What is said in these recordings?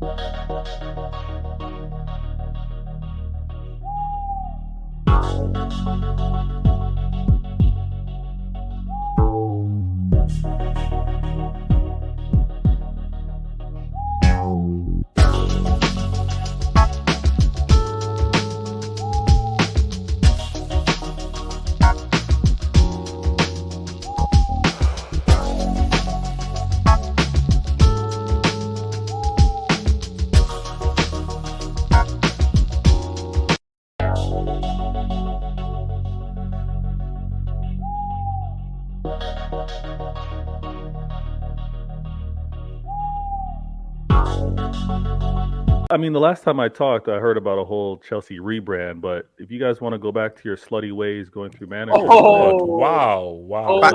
I mean, the last time I talked, I heard about a whole Chelsea rebrand. But if you guys want to go back to your slutty ways, going through managers, Wow. Wow. Let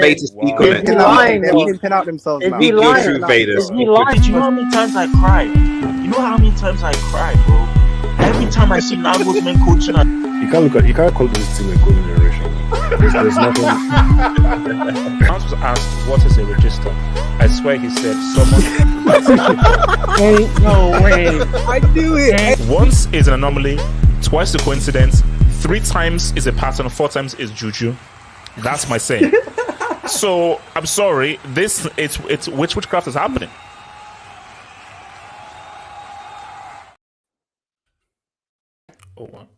Vader speak on Is it. he lying? They can pin out themselves Is now. he Speak your lying? truth, Vader. Is he lying? Do you know how many times I cried? You know how many times I cried, bro? Every time I see Nagelsmann coaching, You can't call this team a golden generation. There's nothing. Hans was asked what is a register. I swear he said someone. Ain't no way. I knew it. Once is an anomaly, twice a coincidence, 3 times is a pattern, 4 times is juju. That's my saying. So I'm sorry. It's witchcraft is happening. Oh, wow.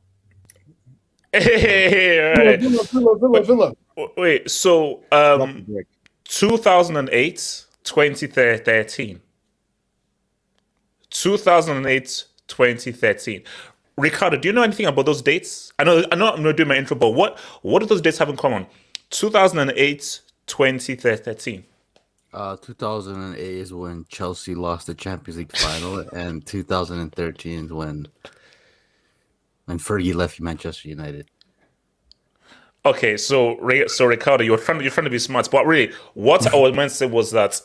Hey, Villa. wait. So 2008, 2013. 2008, 2013. Ricardo, do you know anything about those dates? I know I'm not doing my intro, but what do those dates have in common? 2008, 2013. 2008 is when Chelsea lost the Champions League final, and 2013 is when Fergie left Manchester United. Okay, so Ricardo, you're trying to be smart, but really, what I was meant to say was that,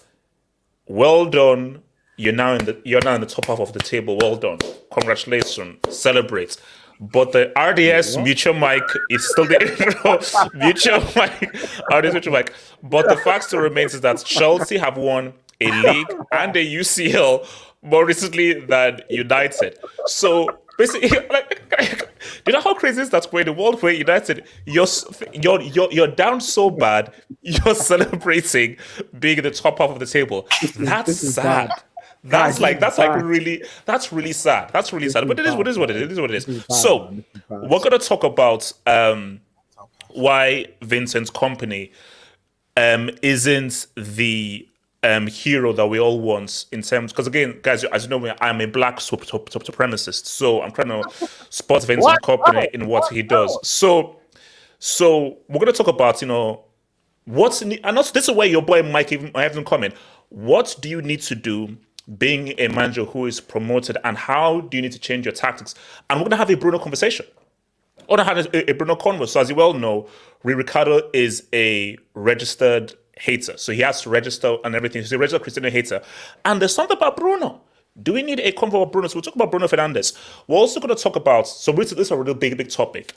well done. You're now in the top half of the table. Well done, congratulations, celebrate. But the RDS mutual mic is still the intro. Mutual mic, RDS mutual mic. But the fact still remains is that Chelsea have won a league and a UCL more recently than United. So basically, you know how crazy is that? We're in the world where United, you're down so bad, you're celebrating being in the top half of the table. That's sad. That's really sad. That's really sad. But it is what it is. So we're gonna talk about why Vincent's company isn't the hero that we all want in terms, because again, guys, as you know, I'm a black supremacist, so I'm trying to spot Vincent's company in what he does. So we're gonna talk about, what's and also this is where your boy Mike even comment. What do you need to do being a manager who is promoted, and how do you need to change your tactics? And we're gonna have a Bruno conversation. We're gonna have a Bruno convo. So as you well know, Ricardo is a registered hater, so he has to register and everything. He's a registered Cristiano hater, and there's something about Bruno. Do we need a convo about Bruno? So we'll talk about Bruno Fernandes. We're also going to talk about, so this is a really big topic.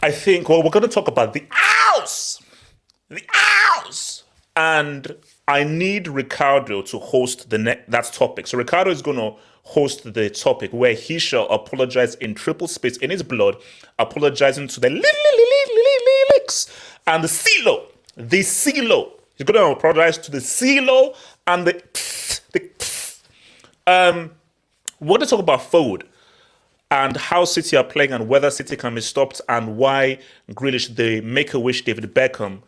I think, we're going to talk about the Owls, and I need Ricardo to host that topic. So Ricardo is going to host the topic where he shall apologize in triple space in his blood, apologizing to the Licks and the CeeLo. The CeeLo. He's going to apologize to the CeeLo and the we're going to talk about Foden and how City are playing and whether City can be stopped, and why Grealish, the Make-A-Wish David Beckham,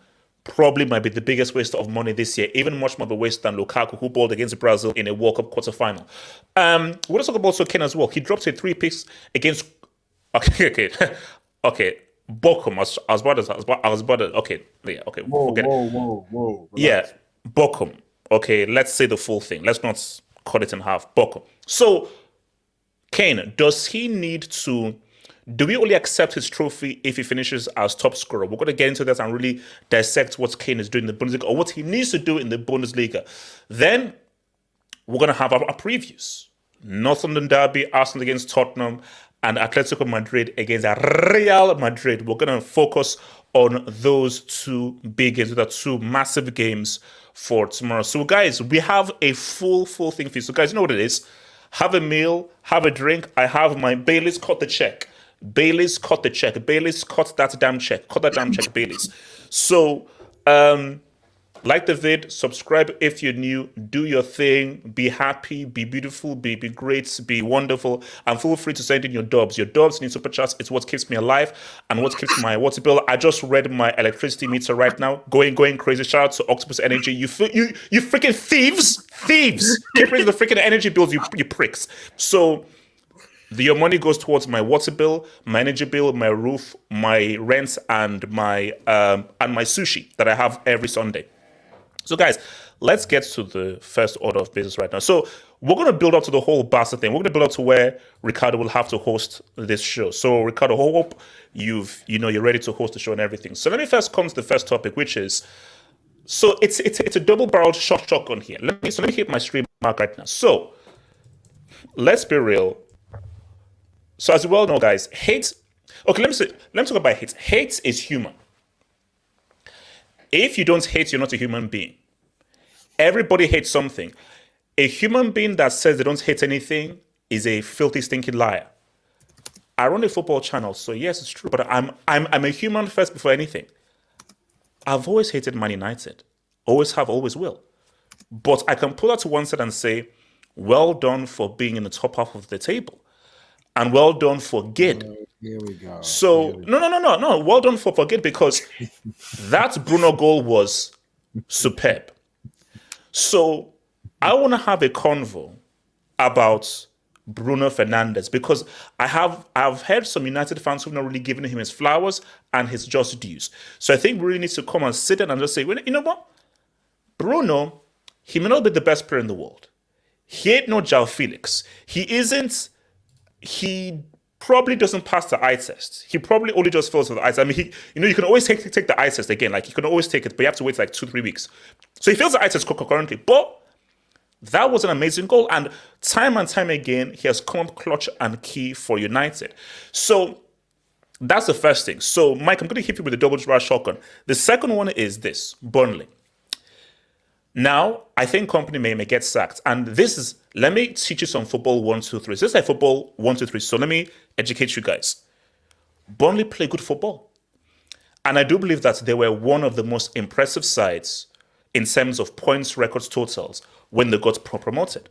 probably might be the biggest waste of money this year, even much more of a waste than Lukaku, who balled against Brazil in a World Cup quarterfinal. We're going to talk about Kane as well. He dropped 3 picks against okay. Bochum. I was about to. Okay, yeah, okay. Whoa. Yeah, Bochum. Okay, let's say the full thing. Let's not cut it in half. Bochum. So, Kane, does he need to? Do we only accept his trophy if he finishes as top scorer? We're going to get into that and really dissect what Kane is doing in the Bundesliga, or what he needs to do in the Bundesliga. Then we're going to have our previews. Nottingham Derby, Arsenal against Tottenham, and Atletico Madrid against Real Madrid. We're going to focus on those two big games, the two massive games for tomorrow. So, guys, we have a full thing for you. So, guys, you know what it is? Have a meal, have a drink. I have my Bailey's cut the check. Bailey's cut the check. Bailey's cut that damn check. Cut that damn check, Bailey's. So, like the vid, subscribe if you're new, do your thing, be happy, be beautiful, be great, be wonderful, and feel free to send in your dubs. Your dubs need super chats. It's what keeps me alive and what keeps my water bill. I just read my electricity meter right now, going crazy. Shout out to Octopus Energy. You freaking thieves. Keep raising the freaking energy bills, you pricks. So your money goes towards my water bill, my energy bill, my roof, my rent, and my sushi that I have every Sunday. So, guys, let's get to the first order of business right now. So, we're going to build up to the whole Barca thing. We're going to build up to where Ricardo will have to host this show. So, Ricardo, hope you're ready to host the show and everything. So, let me first come to the first topic, which is, so it's a double-barreled shotgun here. Let me hit my stream mark right now. So, let's be real. So, as you well know, guys, hate. Okay, let me talk about hate. Hate is human. If you don't hate, you're not a human being. Everybody hates something. A human being that says they don't hate anything is a filthy, stinking liar. I run a football channel, so yes, it's true. But I'm a human first before anything. I've always hated Man United. Always have, always will. But I can pull that to one side and say, well done for being in the top half of the table. And well done for Gid. Here we go. So, no. Well done for Gid, because that Bruno goal was superb. So, I want to have a convo about Bruno Fernandes, because I've heard some United fans who've not really given him his flowers and his just dues. So, I think we really need to come and sit down and just say, well, you know what? Bruno, he may not be the best player in the world. He ain't no João Felix. He probably doesn't pass the eye test. He probably only just fails for the eye test. I mean, you can always take the eye test again. Like, you can always take it, but you have to wait like 2-3 weeks. So he fails the eye test currently. But that was an amazing goal. And time again, he has come up clutch and key for United. So that's the first thing. So, Mike, I'm going to hit you with a double-barrel shotgun. The second one is this, Burnley. Now, I think company may get sacked. And this is, let me teach you some football 1, 2, 3. So this is like football 1, 2, 3. So let me educate you guys. Burnley play good football. And I do believe that they were one of the most impressive sides in terms of points, records, totals when they got promoted.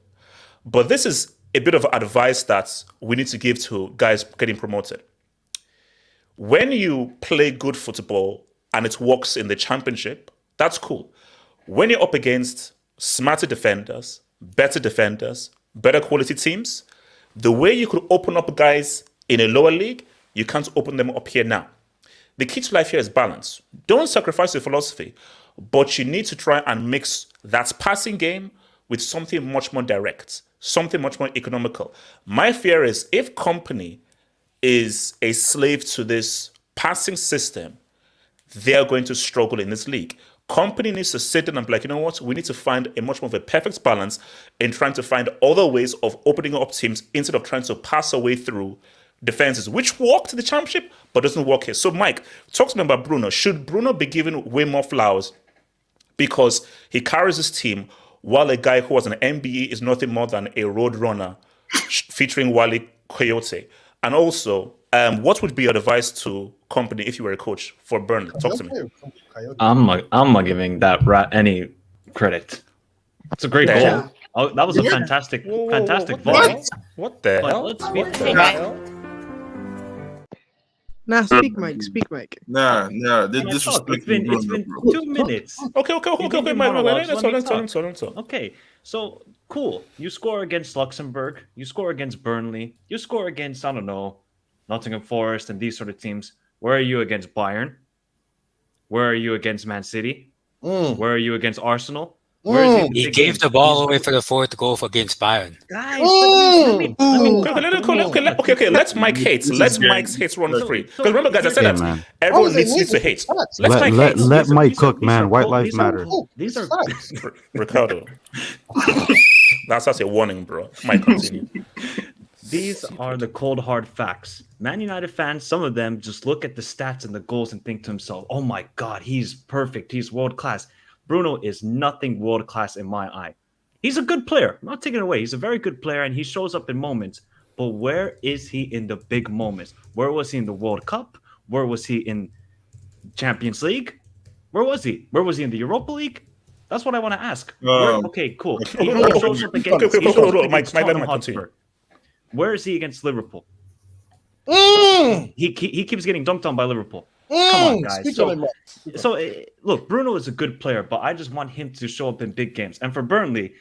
But this is a bit of advice that we need to give to guys getting promoted. When you play good football and it works in the championship, that's cool. When you're up against smarter defenders, better quality teams, the way you could open up guys in a lower league, you can't open them up here now. The key to life here is balance. Don't sacrifice your philosophy, but you need to try and mix that passing game with something much more direct, something much more economical. My fear is if company is a slave to this passing system, they are going to struggle in this league. Company needs to sit down and be like, you know what? We need to find a much more of a perfect balance in trying to find other ways of opening up teams instead of trying to pass away through defenses, which worked in the championship, but doesn't work here. So, Mike, talk to me about Bruno. Should Bruno be given way more flowers because he carries his team, while a guy who has an MBE is nothing more than a road runner featuring Wally Coyote? And also, what would be your advice to company if you were a coach for Burnley? Talk to me. I'm not giving that rat any credit. It's a great goal. Oh, that was a fantastic volley. What the hell? Let's be fair. Nah, speak, Mike. Nah. This was It's been 2 minutes. Okay, Mike. Okay, so cool. You score against Luxembourg. You score against Burnley. You score against, I don't know, Nottingham Forest and these sort of teams. Where are you against Bayern? Where are you against Man City? Where are you against Arsenal? He gave the ball away for the fourth goal against Bayern. Guys, okay. Let's Mike hate. Let's Mike's hates run free. Because remember, guys, I said that man. everyone needs to hate. Let Mike cook, man. White lives matter. These are Ricardo. That's a warning, bro. Mike, continue. These are the cold hard facts. Man United fans, some of them just look at the stats and the goals and think to himself, "Oh my God, he's perfect. He's world class." Bruno is nothing world class in my eye. He's a good player. I'm not taking it away. He's a very good player, and he shows up in moments. But where is he in the big moments? Where was he in the World Cup? Where was he in Champions League? Where was he? Where was he in the Europa League? That's what I want to ask. Okay, cool. He shows up against Tottenham Hotspur. Where is he against Liverpool? He keeps getting dunked on by Liverpool. Come on, guys. Look, Bruno is a good player, but I just want him to show up in big games. And for Burnley,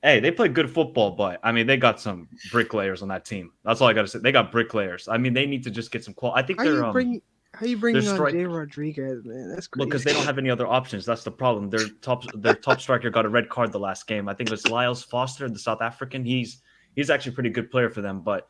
hey, they play good football, but I mean, they got some bricklayers on that team. That's all I got to say. They got bricklayers. I mean, they need to just get some quality. I think they're. How you bringing on Jay Rodriguez, man? That's crazy. Because they don't have any other options. That's the problem. Their top striker got a red card the last game. I think it was Lyles Foster, the South African. He's actually a pretty good player for them, but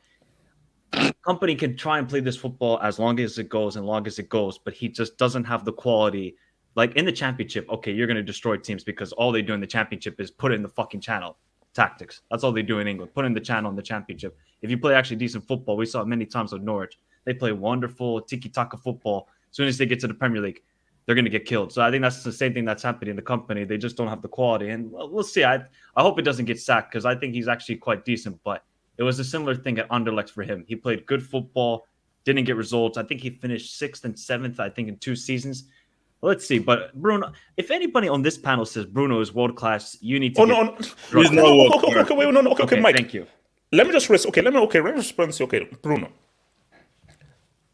Company can try and play this football as long as it goes and long as it goes, but he just doesn't have the quality. Like in the championship, okay, you're going to destroy teams because all they do in the championship is put it in the fucking channel. Tactics. That's all they do in England. Put in the channel in the championship. If you play actually decent football, we saw it many times with Norwich. They play wonderful tiki-taka football. As soon as they get to the Premier League, they're going to get killed. So I think that's the same thing that's happening in the Company. They just don't have the quality. And we'll see. I hope it doesn't get sacked because I think he's actually quite decent. But it was a similar thing at Anderlecht for him. He played good football, didn't get results. I think he finished 6th and 7th, I think, in 2 seasons. Let's see. But Bruno, if anybody on this panel says Bruno is world-class, you need to... Okay, Mike. Thank you. Let me just respond to Bruno.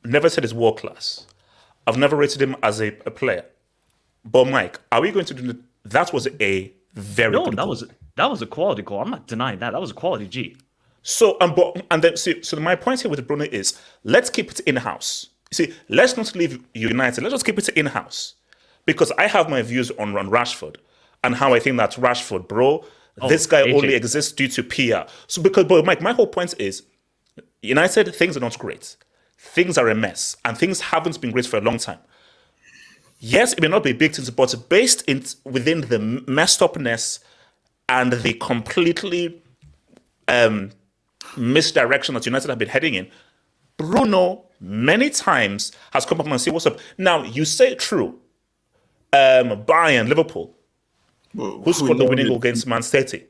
Never said he's world class. I've never rated him as a player. But Mike, are we going to do that? Was a very good goal. That was a quality goal. I'm not denying that. That was a quality G. So my point here with Bruno is let's keep it in house. See, let's not leave United. Let's just keep it in house because I have my views on Rashford and how I think that Rashford, bro. This guy only exists due to PR. So but Mike, my whole point is United, things are not great. Things are a mess. And things haven't been great for a long time. Yes, it may not be big things, but based within the messed upness and the completely misdirection that United have been heading in, Bruno many times has come up and said, what's up? Now, you say true. Bayern, Liverpool. Who scored the winning goal against Man City?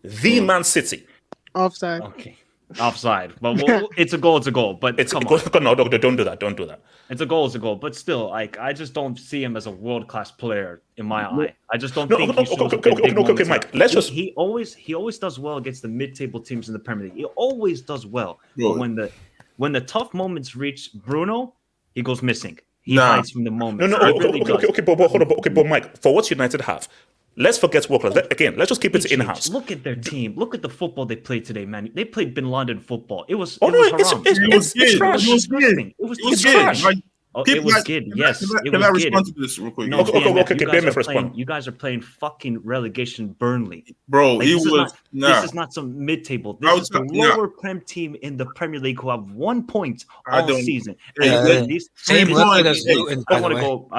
Man City. Offside. Okay. Offside. But it's a goal, But it's come on. No, don't do that. Don't do that. It's a goal. But still, I just don't see him as a world-class player in my eye. I just don't think he shows Okay, Mike. Let's just... He always does well against the mid-table teams in the Premier League. He always does well. But when the tough moments reach Bruno, he goes missing. He hides from the moment. But Mike, for what United have, let's forget world class. Again, let's just keep it in-house. Look at their team. Look at the football they played today, man. They played Bin Laden football. It was trash. It was trash. It was good. Yes, Can I respond to this real quick? No, you guys are playing fucking relegation Burnley. Bro, this is not some mid-table. This is the lower Prem team in the Premier League who have 1 point all season. Same record as Luton, I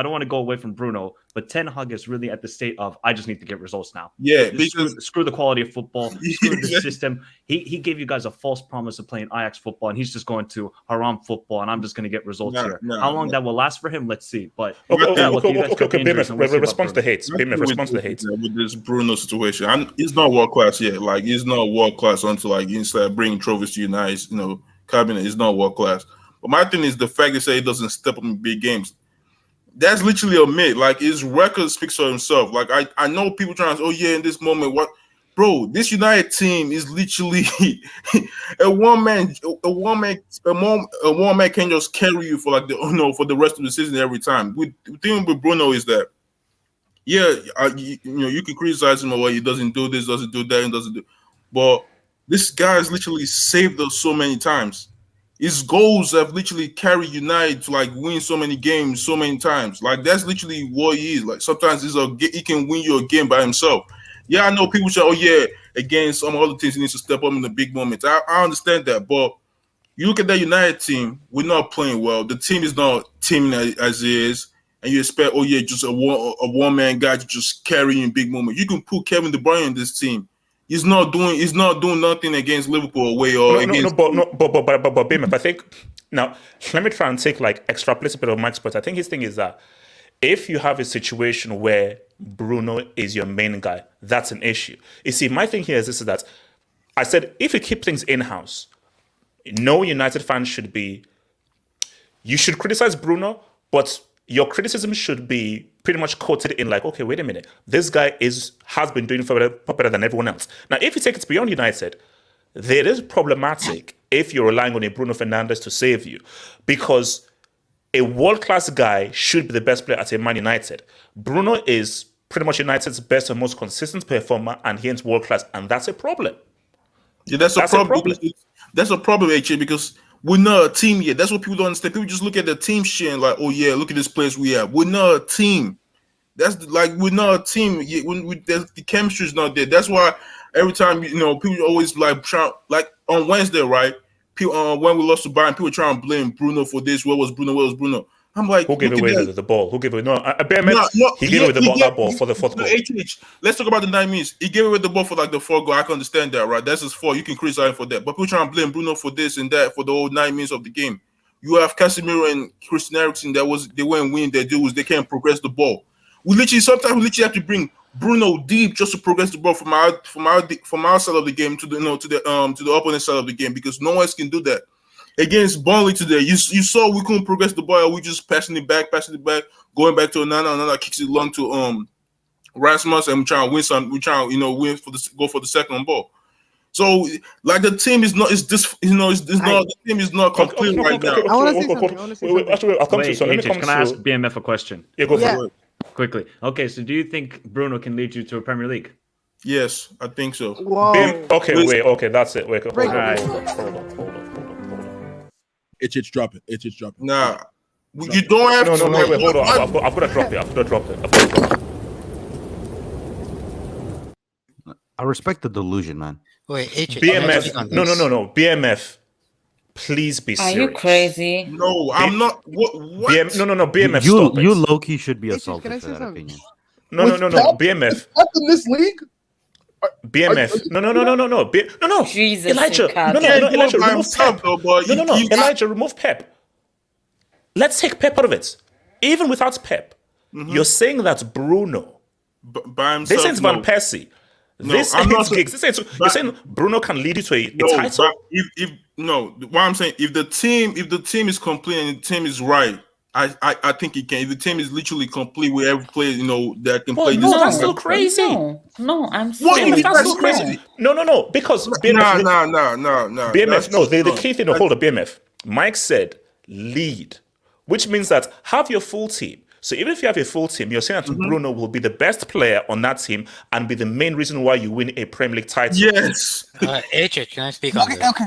don't want to go away from Bruno, but Ten Hag is really at the state of I just need to get results now. Yeah, screw the quality of football, screw the system. He gave you guys a false promise of playing Ajax football, and he's just going to haram football, and I'm just going to get results here. How long that will last for him, let's see. But response to hate. Response to hate with this Bruno situation. And he's not world class yet. Like he's not world class until instead of bringing trophies to United, cabinet is not world class. But my thing is the fact they say he doesn't step up in big games. That's literally a myth. Like his record speaks for himself. Like I know people trying to say, in this moment, what? Bro, this United team is literally a one man can just carry you for for the rest of the season every time. The thing with Bruno is that, you can criticize him or he doesn't do this, doesn't do that, and doesn't do. But this guy has literally saved us so many times. His goals have literally carried United to win so many games so many times. Like that's literally what he is. Like sometimes he can win you a game by himself. Yeah, I know people say, against some other teams, he needs to step up in the big moments. I understand that, but you look at that United team, we're not playing well. The team is not teaming as it is, and you expect, just a one-man guy to just carry you in big moments. You can put Kevin De Bruyne in this team. He's not doing nothing against Liverpool away or against. But BMF, I think now let me try and take like extrapolate a bit of Mike's point. I think his thing is that if you have a situation where Bruno is your main guy, that's an issue. You see, my thing here is this: is that I said if you keep things in house, no United fan should be. You should criticize Bruno, but your criticism should be pretty much quoted in like, okay, wait a minute, this guy has been doing far better than everyone else. Now, if you take it beyond United, it is problematic if you're relying on a Bruno Fernandes to save you, because a world-class guy should be the best player at a Man United. Bruno is pretty much United's best and most consistent performer, and he is world-class, and that's a problem. Yeah, that's a problem. That's a problem, actually, because we're not a team yet. That's what people don't understand. People just look at the team shit and like, oh yeah, look at this place we have. We're not a team. That's like we're not a team yet. The chemistry is not there. That's why every time people always like try, like on Wednesday, right? People when we lost to Bayern, people try and blame Bruno for this. Where was Bruno? I'm like, who gave away the ball? Who gave away? He gave away that ball for the fourth goal. Let's talk about the 9 minutes. He gave away the ball for like the 4th goal. I can understand that, right? That's his fault. You can criticize him for that. But people try and blame Bruno for this and that for the whole 9 minutes of the game. You have Casemiro and Christian Eriksen they weren't winning their duels. They can't progress the ball. Sometimes we literally have to bring Bruno deep just to progress the ball from our side of the game to the opponent side of the game, because no one else can do that. Against Burnley today, you saw we couldn't progress the ball. We just passing it back, going back to Anana kicks it long to Rasmus, and we trying to win some. We trying win go for the second ball. So like the team is not. It's just the team is not complete right now. I want to say something. Actually, I'll come to you. So let me come Can I ask BMF a question? Yeah, go for it. Quickly. Okay, so do you think Bruno can lead you to a Premier League? Yes, I think so. Whoa. Okay, that's it. Wait, hold on. It's dropping. Nah, you don't have to. No, wait, hold on. I'm gonna drop it. I respect the delusion, man. Wait, BMF. No. BMF. Please be serious. Are you crazy? No, I'm not. What? No. BMF. You low-key should be assaulted for that opinion. No. BMF. Up in this league? BMF. No. Jesus, Elijah. No. Elijah, remove Pep. Elijah, remove Pep. Let's take Pep out of it. Even without Pep, you're saying that Bruno. By himself. This ain't Van Persie. This ain't gigs. You're saying Bruno can lead you to a title. What I'm saying, if the team is complete and the team is right, I think he can. If the team is literally complete with every player, that can play. No, that's still crazy. No, I'm saying that's still crazy. No, because BMF. No. BMF. No, the key thing to hold the BMF. Mike said lead, which means that have your full team. So even if you have a full team, you're saying that Bruno will be the best player on that team and be the main reason why you win a Premier League title. Yes. H, can I speak on this? Okay.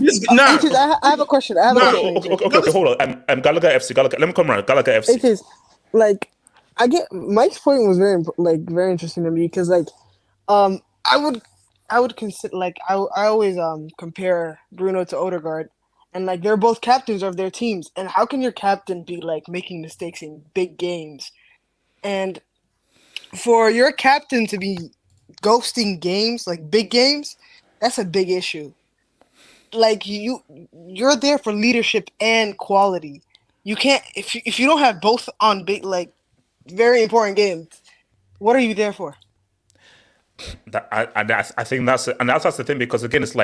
I have a question. Okay, hold on. I'm Gallagher FC. Let me come around. Gallagher FC. It is like I get Mike's point was very interesting to me because I would consider I always compare Bruno to Odegaard. And they're both captains of their teams. And how can your captain be making mistakes in big games? And for your captain to be ghosting games, big games, that's a big issue. You're there for leadership and quality. You can't if you don't have both on big very important games, what are you there for? I think that's the thing, because again it's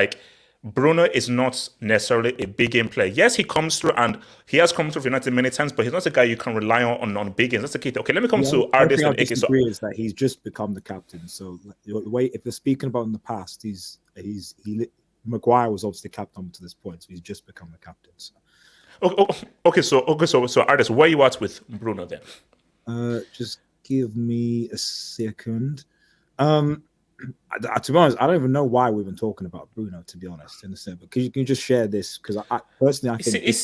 Bruno is not necessarily a big game player. Yes, he comes through and he has come through for United many times, but he's not a guy you can rely on big games. That's the key. Okay, let me come to Ardis and AK. Disagree is that he's just become the captain. So the way if they're speaking about in the past, Maguire was obviously captain to this point, so he's just become the captain. So. Okay, so Ardis, where you at with Bruno then? Just give me a second. To be honest, I don't even know why we've been talking about Bruno. To be honest, in the sense, but can you just share this? Because I personally, I think it's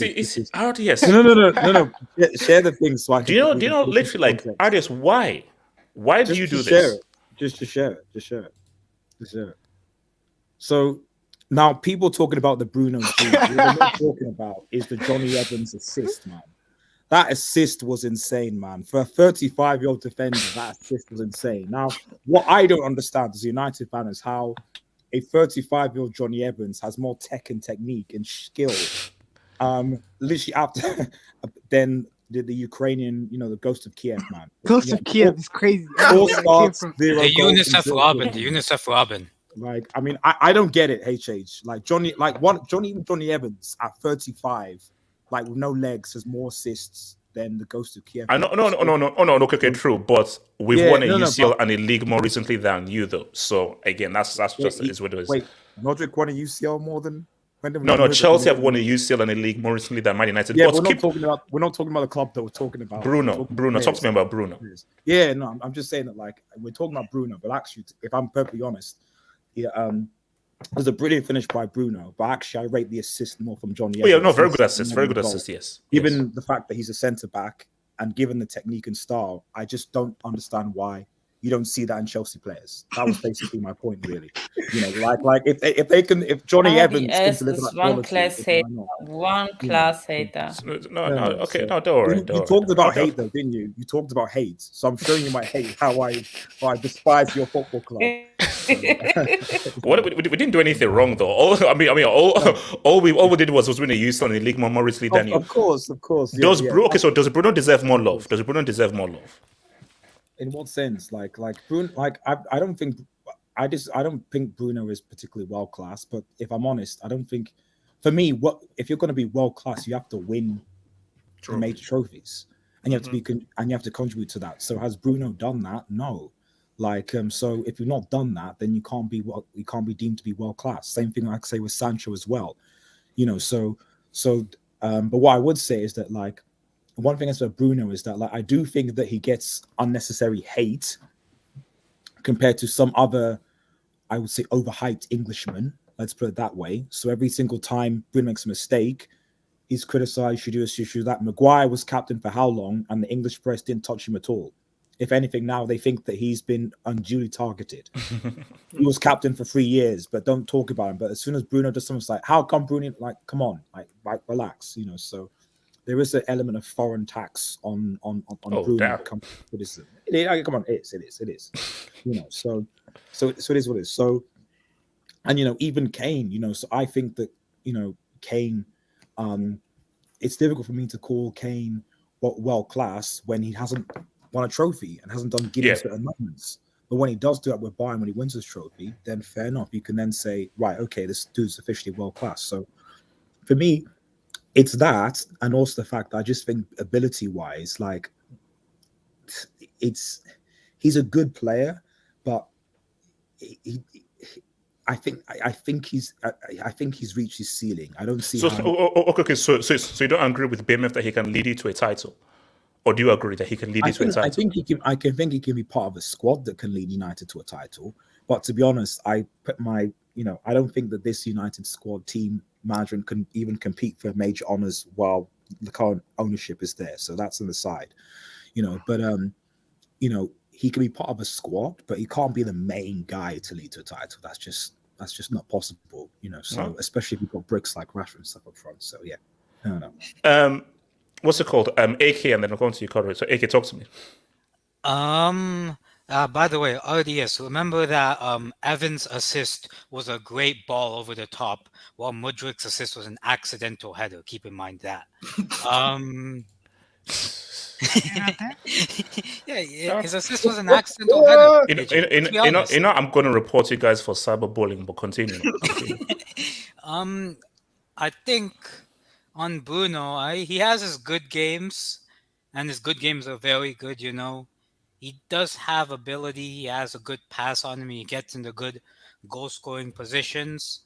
Ardias. No. Share the things. So I do you know literally Ardias? Why do you do this? Just to share it. So now people talking about the Bruno. What we're not talking about is the Johnny Evans assist, man. That assist was insane, man. For a 35-year-old defender, that assist was insane. Now, what I don't understand as a United fan is how a 35-year-old Johnny Evans has more tech and technique and skill. Literally after than the Ukrainian, the Ghost of Kiev, man. Ghost of Kiev is crazy. Four starts, 0 The goals, UNICEF and 0 Robin. goals. The UNICEF Robin. Like, I mean, I don't get it, HH. Like Johnny Evans at 35, like with no legs, has more assists than the Ghost of Kiev. No, okay, true. But we've won a UCL and a league more recently than you, though. So again, that's just is what it is. Wait, Modric won a UCL more than No, Chelsea have won a UCL and a league more recently than Man United. Yeah, but we're not talking about the club that we're talking about. Bruno, talk to me about Bruno. Yeah, no, I'm just saying that, like, we're talking about Bruno, but actually, if I'm perfectly honest, it was a brilliant finish by Bruno, but actually I rate the assist more from Johnny. Oh yeah, no, very good assist, yes. Given the fact that he's a centre back and given the technique and style, I just don't understand why you don't see that in Chelsea players. That was basically my point, really. Like if Johnny Evans can deliver that one class hater, class hater. Okay, don't worry. You talked about hate, though, didn't you? You talked about hate, so I'm showing you my hate, how I despise your football club. We didn't do anything wrong, though. All we did was win a UCL in the league more recently than you. Of course. Does Bruno deserve more love? Does Bruno deserve more love? In what sense? Like Bruno, I don't think Bruno is particularly world class. But if I'm honest, I don't think, for me, if you're going to be world class, you have to win the major trophies, and you have to and you have to contribute to that. So has Bruno done that? No. So if you've not done that, then you can't be deemed to be world class. Same thing I could say with Sancho as well. But what I would say is that, like, one thing about Bruno is that, like, I do think that he gets unnecessary hate compared to some other, I would say, overhyped Englishmen. Let's put it that way. So every single time Bruno makes a mistake, he's criticized, should do this, should do that. Maguire was captain for how long, and the English press didn't touch him at all. If anything, now they think that he's been unduly targeted. He was captain for 3 years, but don't talk about him. But as soon as Bruno does something, it's like, how come Bruno? Like, come on, like relax, So there is an element of foreign tax on Bruno. Come on, it is. So it is what it is. So, and even Kane, so I think that Kane, it's difficult for me to call Kane world class when he hasn't won a trophy and hasn't done given certain moments. But when he does do that with Bayern, when he wins his trophy, then fair enough. You can then say, right, okay, this dude's officially world class. So for me, it's that, and also the fact that I just think ability-wise, like, he's a good player, but I think he's reached his ceiling. I don't see. So you don't agree with BMF that he can lead you to a title, or do you agree that he can lead you to a title? I think he can. I think he can be part of a squad that can lead United to a title. But to be honest, I don't think that this United squad team management can even compete for major honors while the current ownership is there. So that's on the side, But he can be part of a squad, but he can't be the main guy to lead to a title. That's just not possible, So especially if you've got bricks like Rashford and stuff up front. So yeah, I don't know. What's it called? AK, and then I'm going to you, Conrad. So AK, talk to me. By the way, RDS, remember that Evans' assist was a great ball over the top, while Mudrik's assist was an accidental header. Keep in mind that. Yeah, his assist was an accidental header. I'm going to report you guys for cyberbullying, but continue. I think on Bruno, he has his good games, and his good games are very good, He does have ability. He has a good pass on him. He gets into good goal-scoring positions.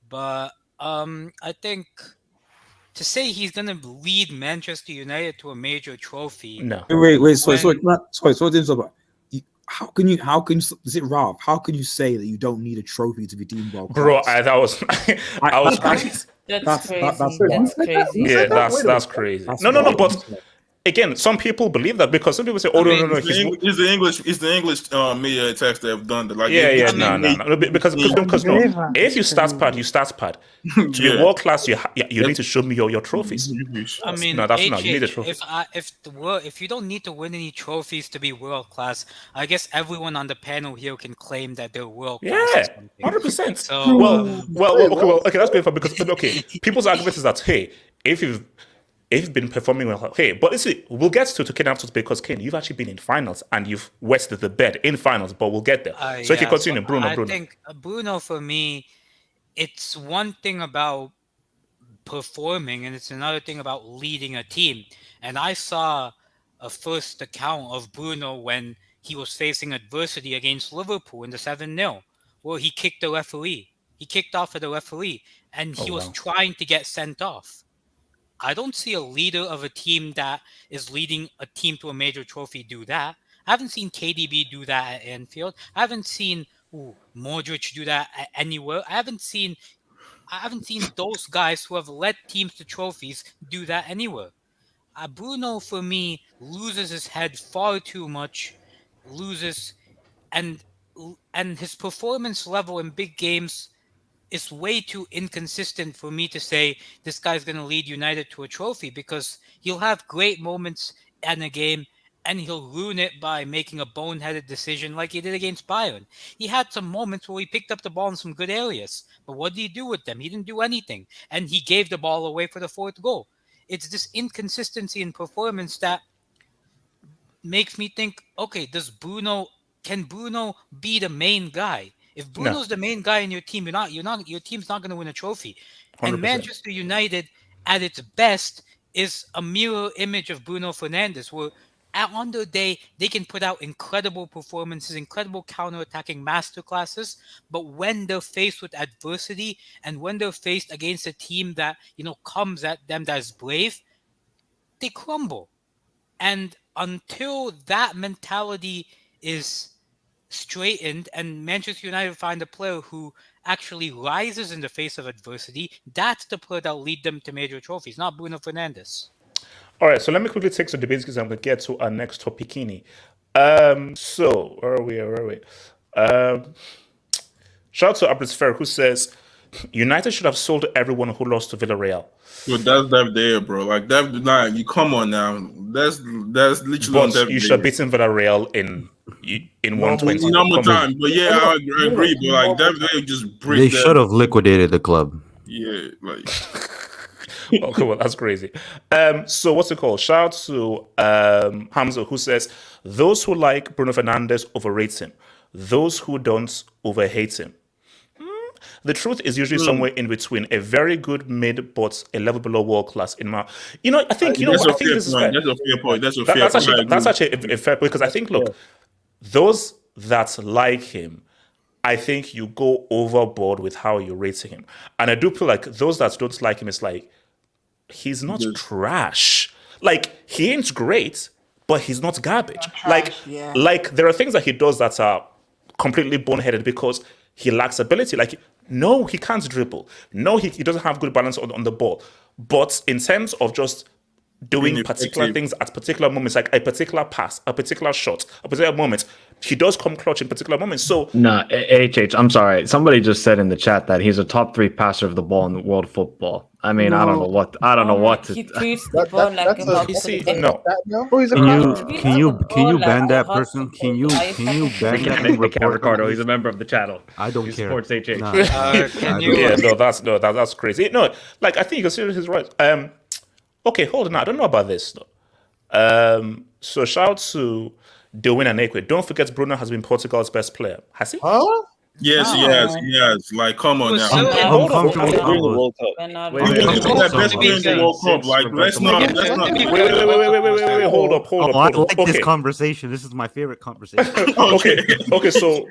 But I think to say he's going to lead Manchester United to a major trophy. No. Wait. Sorry. How can you? Is it Ralph? How can you say that you don't need a trophy to be deemed world class? Bro, that was crazy. That's crazy. Yeah, that's crazy. No. But again, some people believe that because some people say, "Oh no, It's the English media attacks that have done that. Like, no, because no, if you start pad, To be world class, you need to show me your trophies. I mean, no, that's not. You need the trophies. If you don't need to win any trophies to be world class, I guess everyone on the panel here can claim that they're world class. Yeah, 100%. So Okay, that's good because people's argument is that hey, if you've been performing well, hey, but listen, we'll get to Kane afterwards because Kane, you've actually been in finals and you've wetted the bed in finals, but we'll get there. So if you continue, Bruno. I think Bruno, for me, it's one thing about performing and it's another thing about leading a team. And I saw a first account of Bruno when he was facing adversity against Liverpool in the 7-0, where he kicked the referee. He kicked off at the referee and he was trying to get sent off. I don't see a leader of a team that is leading a team to a major trophy do that. I haven't seen KDB do that at Anfield. I haven't seen Modric do that anywhere. I haven't seen those guys who have led teams to trophies do that anywhere. Bruno, for me, loses his head far too much, and his performance level in big games is way too inconsistent for me to say this guy's going to lead United to a trophy, because he'll have great moments in a game and he'll ruin it by making a boneheaded decision like he did against Bayern. He had some moments where he picked up the ball in some good areas, but what did he do with them? He didn't do anything, and he gave the ball away for the fourth goal. It's this inconsistency in performance that makes me think, okay, can Bruno be the main guy? If Bruno's the main guy in your team, your team's not going to win a trophy. 100%. And Manchester United, at its best, is a mirror image of Bruno Fernandes, where on their day, they can put out incredible performances, incredible counter-attacking masterclasses, but when they're faced with adversity and when they're faced against a team that, comes at them that is brave, they crumble. And until that mentality is straightened and Manchester United find a player who actually rises in the face of adversity, that's the player that will lead them to major trophies, not Bruno Fernandes. All right, so let me quickly take some debates because I'm going to get to our next topicini. So, where are we? Shout out to Abrisfer, who says, United should have sold everyone who lost to Villarreal. Yo, that's David there, bro. Like, David, you come on now. That's literally. But you should have beaten Villarreal in 120. Number time, but yeah, I agree. But like, David just break. They should have liquidated the club. Yeah, like. Okay, well, that's crazy. So what's it called? Shout out to Hamza, who says, those who like Bruno Fernandes overrate him. Those who don't overhate him. The truth is usually somewhere in between, a very good mid, but a level below world class. I think this is fair. That's a fair point. That's actually a fair point, because I think, look, those that like him, I think you go overboard with how you're rating him. And I do feel like those that don't like him, it's like, he's not trash. Like, he ain't great, but he's not garbage. Like there are things that he does that are completely boneheaded because he lacks ability. Like, no, he can't dribble. No, he doesn't have good balance on the ball. But in terms of just doing particular things at particular moments, like a particular pass, a particular shot, a particular moment, he does come clutch in particular moments. So I'm sorry. Somebody just said in the chat that he's a top 3 passer of the ball in world football. I mean, I don't know what to. He treats the ball like a Can you ban that person? Can you ban that report? Ricardo, he's a member of the channel. I don't care. He supports HH. That's crazy. No, like, I think you're seriously right. Okay, hold on. I don't know about this though. So shout out to Dewin and Ekwe. Don't forget, Bruno has been Portugal's best player. Has he? Huh? Yes, he has. Like, come on now. Hold on. Wait. Hold up. I like this conversation. This is my favorite conversation. Okay. So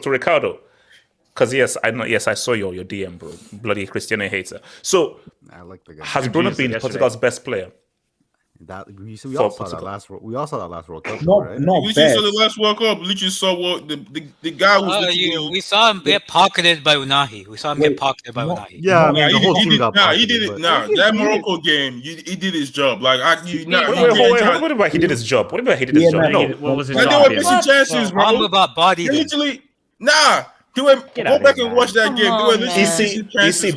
Ricardo. Because I saw your DM, bro. Bloody Cristiano hater. So I like the guy. Has Bruno been Portugal's best player? That we all saw that last. We all saw that last World Cup, right? We literally saw the last World Cup. Literally saw what the guy was. We saw him get pocketed by Unahi. Yeah, the whole team got he did it. That Morocco game, he did his job. Like what about he did his job? What about he did his job? No, what was his job? job? They were missing chances, bro. I'm about body. Literally, go back and watch that game. You see,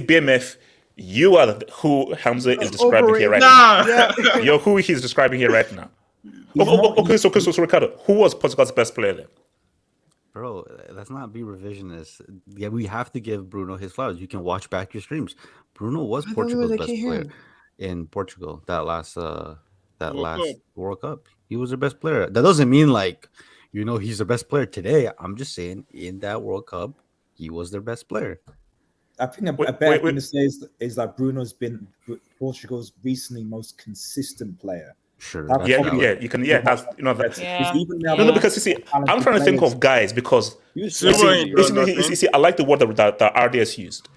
BMF. You are who Hamza is describing here right now. You're who he's describing here right now. Okay, so Ricardo, who was Portugal's best player then? Bro, let's not be revisionist. Yeah, we have to give Bruno his flowers. You can watch back your streams. Bruno was Portugal's best player in Portugal that last World Cup. He was their best player. That doesn't mean he's the best player today. I'm just saying in that World Cup, he was their best player. I think a better thing to say is that Bruno's been Portugal's recently most consistent player. Sure. That's because you see, I'm trying to think of guys because you see, I like the word that RDS used,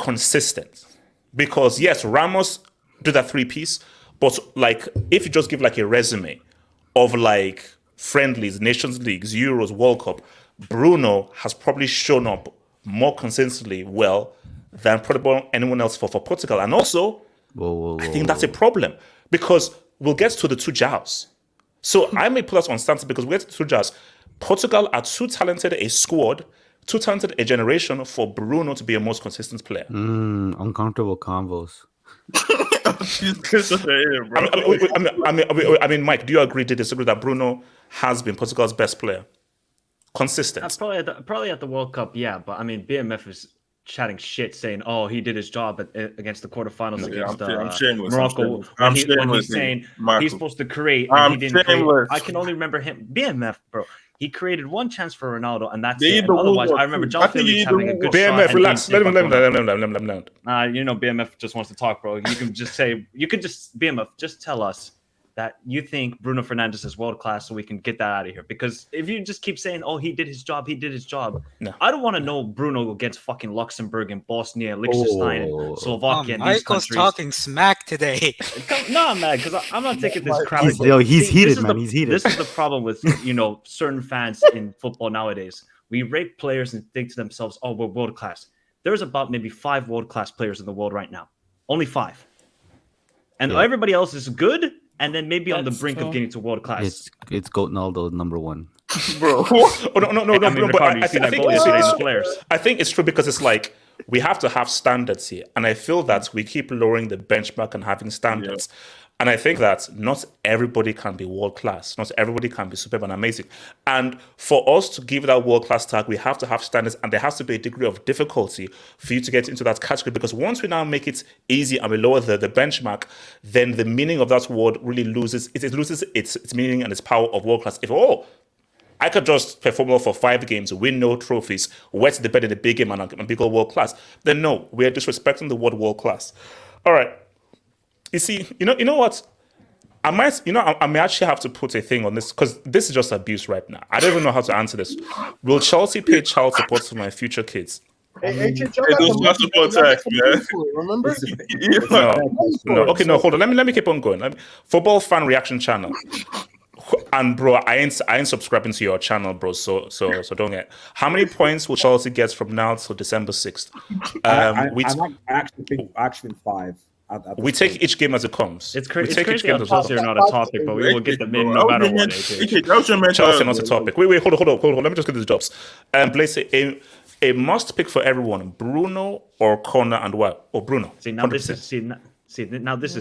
consistent. Because yes, Ramos did that 3-piece, but if you just give a resume of friendlies, Nations Leagues, Euros, World Cup, Bruno has probably shown up more consistently well than probably anyone else for Portugal. And also, I think that's a problem because we'll get to the two Jows. So I may put us on stance because we get to the two Jows. Portugal are too talented a squad, too talented a generation for Bruno to be a most consistent player. Uncomfortable convos. I mean, Mike, do you agree to disagree that Bruno has been Portugal's best player? Consistent. Probably at the World Cup, yeah. But I mean, BMF is chatting shit, saying, "Oh, he did his job against the quarterfinals against Morocco." When he's saying he's supposed to create, and he didn't create. I can only remember him. BMF, bro. He created one chance for Ronaldo, and that's it. Otherwise, I remember John Felix having a good BMF, shot. relax. Let him. BMF just wants to talk, bro. You can just BMF, just tell us that you think Bruno Fernandes is world class, so we can get that out of here. Because if you just keep saying, "Oh, he did his job," no. I don't want to know Bruno against fucking Luxembourg and Bosnia, Liechtenstein, and Slovakia. And Michael's talking smack today. No, man, because I'm not taking this crap. He's heated, man. He's heated. This is the problem with certain fans in football nowadays. We rate players and think to themselves, "Oh, we're world class." There's about maybe 5 world class players in the world right now. Only 5, and everybody else is good. And then maybe on the brink of getting to world class. It's Goatnaldo #1, bro. I think it's true because it's we have to have standards here, and I feel that we keep lowering the benchmark and having standards. Yeah. And I think that not everybody can be world class. Not everybody can be superb and amazing. And for us to give that world class tag, we have to have standards, and there has to be a degree of difficulty for you to get into that category. Because once we now make it easy and we lower the benchmark, then the meaning of that word really loses its meaning and its power of world class. I could just perform well for 5 games, win no trophies, wet the bed in a big game and be called world class. Then no, we are disrespecting the word world class. All right. You see, you know what? I may actually have to put a thing on this because this is just abuse right now. I don't even know how to answer this. Will Chelsea pay child support to my future kids? Those child support tax, man. Remember? No. Okay, no, hold on. Let me keep on going. Football fan reaction channel. And bro, I ain't subscribing to your channel, bro. So don't get. How many points will Chelsea get from now till December 6th? I actually think 5. We take each game as it comes. It's crazy. Chelsea are not a topic, but we will get them in no matter what. Chelsea not a topic. Wait, hold on. Let me just get these jobs. Blaze, a must pick for everyone: Bruno or Connor and what? Or Bruno. Now this is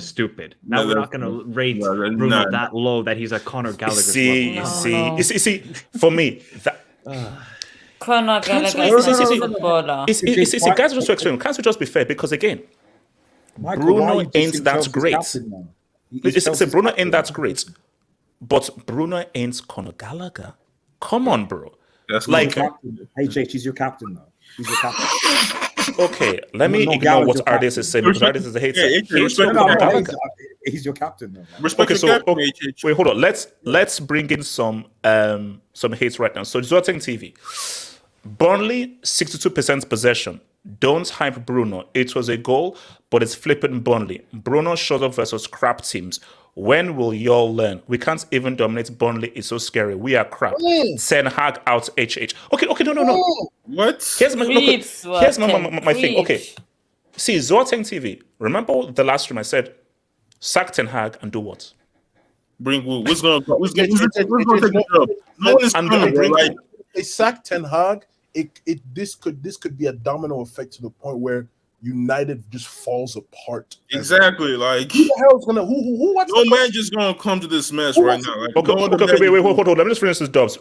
stupid. Now we're not going to rate Bruno that low that he's a Connor Gallagher. You see, for me that. Connor Gallagher is not a footballer. Guys, just to explain, can't we just be fair? Because again, Bruno ain't that great. Bruno ain't that great, but Bruno ain't Conor Gallagher. Come on, bro. That's hey, Jake, he's your captain now. He's your captain. Okay, let me ignore what RDS is saying because RDS is a hater. He's your captain now. Wait, hold on. Let's bring in some hate right now. So Zoteng TV. Burnley 62% possession, Don't hype Bruno. It was a goal, but it's flipping Burnley. Bruno showed up versus crap teams. When will y'all learn? We can't even dominate Burnley. It's so scary. We are crap. Ten Hag out HH. Okay, no. What? Here's my thing. Okay. See, Zoateng TV. Remember the last stream I said, sack Ten Hag and do what? Bring who? Who's gonna take the job? No one is coming. Like they sack Ten Hag. This could be a domino effect to the point where United just falls apart. Exactly. Like who the hell's gonna who wants no man just gonna come to this mess right now. Like, okay, wait, hold on. Let me just finish this, Dubs.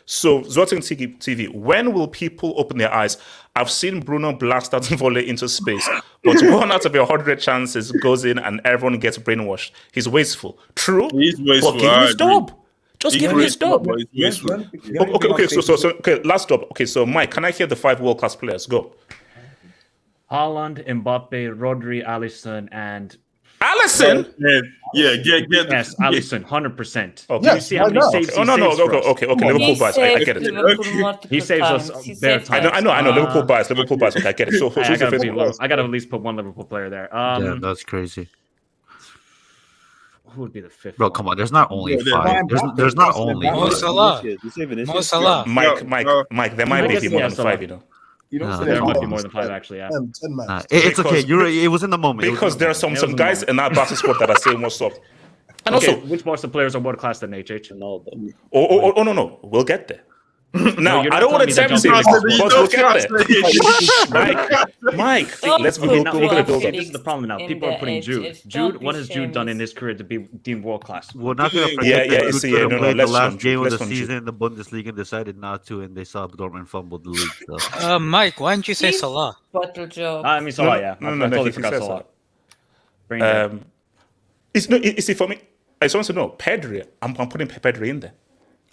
So Zoateng TV, when will people open their eyes? I've seen Bruno blast out volley into space, but 1 out of 100 chances goes in and everyone gets brainwashed. He's wasteful. True. He's wasteful. But give him his dub. Just give him his dub. Okay, last dub. Okay, so Mike, can I hear the 5 world-class players? Go. Haaland, Mbappe, Rodri, Alisson, and Alisson? Yes, Alisson, 100%. Okay. Yes, you see how many saves he saves for us? Okay. Liverpool bias. I get it. He saves us bare times. I know. Liverpool bias. Okay, I get it. So I got to at least put one Liverpool player there. Yeah, that's crazy. Who would be the fifth? Bro, come on. There's not only 5. There's not only. Mo Salah. Mike, there might be more than 5, you know. There might be more than 5 actually. Yeah. It's okay. It was in the moment. Because there are some guys in our Barca squad that are saying what's up. And okay, also, which Barca players are world class than HH? Oh, no. We'll get there. Now, I don't want to tempt you, but we'll get there. Mike, let's build up. This is the problem now. People are putting Jude. What has Jude done in his career to be deemed world class? We're not going to forget the last game of the season in the Bundesliga and decided not to, and they saw Dortmund fumble the league. So. Mike, why didn't you say Salah? Bottle job. I mean Salah, yeah. I totally forgot Salah. See, for me, I just want to know, Pedri, I'm putting Pedri in there.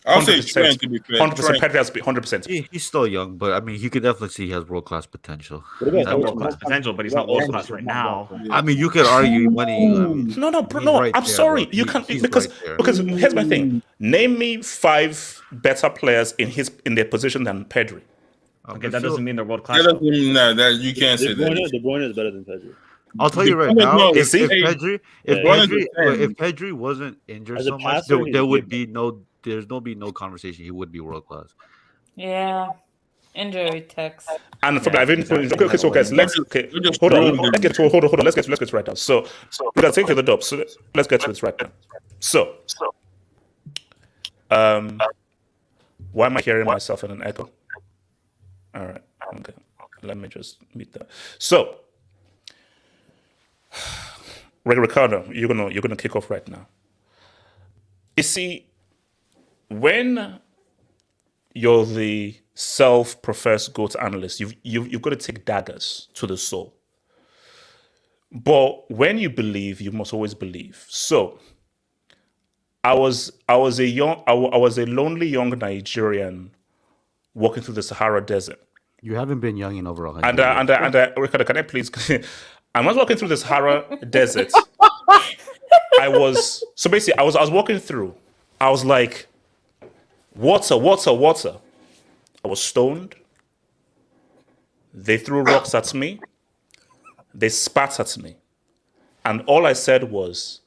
I'll say Trent to be fair. 100%. Pedri has to be 100%. He's still young, but I mean, you could definitely see he has world class potential. World class potential, but he's not world class right now. I mean, you could argue when he. No. I'm sorry. You can't because here's my thing. Name me 5 better players in their position than Pedri. Okay, that doesn't mean they're world class. That doesn't mean that you can't say that. De Bruyne is better than Pedri. I'll tell you right now, if Pedri wasn't injured so much, there would be no conversation. He would be world class. Yeah, injury text. And for I've been okay. So guys, hold on. Let's get to it right now. So we gotta take to the dub. So let's get to it right now. So, why am I hearing myself in an echo? All right. Okay. Let me just meet that. So. Ricardo, you're gonna kick off right now. You see, when you're the self-professed GOAT analyst, you've got to take daggers to the soul. But when you believe, you must always believe. So, I was a lonely young Nigerian walking through the Sahara Desert. You haven't been young in over 100 years. And Ricardo, can I please? I was walking through the Sahara Desert. I was walking through. I was like, water. I was stoned. They threw rocks at me. They spat at me. And all I said was,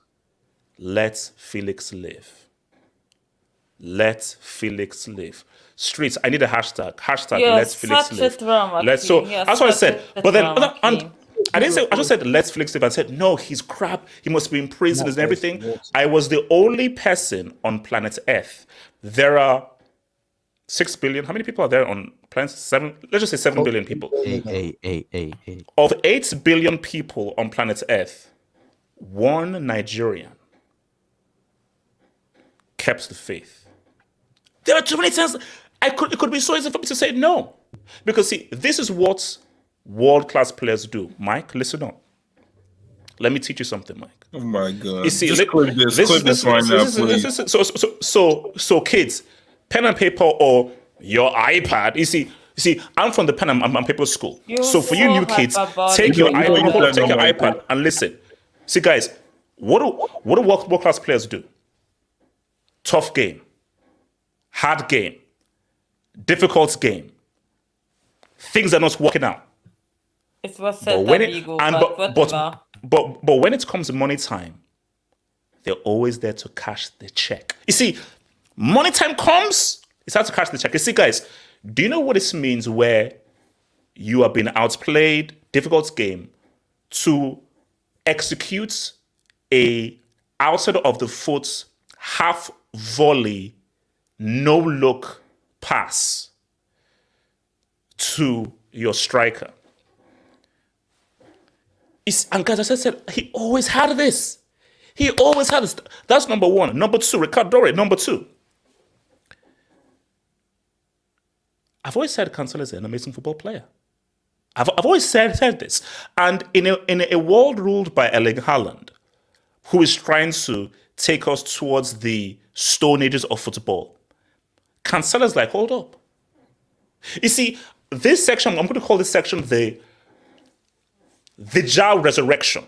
let Felix live. Let Felix live. Streets, I need a hashtag. Hashtag, let Felix live. That's what I said. But then, I didn't say, I just said, let's Felix live. I said, no, he's crap. He must be in prison and everything. I was the only person on planet Earth. There are 6 billion. How many people are there on planet 7? Let's just say 7 billion people. Of 8 billion people on planet Earth, 1 Nigerian kept the faith. There are too many times it could be so easy for me to say no. Because see, this is what world-class players do. Mike, listen up. Let me teach you something, Mike. Oh my God. You see, clip this right now, please. So kids, pen and paper or your iPad. You see, I'm from the pen and paper school. So for you new kids, take your iPad and listen. See, guys, what do world-class players do? Tough game, hard game, difficult game. Things are not working out. It was But Celta when it Vigo, and but but whatever. but when it comes to money time, they're always there to cash the check. You see, money time comes, it's hard to cash the check. You see, guys, do you know what this means where you are being outplayed, difficult game, to execute a outside of the foot half volley, no look pass to your striker? And guys, as I said, he always had this. He always had this. That's number one. Number two, Ricardo. Number two. I've always said Cancelo is an amazing football player. I've always said this. And in a world ruled by Erling Haaland, who is trying to take us towards the stone ages of football, Cancelo's like, hold up. You see, this section, I'm going to call this section the João resurrection.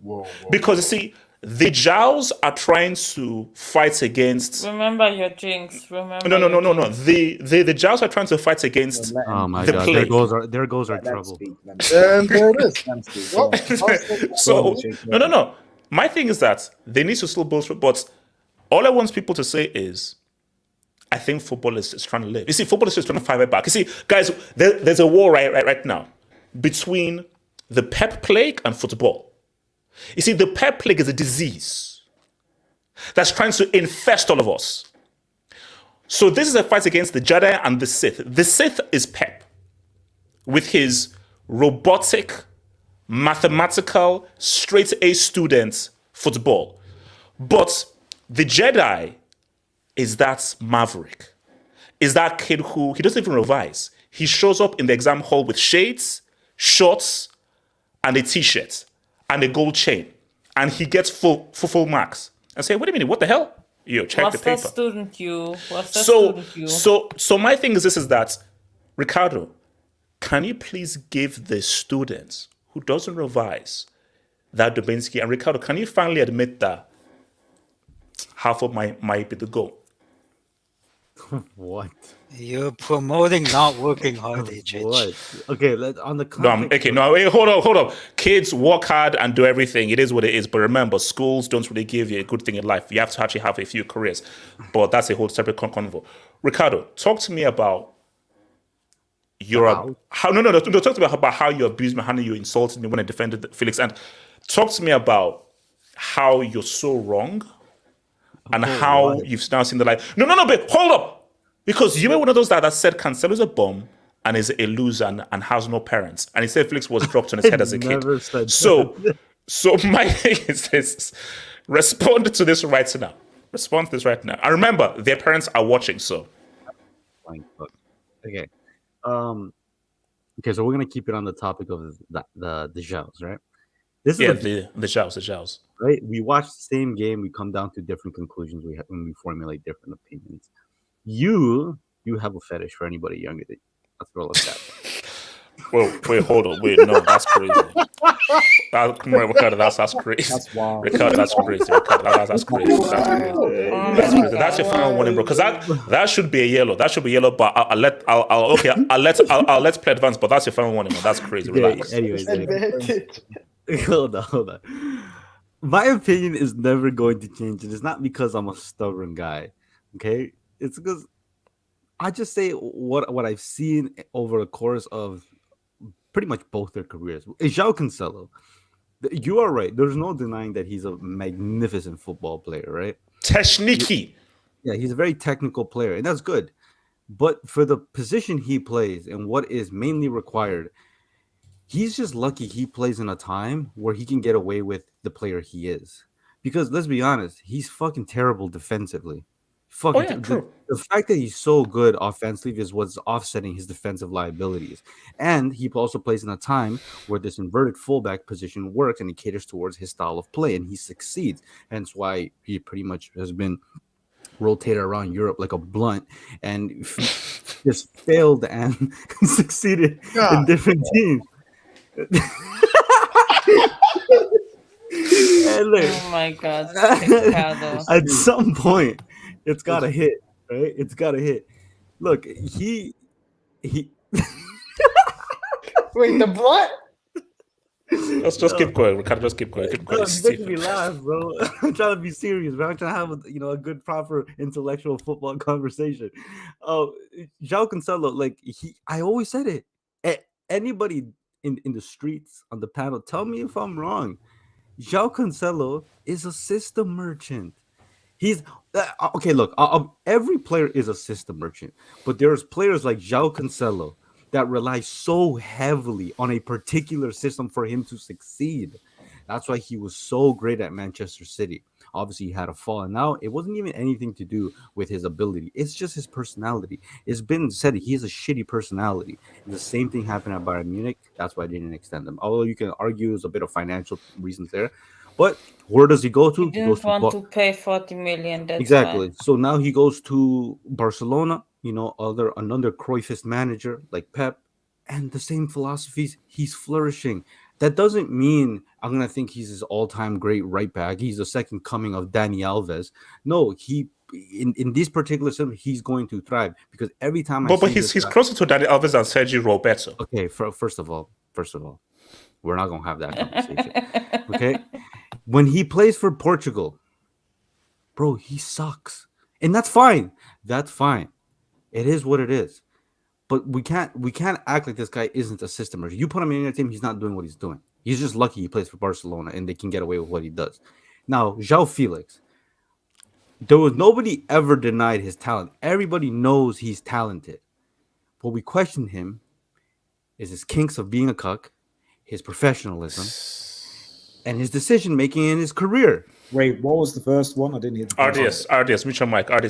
Whoa. Because you see, the Jows are trying to fight against. Remember your drinks. No. The Jows are trying to fight against. Oh my the god! plague. There goes our trouble. And there it is. So no. My thing is that they need to still build, but all I want people to say is, I think football is just trying to live. You see, football is just trying to fight back. You see, guys, there's a war right now between the Pep plague and football. You see, the Pep plague is a disease that's trying to infest all of us. So this is a fight against the Jedi and the Sith. The Sith is Pep with his robotic, mathematical, straight A student football. But the Jedi is that maverick, is that kid who, he doesn't even revise. He shows up in the exam hall with shades, shorts, and a t-shirt, and a gold chain. And he gets full marks. And say, wait a minute, what the hell? Yo, check the paper. What's that student you? So my thing is this, is that, Ricardo, can you please give the student who doesn't revise that Dubinsky, and Ricardo, can you finally admit that half of might be the goal? What? You're promoting not working hard, HH. What? Okay, on the hold on. Kids work hard and do everything. It is what it is. But remember, schools don't really give you a good thing in life. You have to actually have a few careers. But that's a whole separate convo. Ricardo, talk to me about talk to me about how you abused me, how you insulted me when I defended Felix, and talk to me about how you're so wrong and how you've now seen the light. No, but hold up. Because you were one of those that said Cancelo's a bum and is a loser and has no parents. And he said Felix was dropped on his head as a kid. So my thing is this. Respond to this right now. And remember, their parents are watching, so. Okay. Okay, so we're going to keep it on the topic of the Jows, right? This is the Jows. Right? We watch the same game. We come down to different conclusions when we formulate different opinions. You have a fetish for anybody younger than you. Let's roll with that. Whoa, wait, hold on. Wait, no, that's crazy. Ricardo, that's crazy. That's wild. Ricardo, that's crazy. That's crazy. That's your final warning, bro. Because that should be a yellow. That should be yellow. But I'll let play advance. But that's your final warning, man. That's crazy. Relax. Anyways. Hold on. My opinion is never going to change. It is not because I'm a stubborn guy. Okay. It's because I just say what I've seen over the course of pretty much both their careers. João Cancelo, you are right. There's no denying that he's a magnificent football player, right? Technique. Yeah, he's a very technical player, and that's good. But for the position he plays and what is mainly required, he's just lucky he plays in a time where he can get away with the player he is. Because let's be honest, he's fucking terrible defensively. The fact that he's so good offensively is what's offsetting his defensive liabilities. And he also plays in a time where this inverted fullback position works and he caters towards his style of play and he succeeds. Hence why he pretty much has been rotated around Europe like a blunt and just failed and succeeded in different teams. Oh my God. At some point, it's gotta hit, right? It's gotta hit. Look, he. Wait, the blunt? Just keep going, Ricardo. Just keep going. Keep going. You're making me laugh, bro. I'm trying to be serious, bro. I'm trying to have a good, proper intellectual football conversation. Oh, João Cancelo, I always said it. Anybody in the streets on the panel, tell me if I'm wrong. João Cancelo is a system merchant. He's okay. Look, every player is a system merchant, but there's players like João Cancelo that rely so heavily on a particular system for him to succeed. That's why he was so great at Manchester City. Obviously, he had a fall, and now it wasn't even anything to do with his ability. It's just his personality. It's been said he has a shitty personality. And the same thing happened at Bayern Munich. That's why I didn't extend him. Although you can argue there's a bit of financial reasons there. But where does he go to? He didn't want to pay 40 million. That's exactly. Why. So now he goes to Barcelona, another Cruyffist manager like Pep, and the same philosophies. He's flourishing. That doesn't mean I'm going to think he's his all-time great right back. He's the second coming of Dani Alves. No, in this particular system, he's going to thrive because every time but he's closer to Dani Alves than Sergio Roberto. Okay, first of all, we're not going to have that conversation. Okay? When he plays for Portugal, bro, he sucks. And that's fine. That's fine. It is what it is. But we can't act like this guy isn't a system merchant. You put him in your team, he's not doing what he's doing. He's just lucky he plays for Barcelona and they can get away with what he does. Now, João Felix, there was nobody ever denied his talent. Everybody knows he's talented. What we question him is his kinks of being a cuck, his professionalism, and his decision-making in his career. Wait, what was the first one? I didn't hear. RDS, mute your mic. Ricardo,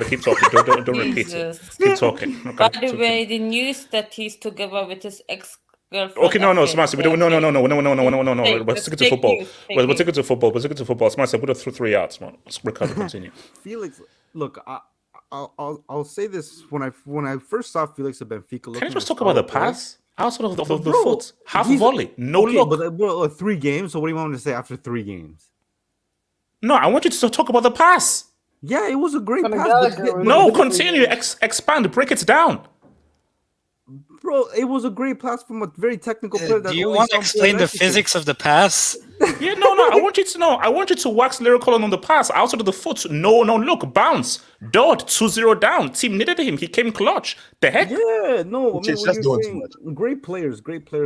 keep talking. Don't repeat it. Keep talking. By the way, the news that he's together with his ex-girlfriend. Okay, no, Smart. We don't. No. We're sticking to football. We're sticking to football. We're sticking to football. Smart. Put it through 3 yards, man. Ricardo, continue. Felix, look, I'll say this. When I first saw Felix at Benfica, can you just talk about the pass? Outside of the foot, half volley, no look. But 3 games. So what do you want me to say after 3 games? No, I want you to talk about the pass. Yeah, it was a great pass. No, continue. Expand. Break it down. Bro, it was a great pass from a very technical player. Do you want to explain the physics of the pass? Yeah, no. I want you to know. I want you to wax lyrical on the pass. Outside of the foot. No, look. Bounce. Dot. 2-0 down. Team needed him. He came clutch. The heck? Yeah, no. Just doing too much. Great players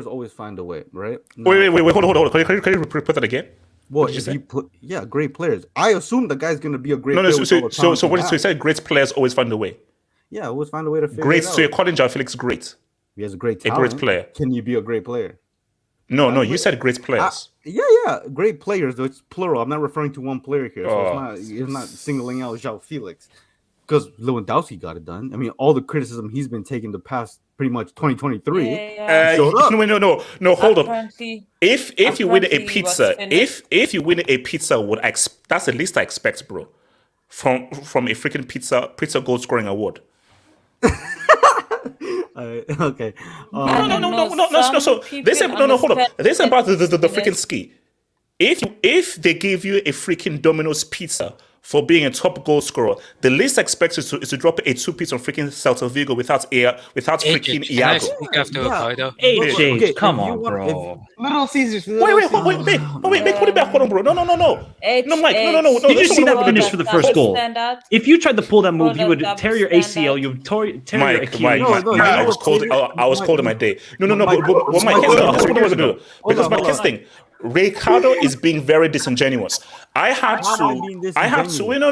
always find a way, right? No. Wait. Hold on. Can you repeat that again? What if he put? Yeah, great players. I assume the guy's gonna be a great player. So what did you say? Great players always find a way. Yeah, always find a way to figure great, it out. So you're calling João Felix great? He has a great talent. A great player. Can you be a great player? No. You said great players. Yeah, great players. Though it's plural. I'm not referring to one player here. So it's not singling out João Felix because Lewandowski got it done. I mean, all the criticism he's been taking the past pretty much 2023. No. Hold up. If you win a pizza, if you win a pizza, that's the least I expect, bro. From a freaking pizza goal scoring award. Okay. No. So this is hold up. This is about the freaking ski. If they give you a freaking Domino's pizza for being a top goal scorer, the least expected is to drop a 2-piece on freaking Celta Vigo without freaking Iago. AJ, come on, bro. Little Caesars. Wait, put it back on, bro. No, Mike, no. Did you see that finish for the first goal? If you tried to pull that move, you would tear your ACL. You would tear your Achilles. I was cold in my day. No. But my kids do. Because my kids think Ricardo is being very disingenuous. I had to.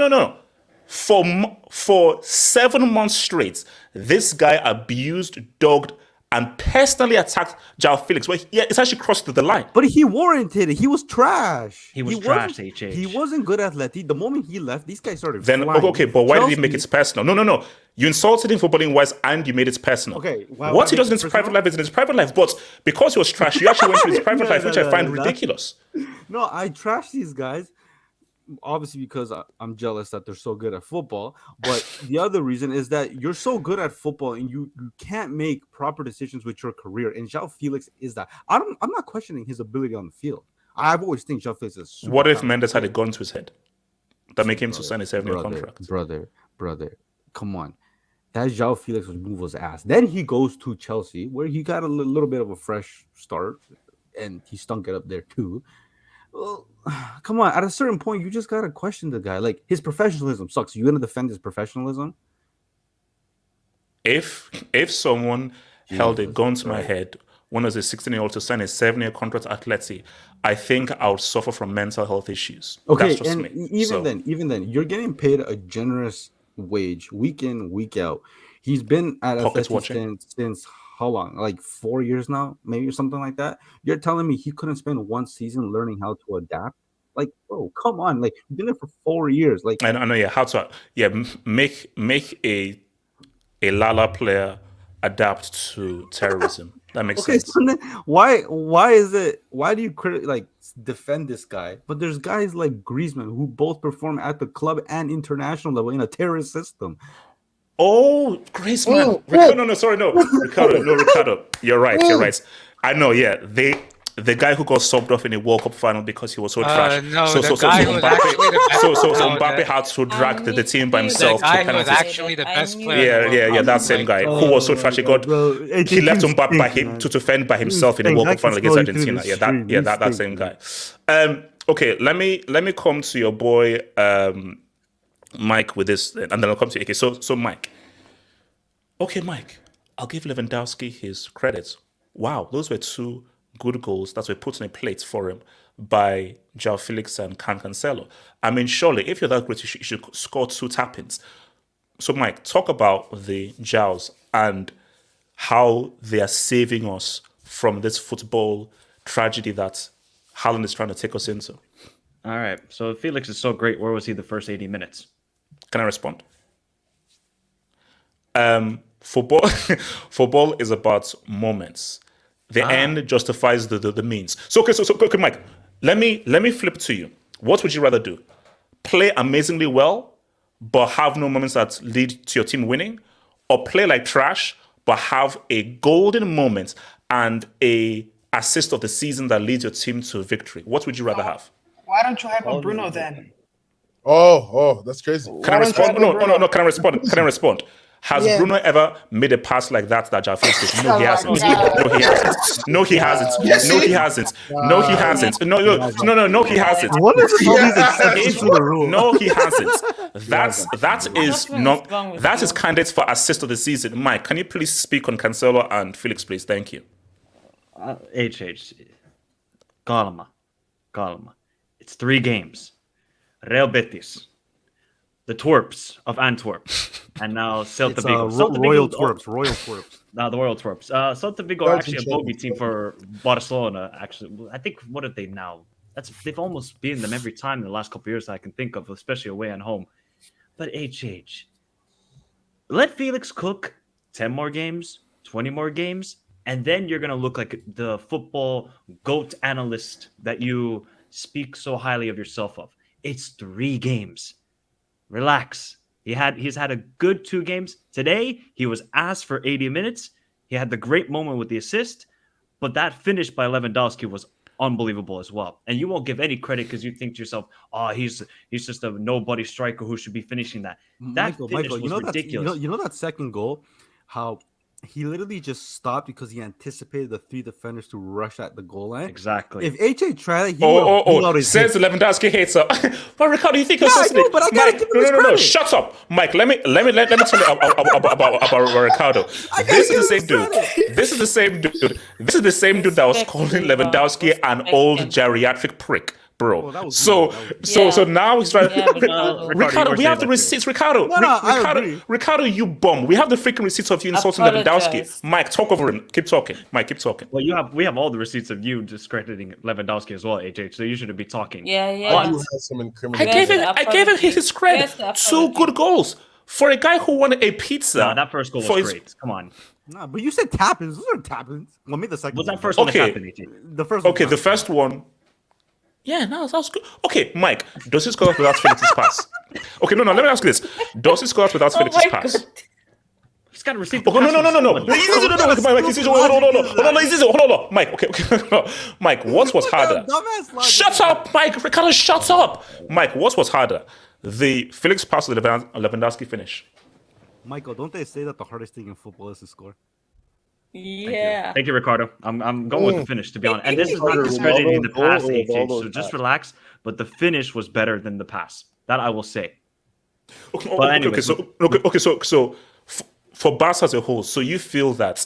No. For 7 months straight, this guy abused, dogged, and personally attacked João Felix. Well, it's actually crossed the line. But he warranted it. He was trash. He was trash, HH. He wasn't good at Atleti. The moment he left, these guys started flying. Okay, but why did he make it personal? No. You insulted him for bullying wise and you made it personal. Okay. What he does in his private life is in his private life. But because he was trash, you actually went to his private life, which I find ridiculous. No, I trash these guys. Obviously, because I'm jealous that they're so good at football. But the other reason is that you're so good at football and you can't make proper decisions with your career. And João Felix is that. I'm not questioning his ability on the field. I've always think João Felix is. What if Mendes had a gun to his head that make him to sign a 7-year contract? Brother, come on. That João Felix move was ass. Then he goes to Chelsea, where he got a little bit of a fresh start. and he stunk it up there too. Well, come on. At a certain point, you just gotta question the guy. Like his professionalism sucks. You gonna defend his professionalism? If someone held a gun to my head when I was a 16-year-old to sign a 7-year contract at Atleti, I think I would suffer from mental health issues. Okay, that's just and me. Even then, you're getting paid a generous wage week in, week out. He's been at Atleti since how long? Like 4 years now, maybe, or something like that. You're telling me he couldn't spend one season learning how to adapt? Like, bro, come on! Like, you've been there for 4 years. Like, I know, yeah. How to, make a Lala player adapt to terrorism. That makes sense. So then why do you defend this guy? But there's guys like Griezmann who both perform at the club and international level in a terrorist system. Oh, Griezmann. Ricardo. You're right. I know, yeah. The guy who got subbed off in a World Cup final because he was so trash. Mbappe had to drag the team by himself to penalties. He was actually the best player. Yeah, that same guy who was so trash. He left Mbappe to defend by himself in a World Cup final against Argentina. That same guy. Okay, let me come to your boy Mike with this, and then I'll come to you. Okay, so Mike. Okay, Mike. I'll give Lewandowski his credits. Wow, those were two good goals that were put on a plate for him by João Felix and Cancelo. I mean, surely, if you're that great, you should score 2 tap-ins. So, Mike, talk about the Joaos and how they are saving us from this football tragedy that Haaland is trying to take us into. All right. So, if Felix is so great, where was he the first 80 minutes? Can I respond? Football is about moments. The end justifies the means. So, okay, Mike, let me flip to you. What would you rather do? Play amazingly well, but have no moments that lead to your team winning? Or play like trash, but have a golden moment and a assist of the season that leads your team to victory? What would you rather have? Why don't you hype up Bruno then? Oh, that's crazy. Can I respond? No, can I respond? Has Bruno ever made a pass like that João Felix did? No, he hasn't. No, he hasn't. No, he hasn't. No, he hasn't. No, he hasn't. No, he hasn't. What is all these exceptions to the rule? No, he hasn't. That is candidates for assist of the season. Mike, can you please speak on Cancelo and Felix, please? Thank you. Calma. It's 3 games. Real Betis, the Twerps of Antwerp, and now Celta Vigo. Royal Twerps. Now the Royal Twerps. Celta Vigo are actually a bogey team for Barcelona. Actually, I think what are they now? They've almost beaten them every time in the last couple of years that I can think of, especially away and home. But let Felix cook 10 more games, 20 more games, and then you're gonna look like the football GOAT analyst that you speak so highly of yourself of. It's 3 games. Relax. He's had a good 2 games. Today, he was asked for 80 minutes. He had the great moment with the assist, but that finish by Lewandowski was unbelievable as well. And you won't give any credit because you think to yourself, he's just a nobody striker who should be finishing that. Michael, you know ridiculous. You know that second goal, how he literally just stopped because he anticipated the 3 defenders to rush at the goal line. Exactly. If HA tried it, says the Lewandowski hater. But Ricardo, you think you're so slick? But I gotta give him his credit. No, shut up, Mike. Let me tell you about Ricardo. This is the same dude that was calling Lewandowski an old geriatric prick. Bro, so now he's trying. Ricardo, we have the receipts. Ricardo, you bum. We have the freaking receipts of you insulting Lewandowski. Mike, talk over him. Keep talking. Mike, keep talking. Well, we have all the receipts of you discrediting Lewandowski as well, HH. So you shouldn't be talking. Yeah. I gave him his credit. 2 good goals for a guy who won a pizza. Nah, that first goal was great. Come on. Nah, but you said tap-ins. Those are tap-ins. Well, maybe the second. Was that first one a tap-in, HH? The first one. Okay, the first one. Yeah, no, that was good. Okay, Mike, does he score out without Felix's pass? Okay, no, let me ask you this. Does he score out without Felix's pass? He's got to receive the pass. No. Mike, okay. Mike, what was harder? Shut up, Mike. Ricardo, shut up. Mike, what was harder? The Felix pass or the Lewandowski finish? Michael, don't they say that the hardest thing in football is to score? Yeah. Thank you, Ricardo. I'm going with the finish, to be honest. And this is not discrediting the pass, HH, so just relax. But the finish was better than the pass. That I will say. So for Barca as a whole, so you feel that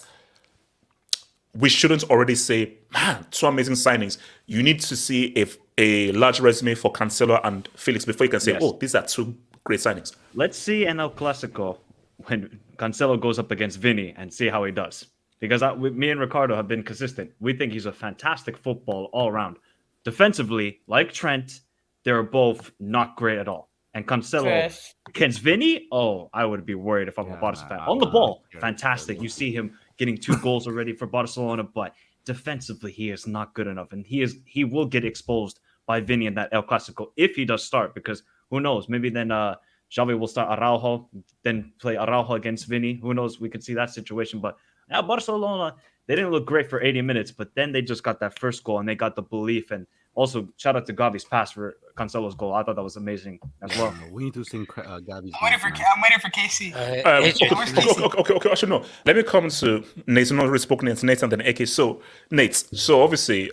we shouldn't already say, man, two amazing signings. You need to see if a large resume for Cancelo and Felix before you can say, oh, these are two great signings. Let's see in El Clasico when Cancelo goes up against Vini and see how he does. Because me and Ricardo have been consistent. We think he's a fantastic football all around. Defensively, like Trent, they're both not great at all. And Cancelo against Vini, I would be worried if I'm a Barca fan. On the ball, fantastic. You see him getting 2 goals already for Barcelona, but defensively, he is not good enough. And he will get exposed by Vini in that El Clasico if he does start, because who knows? Maybe then Xavi will start Araujo, then play Araujo against Vini. Who knows? We could see that situation. But now Barcelona, they didn't look great for 80 minutes, but then they just got that first goal and they got the belief. And also, shout out to Gavi's pass for Cancelo's goal. I thought that was amazing as well. We need to sing Gavi's. I'm waiting for Casey. Okay, actually, no. Let me come to Nate. Not really spoken to Nate and then AK. So, Nate, so obviously,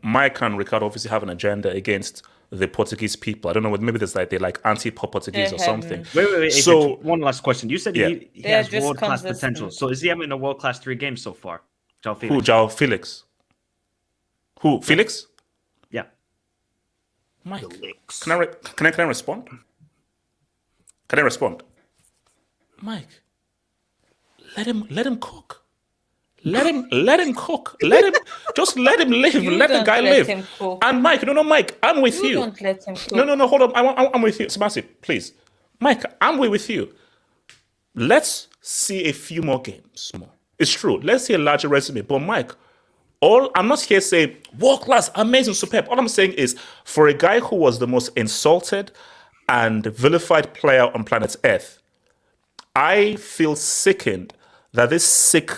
Mike and Ricardo obviously have an agenda against the Portuguese people. I don't know what, maybe there's they're like anti-Portuguese or something. Wait. So, one last question. You said he has world-class potential. So is he having a world-class 3 games so far? João Felix. Who? João Felix? Who? Felix? Yeah. Mike, can I respond? Can I respond? Mike, let him cook. Let him cook. Let him live. Let the guy live. And Mike, no, Mike, I'm with you. Don't let him cook. No, hold on. I'm with you. Sebastian, please. Mike, I'm with you. Let's see a few more games more. It's true. Let's see a larger resume. But Mike, I'm not here saying world class, amazing, superb. All I'm saying is, for a guy who was the most insulted and vilified player on planet Earth, I feel sickened that this sick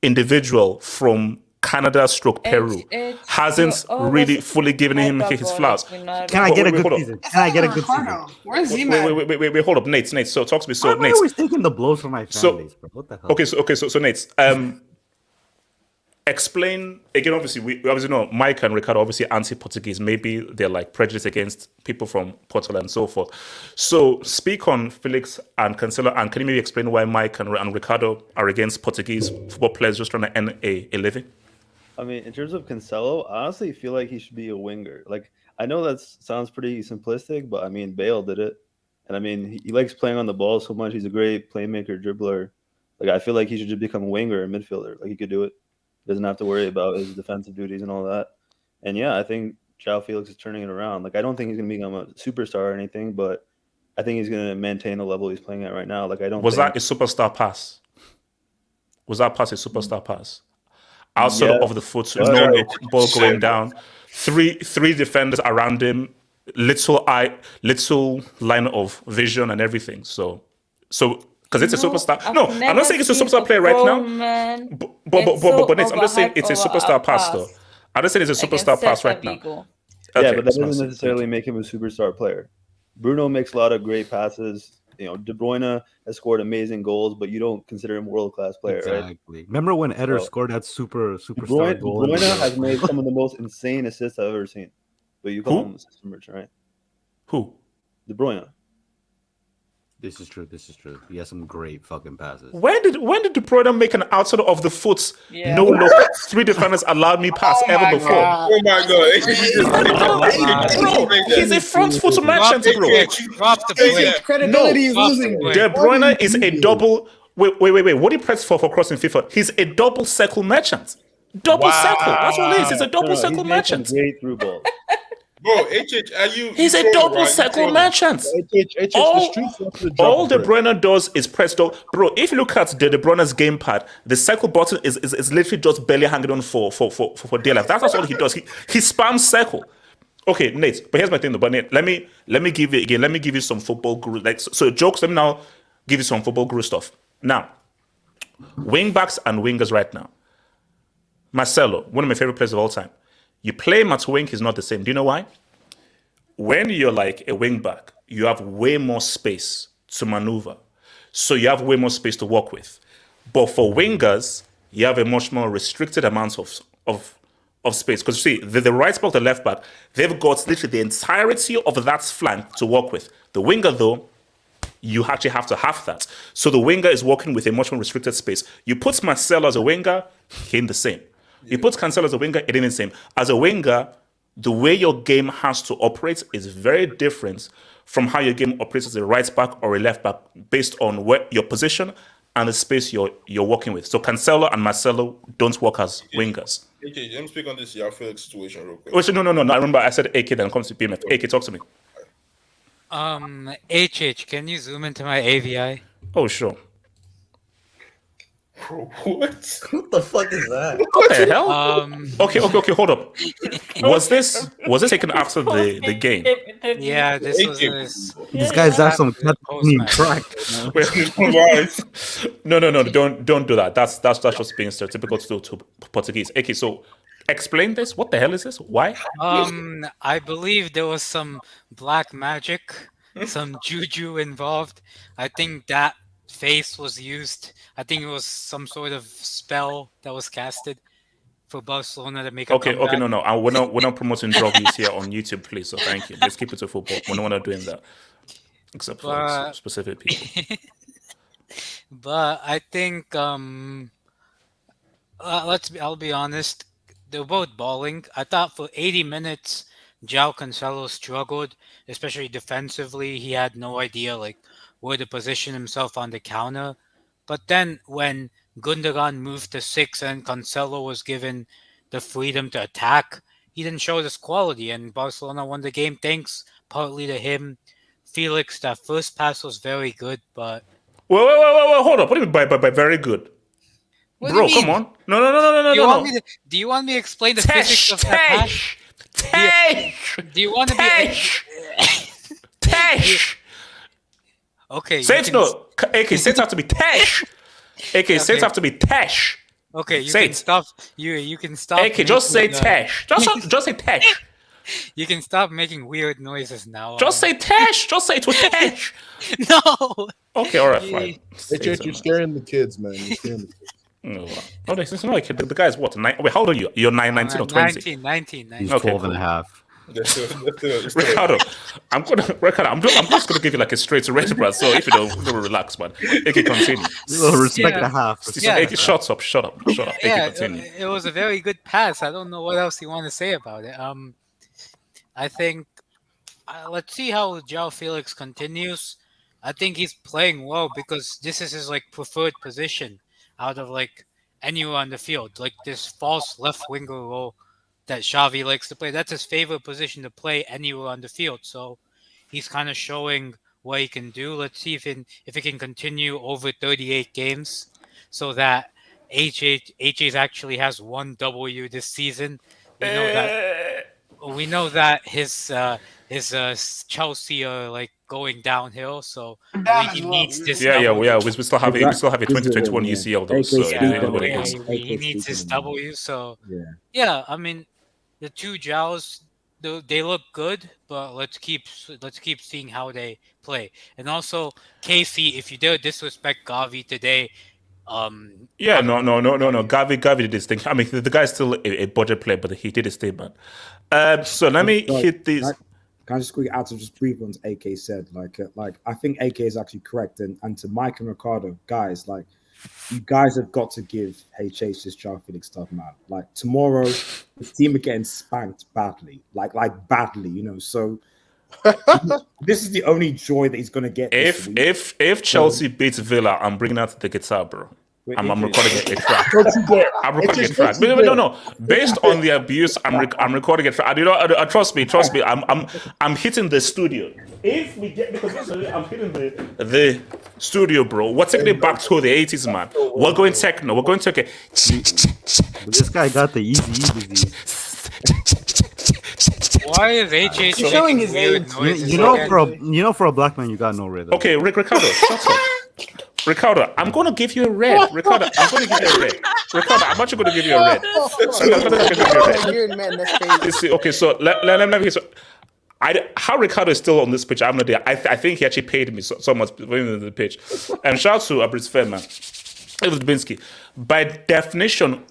individual from Canada stroke Peru hasn't really fully given him his flowers. Can I get a good season? Can I get a good season? Where's Z-Man? Wait, hold up, Nate. So talk to me. So Why am I Nate, always taking the blows from my fan base, bro? What the hell? So Nate, explain again. Obviously, we obviously know Mike and Ricardo obviously anti-Portuguese. Maybe they're like prejudiced against people from Portugal and so forth. So speak on Felix and Cancelo, and can you maybe explain why Mike and Ricardo are against Portuguese football players just trying to earn a living? I mean, in terms of Cancelo, I honestly feel like he should be a winger. Like, I know that sounds pretty simplistic, but I mean, Bale did it. And I mean, he likes playing on the ball so much. He's a great playmaker, dribbler. Like, I feel like he should just become a winger or midfielder. Like, he could do it. Doesn't have to worry about his defensive duties and all that. And yeah, I think João Felix is turning it around. Like, I don't think he's going to become a superstar or anything, but I think he's going to maintain the level he's playing at right now. Like, I don't. Was that a superstar pass? Was that pass a superstar pass? Outside of the foot, no ball going down. Three defenders around him, little line of vision and everything. So because it's a superstar. No, I'm not saying it's a superstar player right now. But I'm just saying it's a superstar pass though. I'm just saying it's a superstar pass right now. Okay, yeah, but that doesn't necessarily make him a superstar player. Bruno makes a lot of great passes. You know, De Bruyne has scored amazing goals, but you don't consider him a world-class player, right? Remember when Eder scored that superstar goal? De Bruyne has made some of the most insane assists I've ever seen. But you call him a system merchant, right? Who? De Bruyne. This is true. He has some great fucking passes. When did De Bruyne make an outside of the foot? No look. 3 defenders allowed me pass ever before. Oh my god! Bro, he's a front foot merchant, bro. Drop the plate. Credibility is losing. De Bruyne is a double. Wait. What do you press for crossing FIFA? He's a double circle merchant. Double circle. That's what it is. He's a double circle merchant. Great through ball. Bro, HH, are you? He's a double circle merchant. All De Bruyne does is press double. Bro, if you look at De Bruyne's gamepad, the circle button is literally just barely hanging on for dear life. That's all he does. He spams circle. Okay, Nate, but here's my thing though. But Nate, let me give you again. Let me give you some football guru. Like so jokes. Let me now give you some football guru stuff. Now, wing backs and wingers right now. Marcelo, one of my favorite players of all time. You play him at wing, he's not the same. Do you know why? When you're like a wing back, you have way more space to maneuver. So you have way more space to work with. But for wingers, you have a much more restricted amount of space. Because you see, the right back, the left back, they've got literally the entirety of that flank to work with. The winger, though, you actually have to have that. So the winger is working with a much more restricted space. You put Marcelo as a winger, he ain't the same. You put Cancelo as a winger, it ain't the same. As a winger, the way your game has to operate is very different from how your game operates as a right back or a left back based on where your position and the space you're working with. So Cancelo and Marcelo don't work as wingers. Okay, let me speak on this Felix situation real quick. Wait, no. I remember I said AK, then it comes to BMF. AK, talk to me. HH, can you zoom into my AVI? Oh, sure. What? What the fuck is that? What the hell? Okay, hold up. Was this taken after the game? Yeah, this was this. These guys have some crack. No, don't do that. That's just being stereotypical to Portuguese. Okay, so explain this. What the hell is this? Why? I believe there was some black magic, some juju involved. I think that face was used. I think it was some sort of spell that was casted for Barcelona to make a comeback. Okay, no. We're not promoting drug use here on YouTube, please. So thank you. Let's keep it to football. We're not doing that, except for specific people. But I think I'll be honest. They're both balling. I thought for 80 minutes, João Cancelo struggled, especially defensively. He had no idea where to position himself on the counter. But then when Gundogan moved to 6 and Cancelo was given the freedom to attack, he didn't show this quality, and Barcelona won the game thanks partly to him. Felix, that first pass was very good, but... Wait, hold up. What do you mean by very good? What Bro, do you come mean? on. No. Do you want me to explain the physics of that pass? Do you want to be... Tesh! Okay. Say it no. AK, say it have to be Tesh. AK, say it have to be Tesh. Okay, you can stop. You can stop. AK, just say Tesh. Just say Tesh. You can stop making weird noises now. Just say Tesh. Just say it was Tesh. No. Okay, all right, fine. You're scaring the kids, man. You're scaring the kids. Oh, this is not like the guy's what? Wait, how old are you? You're 19 or 20? 19. He's 12 and a half. Ricardo, I'm just gonna give you a straight red, bro. So if you don't relax, man, it can continue. Respect the half. Shut up. Yeah, it was a very good pass. I don't know what else you want to say about it. I think let's see how João Felix continues. I think he's playing well because this is his preferred position out of anywhere on the field, this false left winger role that Xavi likes to play. That's his favorite position to play anywhere on the field. So he's kind of showing what he can do. Let's see if he can continue over 38 games so that HH actually has one W this season. We know that his Chelsea are going downhill, so he needs this. Yeah. We still have a 2021 UCL though. So he needs his W. So yeah, I mean, the two Jows, they look good, but let's keep seeing how they play. And also, Casey, if you dare disrespect Gavi today, no. Gavi did his thing. I mean, the guy's still a budget player, but he did his thing, man. So let me hit these. Can I just quickly add to just brief ones AK said? I think AK is actually correct, and to Mike and Ricardo, guys, you guys have got to give HH this João Felix stuff, man. Tomorrow, his team are getting spanked badly, badly, So this is the only joy that he's gonna get. If Chelsea beats Villa, I'm bringing out the guitar, bro. I'm recording a track. I'm recording a track. No. Based on the abuse, I'm recording a track. Trust me. I'm hitting the studio. If we get because I'm hitting the studio, bro. We're taking it back to the 80s, man. We're going techno. We're going to This guy got the easy disease. Why is HH showing his age? For a black man, you got no rhythm. Okay, Ricardo, shut up. Ricardo, I'm going to give you a red. Ricardo, I'm going to give you a red. Ricardo, I'm actually going to give you a red. Okay, so let me. How Ricardo is still on this pitch, I have no idea. I think he actually paid me so much in the pitch. And shout out to Abris Fairman. Dubinsky. By definition,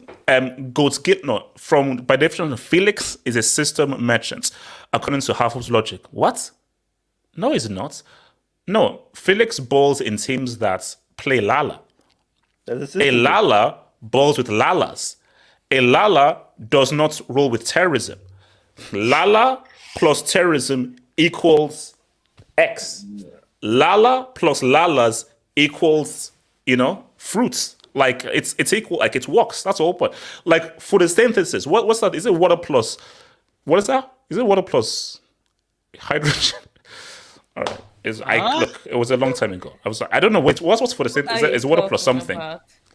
Goats Gitner, by definition, Felix is a system merchant, according to Half's logic. What? No, he's not. No, Felix balls in teams that play Lala. A Lala balls with Lalas. A Lala does not roll with terrorism. Lala plus terrorism equals X. Lala plus Lalas equals, fruits. Like it's equal, like it works. That's all. But like photosynthesis, what's that? Is it water plus? What is that? Is it water plus hydrogen? All right. Look, it was a long time ago. I don't know what's photosynthesis. Is water plus something?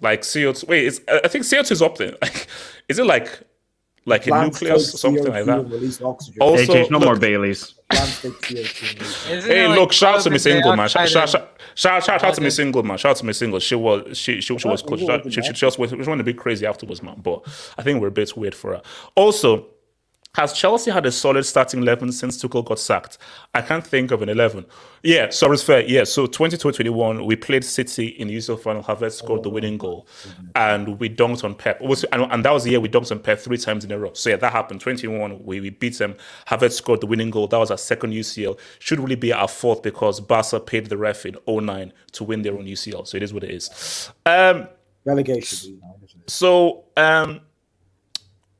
Like CO2. Wait, I think CO2 is up there. Like, is it like a nucleus or something like that? Also, no more Baileys. Hey, look! Shout out to me single man. Shout out to me single man. Shout out to me single. She was cool. She just went a bit crazy afterwards, man. But I think we're a bit weird for her. Also, has Chelsea had a solid starting 11 since Tuchel got sacked? I can't think of an 11. Yeah, sorry, it's fair. Yeah, so 22-21, we played City in the UCL final. Havertz scored the winning goal, and we dunked on Pep. And that was the year we dunked on Pep 3 times in a row. So yeah, that happened. 21, we beat them. Havertz scored the winning goal. That was our second UCL. Should really be our fourth because Barca paid the ref in 09 to win their own UCL. So it is what it is. Relegation. So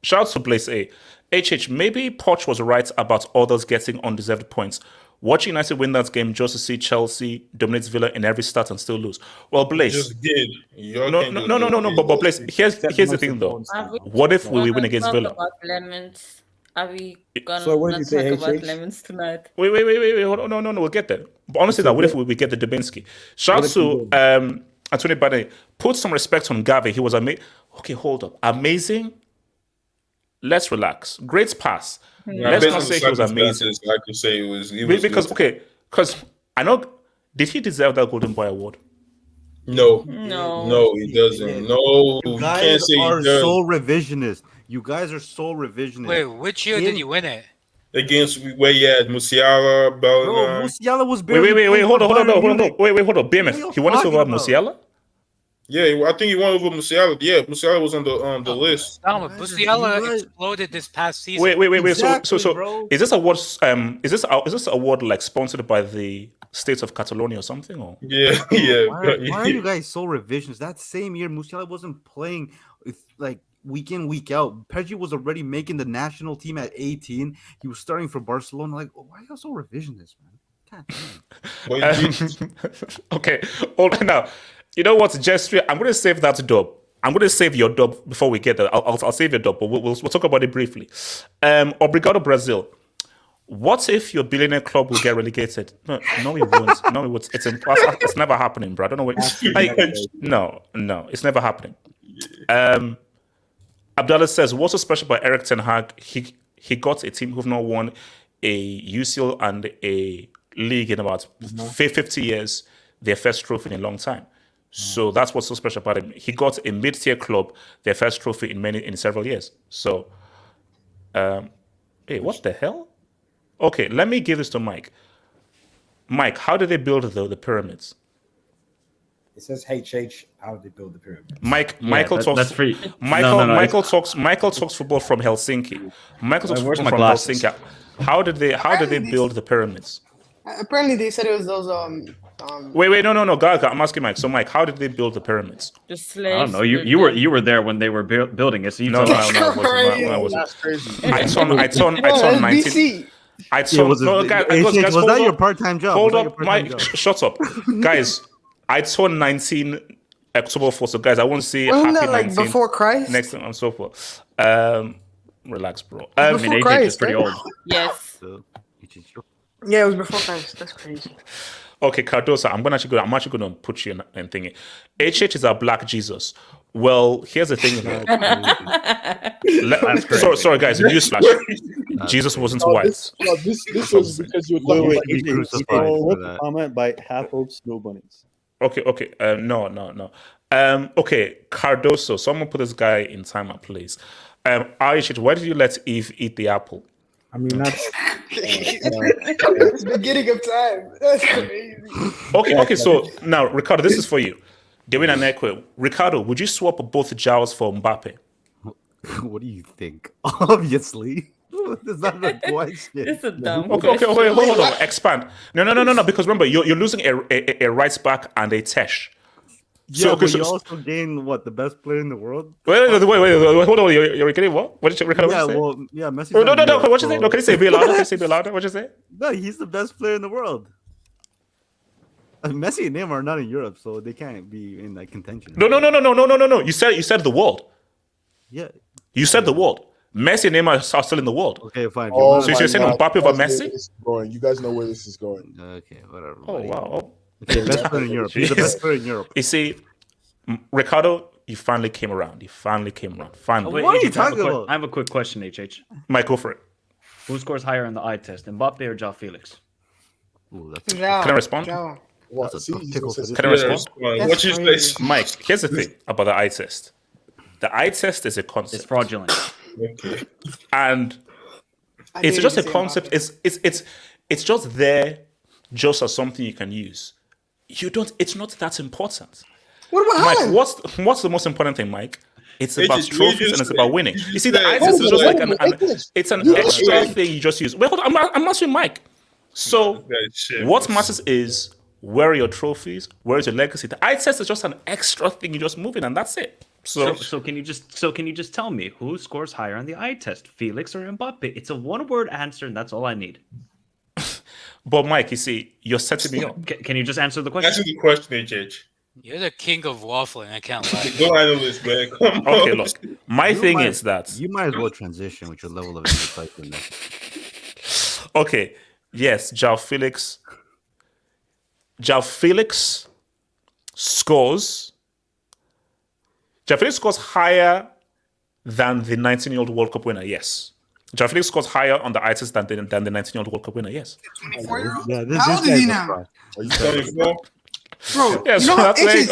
shout out to Blaze A. Maybe Poch was right about others getting undeserved points. Watch United win that game just to see Chelsea dominate Villa in every start and still lose. Well, Blaze. Just did. No. But Blaze, here's the thing though. What if we win against Villa? Are we gonna so what did you say, talk about lemons tonight? Wait. Hold on. No, we'll get there. But honestly, what if we get the Dubinsky? Shout out to Anthony Bade. Put some respect on Gavi. He was amazing. Okay, hold up. Amazing. Let's relax. Great pass. Let's not say he was amazing. I could say it was because I know. Did he deserve that Golden Boy award? No, he doesn't. No, you guys are so revisionist. You guys are so revisionist. Wait, which year did you win it? Against where you had Musiala, Bellingham. Musiala was barely. Wait, hold on. Hold on. BMF. He wanted to over Musiala. Yeah, I think he won over Musiala. Yeah, Musiala was on the list. Musiala exploded this past season. Wait. Exactly, so is this award? Is this award like sponsored by the states of Catalonia or something? Or yeah. Why are you guys so revisionist? That same year, Musiala wasn't playing like week in, week out. Pedri was already making the national team at 18. He was starting for Barcelona. Like, why are you so revisionist, man? Okay, hold on now. You know what, Gestria? I'm going to save that dub. I'm going to save your dub before we get there. I'll save your dub, but we'll talk about it briefly. Obrigado, Brazil. What if your billionaire club will get relegated? No, it won't. No, it won't. It's never happening, bro. I don't know what. No, it's never happening. Abdallah says, what's so special about Eric Ten Hag? He got a team who've not won a UCL and a league in about 50 years, their first trophy in a long time. So that's what's so special about him. He got a mid-tier club, their first trophy in several years. So, hey, what the hell? Okay, let me give this to Mike. Mike, how did they build the pyramids? It says HH. How did they build the pyramids? Michael talks. That's free. Michael talks football from Helsinki. Michael talks football from Helsinki. How did they build the pyramids? Apparently, they said it was those Wait, no, Gaga. I'm asking Mike. So, Mike, how did they build the pyramids? Just I don't know. You were there when they were building it. So you no, I wasn't. That's crazy. I turned 19. Was that your part-time job? Hold up, Mike. Shut up, guys. I turned 19 October 4th. So, guys, I want to say wasn't happy that like 19 before Christ? next time and so forth. Relax, bro. I mean, Christ, is pretty old. Yes. Yeah, it was before Christ. That's crazy. Okay, Cardosa, I'm actually going to put you in thingy. HH is our Black Jesus. Well, here's the thing. Sorry, guys. Newsflash. Jesus wasn't white. This was because you were talking about comment by Half Hope Snow Bunnies. Okay. No. Okay, Cardoso. Someone put this guy in timer, please. Aish, why did you let Eve eat the apple? I mean, that's it's beginning of time. That's crazy. Okay. So now, Ricardo, this is for you. They win an echo. Ricardo, would you swap both Giles for Mbappe? What do you think? Obviously. Is that a question? It's a dumb Okay, hold on. Expand. No. Because remember, you're losing a right back and a Tesh. Yeah, but you also gain what, the best player in the world? Wait, hold on. You're getting what? What did Ricardo say? Messi. No. What you say? No, can you say a bit louder? What you say? No, he's the best player in the world. Messi and Neymar are not in Europe, so they can't be in that contention. No. You said the world. Yeah. You said the world. Messi and Neymar are still in the world. Okay, fine. Oh, so you're saying Mbappe over Messi? You guys know where this is going. Okay, whatever. Oh, wow. Okay, best player in Europe. He's the best player in Europe. You see, Ricardo, you finally came around. Finally. Wait, what are you talking about? I have a quick question, HH. Mike, go for it. Who scores higher on the eye test, Mbappe or Joao Felix? Can I respond? What? Can I respond? What's your face? Mike, here's the thing about the eye test. The eye test is a concept. It's fraudulent. Okay. And it's just a concept. It's just there, just as something you can use. It's not that important. What about Mike? Haaland? What's the most important thing, Mike? It's about trophies and it's about winning. You see, the eye test is just like it's an extra thing you just use. Wait, hold on. I'm answering Mike. So what matters is where are your trophies? Where is your legacy? The eye test is just an extra thing you just move in, and that's it. So can you just tell me who scores higher on the eye test, Felix or Mbappe? It's a one-word answer, and that's all I need. But Mike, you see, you're setting me up. Can you just answer the question? Answer the question, HH. You're the king of waffling. I can't lie. Don't handle this, man. Come on. Okay, look. My thing is that you might as well transition with your level of insight. Okay. Yes, Joao Felix scores. Joao Felix scores higher than the 19-year-old World Cup winner. Yes. Joao Felix scores higher on the eye test than the 19-year-old World Cup winner. Yes. 24-year-old? Yeah, How old is he now? Are you 24? Bro, yeah, so that's like, you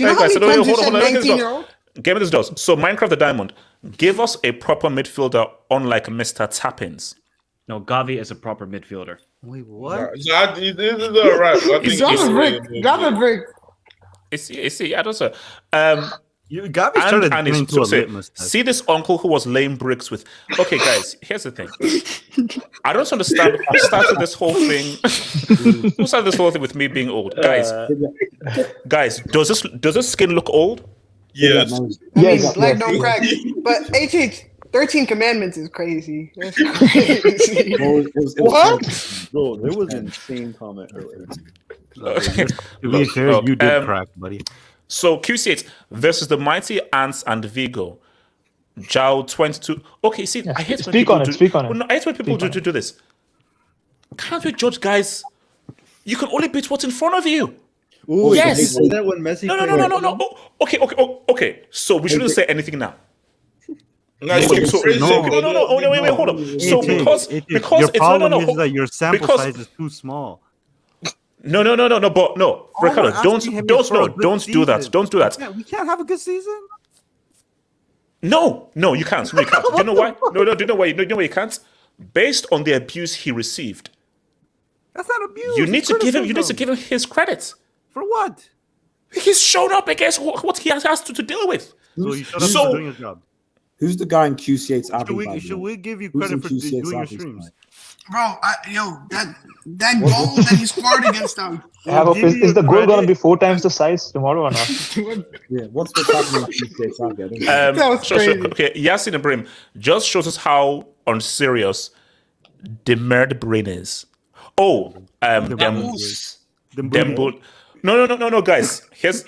know how many times you said 19-year-old? Give me this does. So Minecraft the Diamond, give us a proper midfielder unlike Mr. Tappins. No, Gavi is a proper midfielder. Wait, what? This is all right. Grab a break. I don't know. Gavi's trying to turn into a litmus test. See this uncle who was laying bricks with. Okay, guys, here's the thing. I don't understand who started this whole thing. Who started this whole thing with me being old, guys? Guys, does this skin look old? Yes. Black don't crack. But 13 commandments is crazy. That's crazy. What? Bro, there was an insane comment earlier. To be fair, you did crack, buddy. So QC8 versus the mighty Ants and Vigo. Joao 22. Okay, see, I hate when people Speak on it. No, I hate when people do this. Can't we judge, guys? You can only beat what's in front of you. Ooh, yes. Say that when Messi No. Oh, okay. So we shouldn't say anything now. Wait, hold on. So because your problem is that your sample size is too small. No, Ricardo, don't do that. Don't do that. Yeah, we can't have a good season. No, you can't. No, you can't. Do you know why? No, do you know why? You know why you can't? Based on the abuse he received. That's not abuse. You need to give him his credit. For what? He's shown up against what he has to deal with. So you shut up for doing your job. Who's the guy in QC8's Abbey? Should we give you credit for doing your streams? Bro, that goal that he scored against them. Is the goal going to be 4 times the size tomorrow or not? Yeah, what's happening in QC8's Abbey? That was crazy. Okay, Yasin Ibrahim just shows us how unserious the murder brain is. Oh, Dembele. No, guys.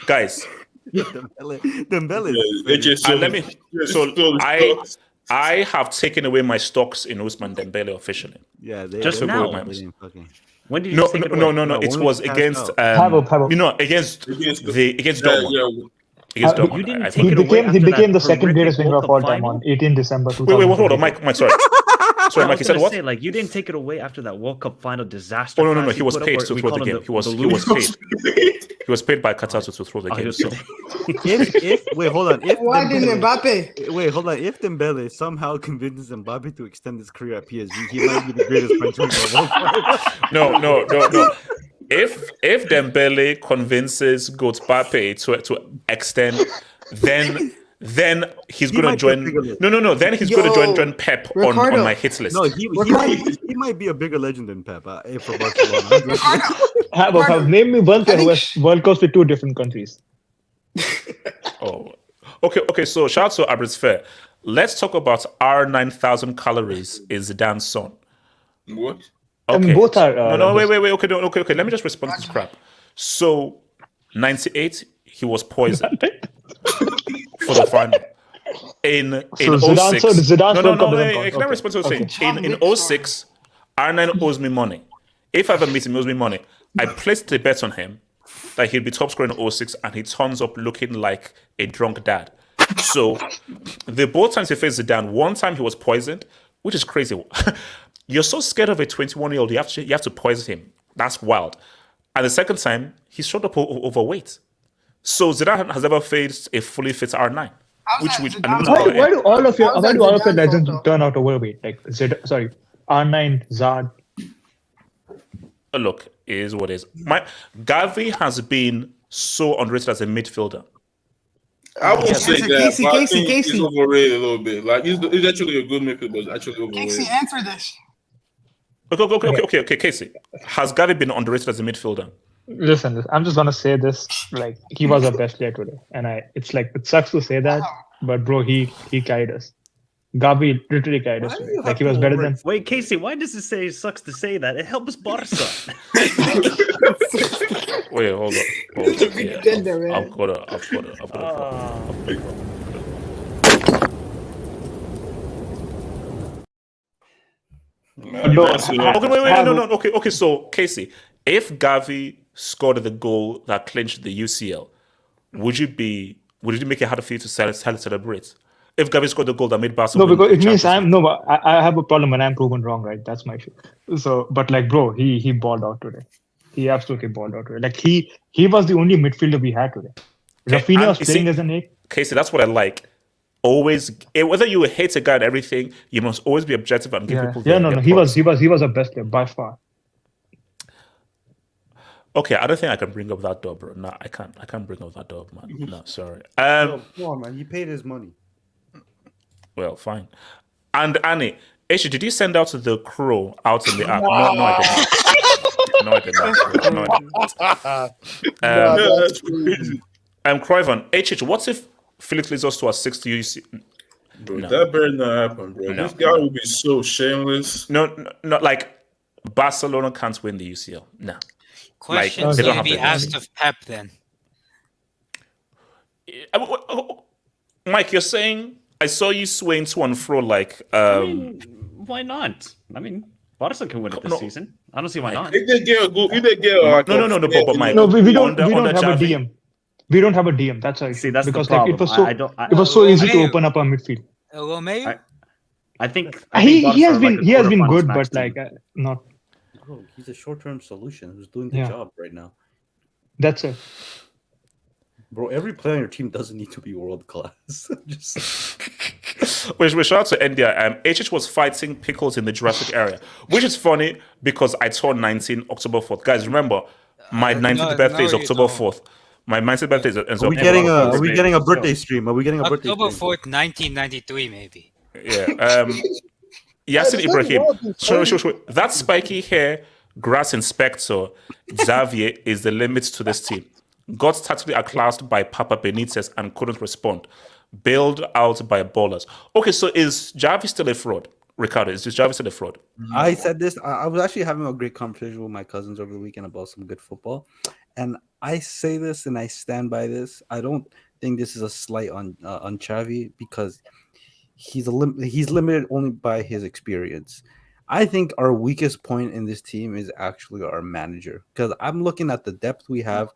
Guys. Dembele. Let me. So I have taken away my stocks in Ousmane Dembele officially. Yeah, just now. When did you take it away? No. It was against against Dortmund. Against Dortmund. He became the second greatest winger of all time on 18 December 2000. Wait, hold on, Mike, sorry. Sorry, Mike, you said what? Like, you didn't take it away after that World Cup final disaster. Oh, no, he was paid to throw the game. He was paid. He was paid by Qatar to throw the game. So. Wait, hold on. Why didn't Mbappe? Wait, hold on. If Dembele somehow convinces Mbappe to extend his career at PSG, he might be the greatest French winger of all time. No. if Dembele convinces Mbappe to extend, then he's going to join. No. Then he's going to join Pep on my hit list. No, he might be a bigger legend than Pep for Barcelona. Name me one player who has World Cups with two different countries. Oh, okay. So shout out to Abrit's Fair. Let's talk about our 9,000 calories is Zidane's son. What? Okay. I mean, both are. No, wait. Okay. Let me just respond to this crap. So, 98, he was poisoned for the final. In 06. Wait, can I respond to what I'm saying? In 06, R9 owes me money. If I ever meet him, he owes me money. I placed a bet on him that he'd be top scorer in 06, and he turns up looking like a drunk dad. So, the both times he faced Zidane, one time he was poisoned, which is crazy. You're so scared of a 21-year-old, you have to poison him. That's wild. And the second time, he showed up overweight. So Zidane has never faced a fully fit R9. Why do all of your legends turn out overweight? Like R9, Zad. Look, it is what it is. Gavi has been so underrated as a midfielder. I would say that. Casey. He's overrated a little bit. Like he's actually a good midfielder, but he's actually overrated. Casey, answer this. Okay, Casey. Has Gavi been underrated as a midfielder? Listen, I'm just gonna say this. Like he was our best player today, and it sucks to say that, but bro, he carried us. Gavi literally carried us today. Like he was better than. Wait, Casey, why does it say it sucks to say that? It helps Barca. Wait, hold on. Yeah, I've got a problem. Okay. So Casey, if Gavi scored the goal that clinched the UCL, would it make it harder for you to celebrate? If Gavi scored the goal that made Barcelona, no, because it means I have a problem when I'm proven wrong, right? That's my issue. So, but like, bro, he balled out today. He absolutely balled out today. Like he was the only midfielder we had today. Rafinha was playing as an 8. Casey, that's what I like. Always, whether you hate a guy and everything, you must always be objective and give people. He was our best player by far. Okay, I don't think I can bring up that dub, bro. No, I can't bring up that dub, man. No, sorry. Come on, man. He paid his money. Well, fine. And Annie, actually, did you send out the crow out in the app? No, I did not. Cruyff, what if Felix leads us to assist to you? Bro, that better not happen, bro. This guy will be so shameless. No, like Barcelona can't win the UCL. No. Questions to be asked of Pep then. Mike, you're saying I saw you swaying to and fro like. Why not? I mean, Barca can win it this season. I don't see why not. If they get a goal, but Mike. No, we don't have a DM. We don't have a DM. That's why. See, that's because the problem. It was so easy to open up our midfield. Well, maybe. I think he has been good, but like not. Bro, he's a short-term solution who's doing the job right now. That's it. Bro, every player on your team doesn't need to be world class. Which shout out to India. HH was fighting pickles in the Jurassic area, which is funny because I turned 19 October 4th. Guys, remember my 19th birthday is October 4th. My 19th birthday is. Are we getting a birthday stream? Are we getting a birthday stream? October 4th, 1993, maybe. Yeah. Yassin Ibrahim. Sure. That spiky hair grass inspector Xavier is the limit to this team. Got tactically outclassed by Papa Benitez and couldn't respond. Bailed out by ballers. Okay, so is Javi still a fraud? Ricardo, is Javi still a fraud? I said this. I was actually having a great conversation with my cousins over the weekend about some good football. And I say this and I stand by this. I don't think this is a slight on Xavi because he's limited only by his experience. I think our weakest point in this team is actually our manager because I'm looking at the depth we have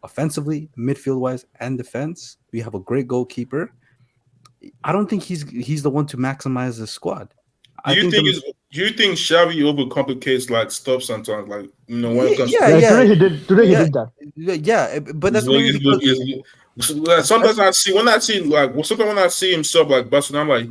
offensively, midfield-wise, and defense. We have a great goalkeeper. I don't think he's the one to maximize the squad. Do you think Xavi overcomplicates like stuff sometimes? Like when it comes today he did that. Yeah, but that's sometimes when I see himself like Barcelona, I'm like,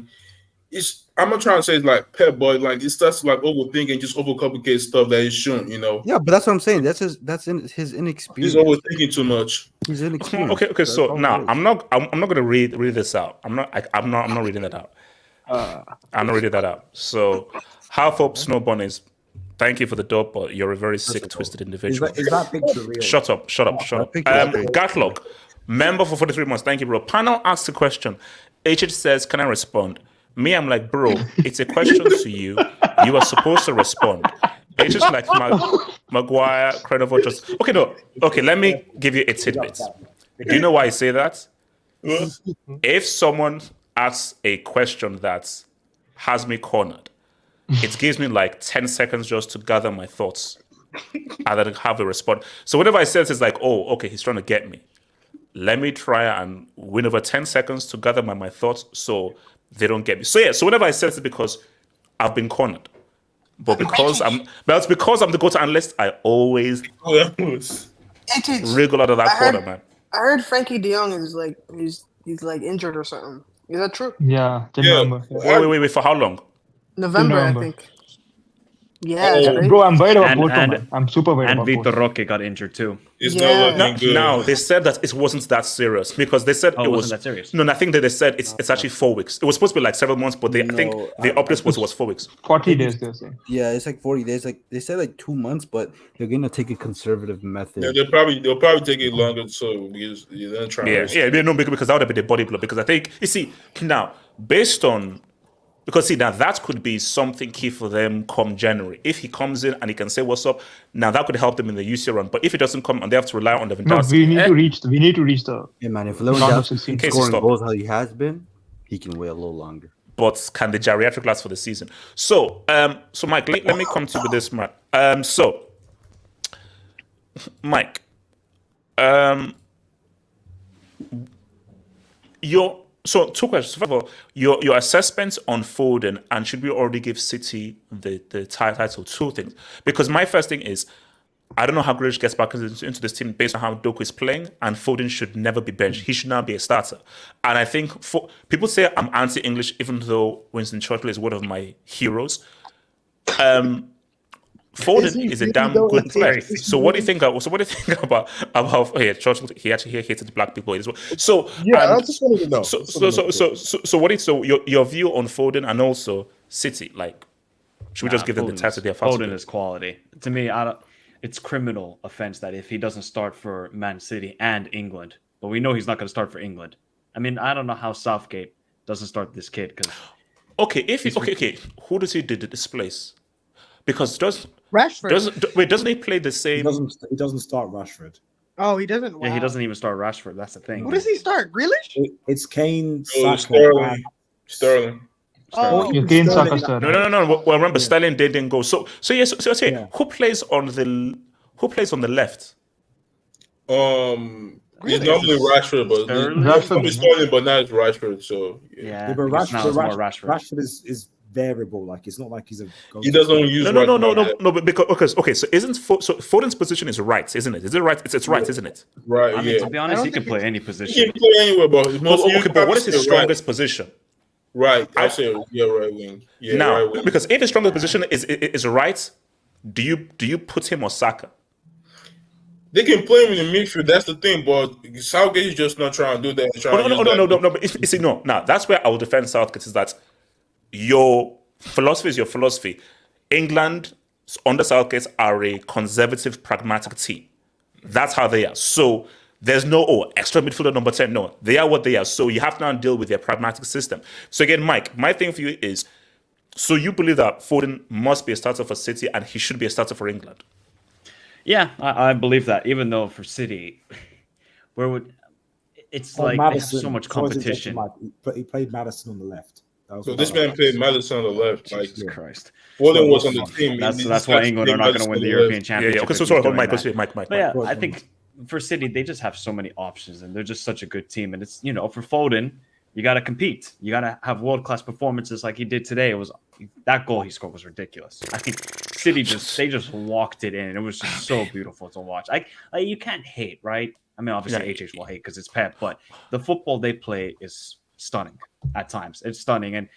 I'm not trying to say it's like Pep, but like it starts to like overthink and just overcomplicate stuff that it shouldn't, Yeah, but that's what I'm saying. That's his inexperience. He's overthinking too much. He's inexperienced. Okay. So now I'm not going to read this out. I'm not reading that out. I'm not reading that out. So, half up snow bunnies. Thank you for the dope, but you're a very sick, twisted individual. Is that picture real? Shut up. Gatlock, member for 43 months. Thank you, bro. Panel asks a question. HH says, "Can I respond?" Me, I'm like, bro, it's a question to you. You are supposed to respond. It's just like Maguire, credible. Just okay. Let me give you a tidbit. Do you know why I say that? If someone asks a question that has me cornered, it gives me like 10 seconds just to gather my thoughts and then have a response. So whenever I say it's like, oh, okay, he's trying to get me. Let me try and win over 10 seconds to gather my thoughts so they don't get me. So yeah, so whenever I say it's because I've been cornered. But because I'm the go-to analyst, I always wriggle out of that corner, man. I heard Frankie De Jong is like he's like injured or something. Is that true? Yeah, November. Wait, for how long? November, I think. Yeah, bro, I'm worried about Bochum. I'm super worried about Vitor Roque got injured too. Now they said that it wasn't that serious because they said it wasn't that serious. No, I think that they said it's actually 4 weeks. It was supposed to be like several months, but I think the update was 4 weeks. 40 days, they're saying. Yeah, it's like 40 days. Like they said, like 2 months, but they're gonna take a conservative method. Yeah, they'll probably take it longer. So because they're trying. Because that would have been the body blow. Because I think you see now based on. Because see, now that could be something key for them come January. If he comes in and he can say what's up, now that could help them in the UC run. But if he doesn't come and they have to rely on Lewandowski. No, we need to reach the. Yeah, man. If Lewandowski keeps scoring goals how he has been, he can wait a little longer. But can the geriatric last for the season? So, Mike, let me come to you with this, Mike. Mike, So 2 questions. First of all, your assessments on Foden and should we already give City the title? 2 things. Because my first thing is, I don't know how Grealish gets back into this team based on how Doku is playing, and Foden should never be benched. He should now be a starter. And I think people say I'm anti-English, even though Winston Churchill is one of my heroes. Foden is a damn good player. So what do you think? About Churchill? He actually hated black people as well. So I just wanted to know. So what is your view on Foden and also City? Like, should we just give them the test of their Foden is quality to me. It's criminal offense that if he doesn't start for Man City and England, but we know he's not going to start for England. I mean, I don't know how Southgate doesn't start this kid because. Okay. Who does he displace? Because Rashford doesn't he play the same? He doesn't start Rashford. Oh, he doesn't. Wow. Yeah, he doesn't even start Rashford. That's the thing. Who does he start? Grealish? It's Kane, Sterling. Oh, Kane, Saka, Sterling. No. Well, remember Sterling didn't go. So who plays on the left? It's normally Rashford, but Rashford starting, but not Rashford. So but Rashford is variable. Like it's not like he's a. He doesn't use. No. But because so isn't Foden's position is right, isn't it? Is it right? It's right, isn't it? Right. I mean, to be honest, he can play any position. He can play anywhere, but but what is his strongest position? Right. I say right wing. Yeah, now, right wing. Because if his strongest position is right, do you put him or Saka? They can play him in the midfield. That's the thing, but Southgate is just not trying to do that. No. But now that's where I will defend Southgate is that your philosophy is your philosophy. England under Southgate are a conservative, pragmatic team. That's how they are. So there's no extra midfielder number 10. No, they are what they are. So you have to now deal with their pragmatic system. So again, Mike, my thing for you is, so you believe that Foden must be a starter for City and he should be a starter for England? Yeah, I believe that. Even though for City, it's like they have so much competition. But he played Maddison on the left. So this man played Madison on the left. Jesus Christ. Foden was on the team. That's why England are not going to win the European Championship. Okay, so sorry, Mike. But yeah, I think for City, they just have so many options, and they're just such a good team. And it's, for Foden, you got to compete. You got to have world-class performances like he did today. That goal he scored was ridiculous. I think City just walked it in. It was just so beautiful to watch. You can't hate, right? I mean, obviously HH will hate because it's Pep, but the football they play is stunning at times. It's stunning. And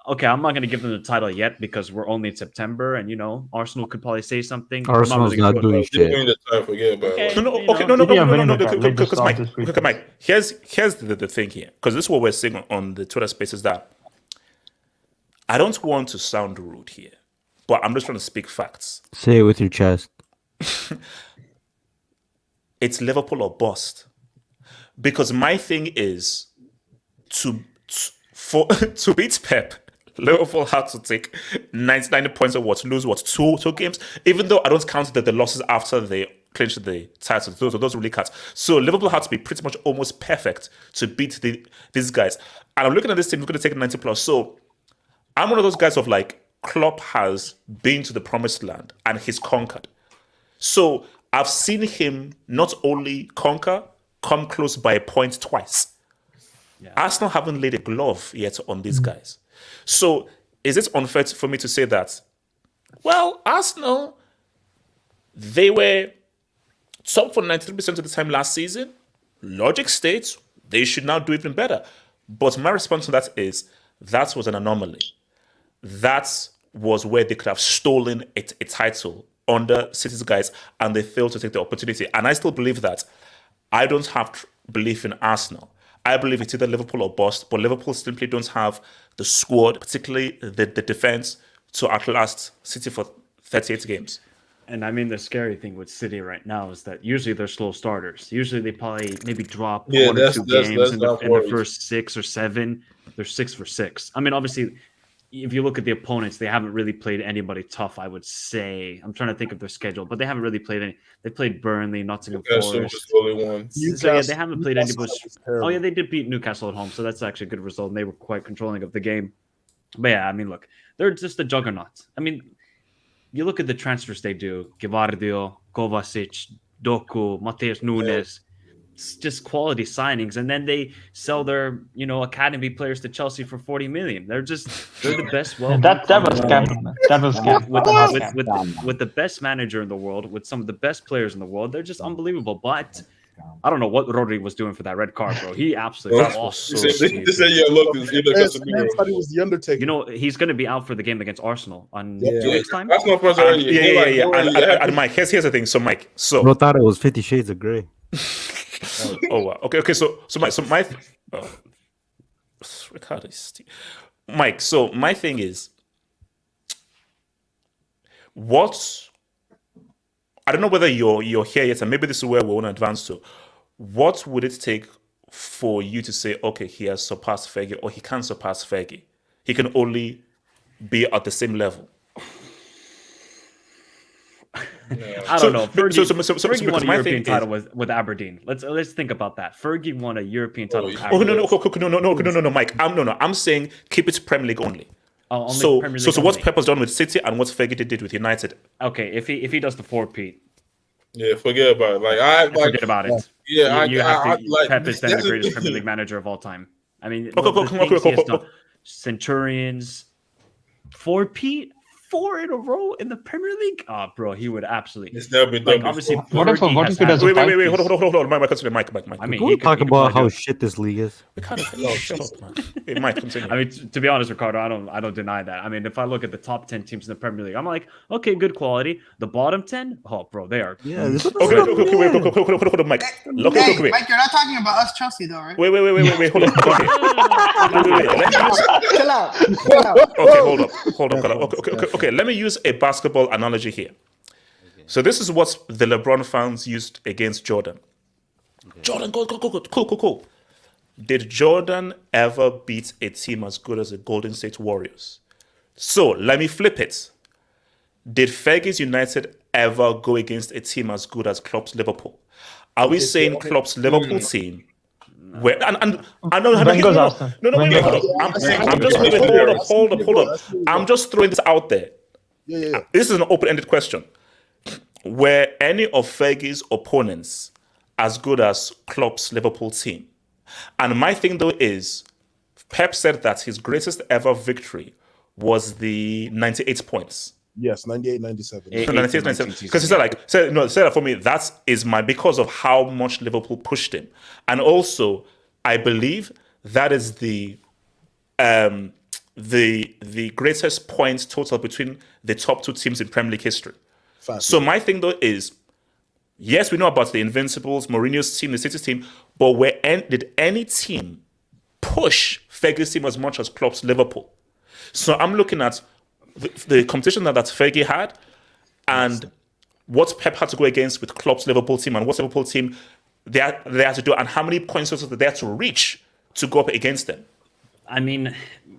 Okay, I'm not going to give them the title yet because we're only in September, and Arsenal could probably say something. Arsenal's not doing shit. No. Because Mike, here's the thing here. Because this is what we're saying on the Twitter Spaces, that I don't want to sound rude here, but I'm just trying to speak facts. Say it with your chest. It's Liverpool or bust. Because my thing is to beat Pep, Liverpool had to take 99 points or lose two games, even though I don't count the losses after they clinched the title. Those really cuts. So Liverpool had to be pretty much almost perfect to beat these guys. And I'm looking at this team, we're going to take 90 plus. So I'm one of those guys of like, Klopp has been to the promised land and he's conquered. So I've seen him not only come close by a point twice. Yeah. Arsenal haven't laid a glove yet on these guys. So is it unfair for me to say that, well, Arsenal, they were top for 93% of the time last season. Logic states they should now do even better. But my response to that is that was an anomaly. That was where they could have stolen a title under City's guys, and they failed to take the opportunity. And I still believe that. I don't have belief in Arsenal. I believe it's either Liverpool or bust, but Liverpool simply don't have the squad, particularly the defense, to outlast City for 38 games. And I mean, the scary thing with City right now is that usually they're slow starters. Usually they probably maybe drop one or two games in the first 6 or 7. They're 6 for 6. I mean, obviously, if you look at the opponents, they haven't really played anybody tough, I would say. I'm trying to think of their schedule, but they haven't really played any. They played Burnley, Nottingham Forest. So yeah, they haven't played anybody. Oh yeah, they did beat Newcastle at home, so that's actually a good result, and they were quite controlling of the game. But yeah, I mean, look, they're just a juggernaut. I mean, you look at the transfers they do: Gvardio, Kovacic, Doku, Mateus Nunes. It's just quality signings, and then they sell their academy players to Chelsea for 40 million. They're the best. That was scam. That was scam. With the best manager in the world, with some of the best players in the world, they're just unbelievable. But I don't know what Rodri was doing for that red card, bro. He absolutely lost. This is the Undertaker. He's going to be out for the game against Arsenal on next time. And Mike, here's the thing. So Mike, I thought it was 50 Shades of Grey. Oh wow. Okay. So Mike. So my thing is, I don't know whether you're here yet, and maybe this is where we want to advance to. What would it take for you to say, okay, he has surpassed Fergie, or he can't surpass Fergie? He can only be at the same level. I don't know. Fergie won a European title with Aberdeen. Let's think about that. Fergie won a European title. No, Mike. I'm saying keep it Premier League only. So what's Pep has done with City and what Fergie did with United? Okay, if he does the 4-peat. Yeah, forget about it. Forget about it. Yeah, Pep is then the greatest Premier League manager of all time. I mean, Centurions, 4-peat. 4 in a row in the Premier League? Oh, bro, he would absolutely. It's never been done obviously, what if he does wait, hold on. Mike. I mean, we talk about how shit this league is. Shut up, man. Hey, Mike, continue. I mean, to be honest, Ricardo, I don't deny that. I mean, if I look at the top 10 teams in the Premier League, I'm like, okay, good quality. The bottom 10, oh, bro, they are. Yeah. Okay, Mike. Look, Mike, you're not talking about us, Chelsea, though, right? Wait, hold on. Chill out. Okay, hold up. Okay, let me use a basketball analogy here. Okay. So this is what the LeBron fans used against Jordan. Okay. Jordan, go. Cool. Did Jordan ever beat a team as good as the Golden State Warriors? So let me flip it. Did Fergie's United ever go against a team as good as Klopp's Liverpool? Are we saying Klopp's Liverpool team? Where I'm just throwing this out there. Yeah. This is an open-ended question. Were any of Fergie's opponents as good as Klopp's Liverpool team? And my thing though is, Pep said that his greatest ever victory was the 98 points. Yes, 98, 97. 98, 97. Because he said that for me, that is because of how much Liverpool pushed him. And also, I believe that is the the greatest points total between the top two teams in Premier League history. So my thing though is, yes, we know about the Invincibles, Mourinho's team, the City team, but did any team push Fergie's team as much as Klopp's Liverpool? So I'm looking at the competition that Fergie had, and what Pep had to go against with Klopp's Liverpool team, and what Liverpool team they had to do, and how many points they had to reach to go up against them. I mean,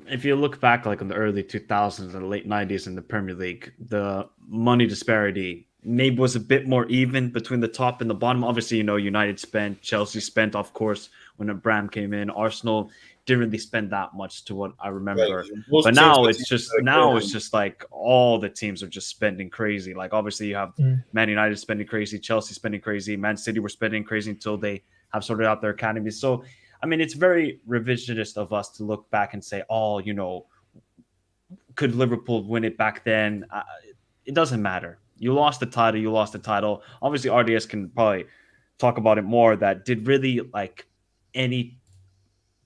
if you look back like in the early 2000s and late 90s in the Premier League, the money disparity maybe was a bit more even between the top and the bottom. Obviously, United spent, Chelsea spent, of course, when Abraham came in. Arsenal didn't really spend that much to what I remember. But now it's just like all the teams are just spending crazy. Like obviously you have Man United spending crazy, Chelsea spending crazy, Man City were spending crazy until they have sorted out their academies. So I mean, it's very revisionist of us to look back and say, oh, could Liverpool win it back then? It doesn't matter. You lost the title. Obviously, RDS can probably talk about it more. That did really like any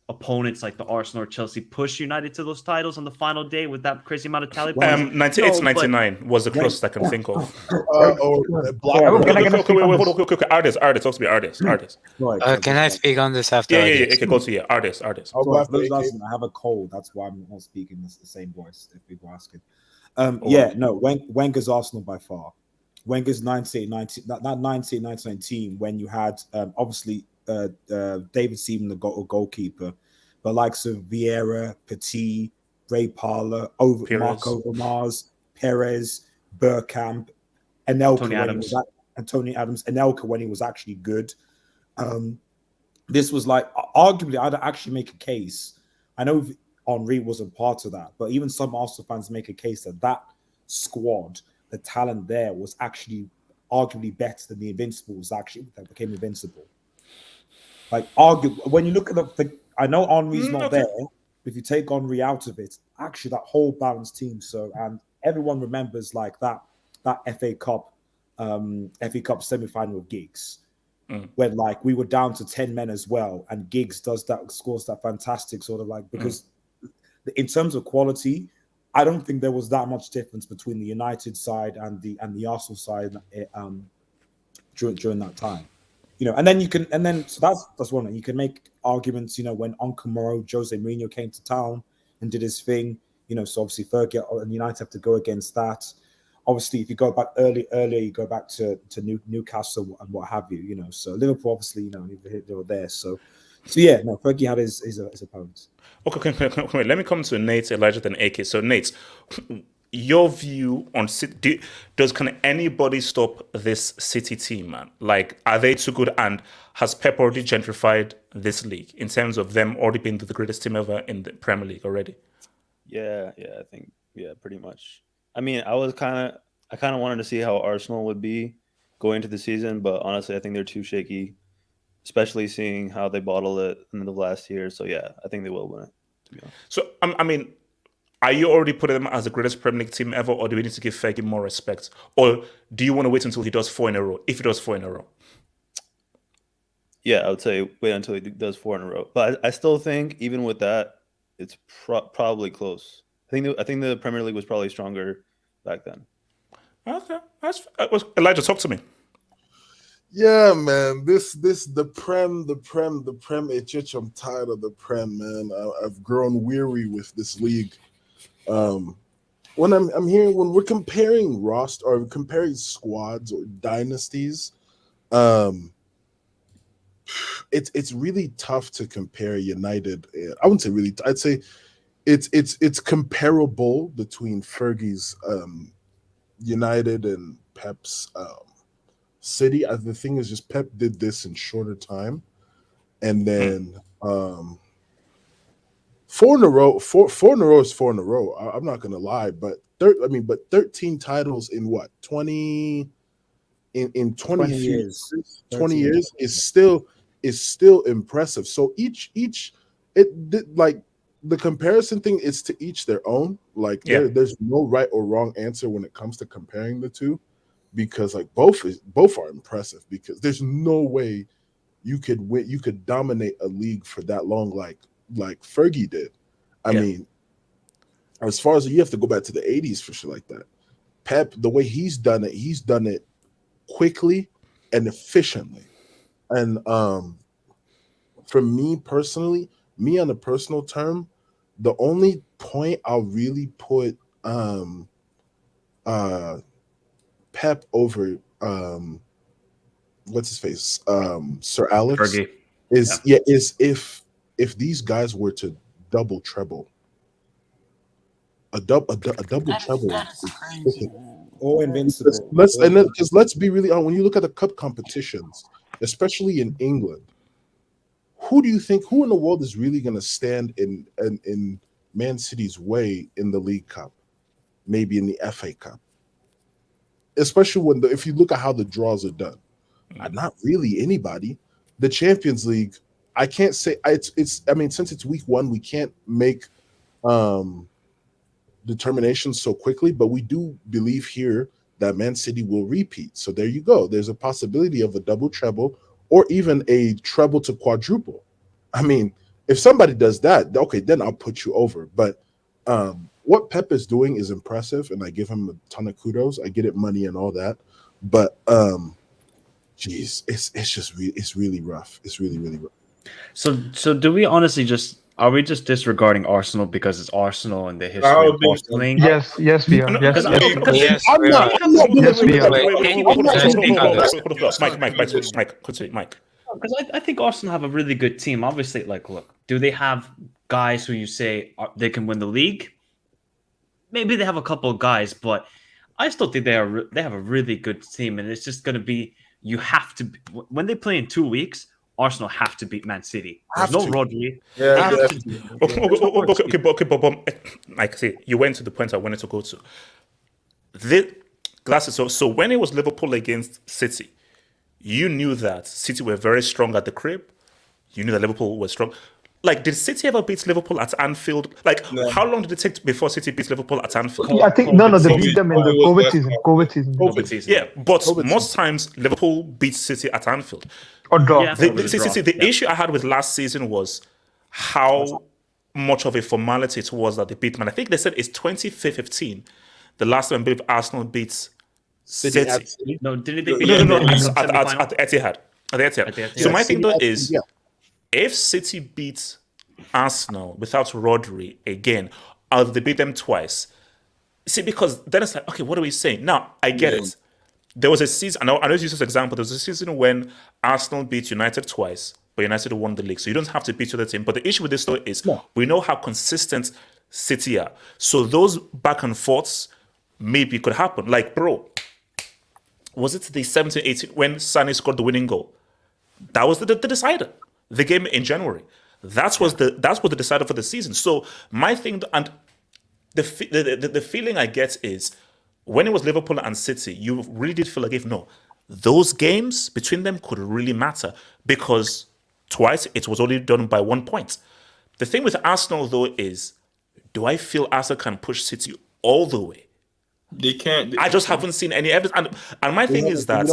opponents like the Arsenal or Chelsea push United to those titles on the final day with that crazy amount of tally points? 98-99 was the closest I can think of. Artist, talk to me, artist. Can I speak on this after? Yeah. Okay, go to you, artist. I have a cold. That's why I'm not speaking the same voice. If people are asking, Wenger's Arsenal by far. Wenger's 1999 team when you had obviously David Seaman, the goalkeeper, but likes of Vieira, Petit, Ray Parlour, Mark Overmars, Perez, Bergkamp, Anelka, Tony Adams, Anelka when he was actually good. This was like arguably, I'd actually make a case. I know Henry wasn't part of that, but even some Arsenal fans make a case that squad, the talent there, was actually arguably better than the Invincibles that became invincible. Like when you look at I know Henry's not there. If you take Henry out of it, actually that whole balanced team. So and everyone remembers like that FA Cup semi-final with Giggs, when like we were down to 10 men as well, and Giggs scores that fantastic sort of like because in terms of quality, I don't think there was that much difference between the United side and the Arsenal side during that time. And then so that's one thing. You can make arguments, when Uncle Moro, Jose Mourinho came to town and did his thing, so obviously Fergie and United have to go against that. Obviously, if you go back earlier, you go back to Newcastle and what have you, so Liverpool, obviously, they were there. So yeah, no, Fergie had his opponents. Okay, let me come to Nate, Elijah, then AK. So Nate, your view on City, can anybody stop this City team, man? Like, are they too good? And has Pep already gentrified this league in terms of them already being the greatest team ever in the Premier League already? Yeah, I think, pretty much. I mean, I kind of wanted to see how Arsenal would be going into the season, but honestly, I think they're too shaky, especially seeing how they bottled it in the last year. So yeah, I think they will win it, to be honest. So, I mean, are you already putting them as the greatest Premier League team ever, or do we need to give Fergie more respect? Or do you want to wait until he does 4 in a row, if he does 4 in a row? Yeah, I would say wait until he does 4 in a row. But I still think, even with that, it's probably close. I think the Premier League was probably stronger back then. Okay. Elijah, talk to me. Yeah, man. The Prem. I'm tired of the Prem, man. I've grown weary with this league. When I'm hearing when we're comparing roster or comparing squads or dynasties, it's really tough to compare United. I wouldn't say really. I'd say it's comparable between Fergie's United and Pep's City. The thing is, just Pep did this in shorter time, and then 4 in a row. Four in a row is 4 in a row. I'm not gonna lie, but 13 titles in what 20 in 20 years. 20 years is still impressive. So the comparison thing is to each their own. Like there's no right or wrong answer when it comes to comparing the two, because like both are impressive, because there's no way you could dominate a league for that long like Fergie did. I mean, as far as you have to go back to the 80s for shit like that. Pep, the way he's done it quickly and efficiently. And for me personally, me on a personal term, the only point I'll really put Pep over what's his face? Sir Alex Fergie. is if these guys were to double treble. A double treble. Or invincible. Let's be really honest. When you look at the cup competitions, especially in England, who do you think? Who in the world is really going to stand in Man City's way in the League Cup? Maybe in the FA Cup, especially if you look at how the draws are done. Not really anybody. The Champions League, I can't say it's. I mean, since it's week 1, we can't make determinations so quickly, but we do believe here that Man City will repeat. So there you go. There's a possibility of a double treble or even a treble to quadruple. I mean, if somebody does that, okay, then I'll put you over. But what Pep is doing is impressive, and I give him a ton of kudos. I get it, money and all that, but geez, it's really rough. It's really rough. So do we honestly are we just disregarding Arsenal because it's Arsenal and the history of Arsenal? Yes, we are. Yes, we are. Mike. Because I think Arsenal have a really good team. Obviously, like, look, do they have guys who you say they can win the league? Maybe they have a couple of guys, but I still think they have a really good team, and it's just going to be when they play in 2 weeks. Arsenal have to beat Man City. There's no Rodri. Okay, but like I say, you went to the point I wanted to go to. So when it was Liverpool against City, you knew that City were very strong at the crib. You knew that Liverpool was strong. Like, did City ever beat Liverpool at Anfield? Like, how long did it take before City beat Liverpool at Anfield? I think they beat them in the COVID season. Yeah, but most times Liverpool beats City at Anfield. Or draw. The issue I had with last season was how much of a formality it was that they beat them. And I think they said it's 2015, the last time I believe Arsenal beats City. No, didn't they beat at the Etihad. At the Etihad. So my thing though is, if City beats Arsenal without Rodri again, or they beat them twice, see, because then it's like, okay, what are we saying? Now, I get it. There was a season, I know you use this example, there was a season when Arsenal beat United twice, but United won the league. So you don't have to beat the other team. But the issue with this, though, is we know how consistent City are. So those back and forths maybe could happen. Like, bro, was it the 17-18 when Sané scored the winning goal? That was the decider. The game in January. That's what the decider for the season. So my thing, and the feeling I get is, when it was Liverpool and City, you really did feel like those games between them could really matter because twice it was only done by 1 point. The thing with Arsenal, though, is, do I feel Arsenal can push City all the way? They can't. I just haven't seen any evidence. And my thing is that,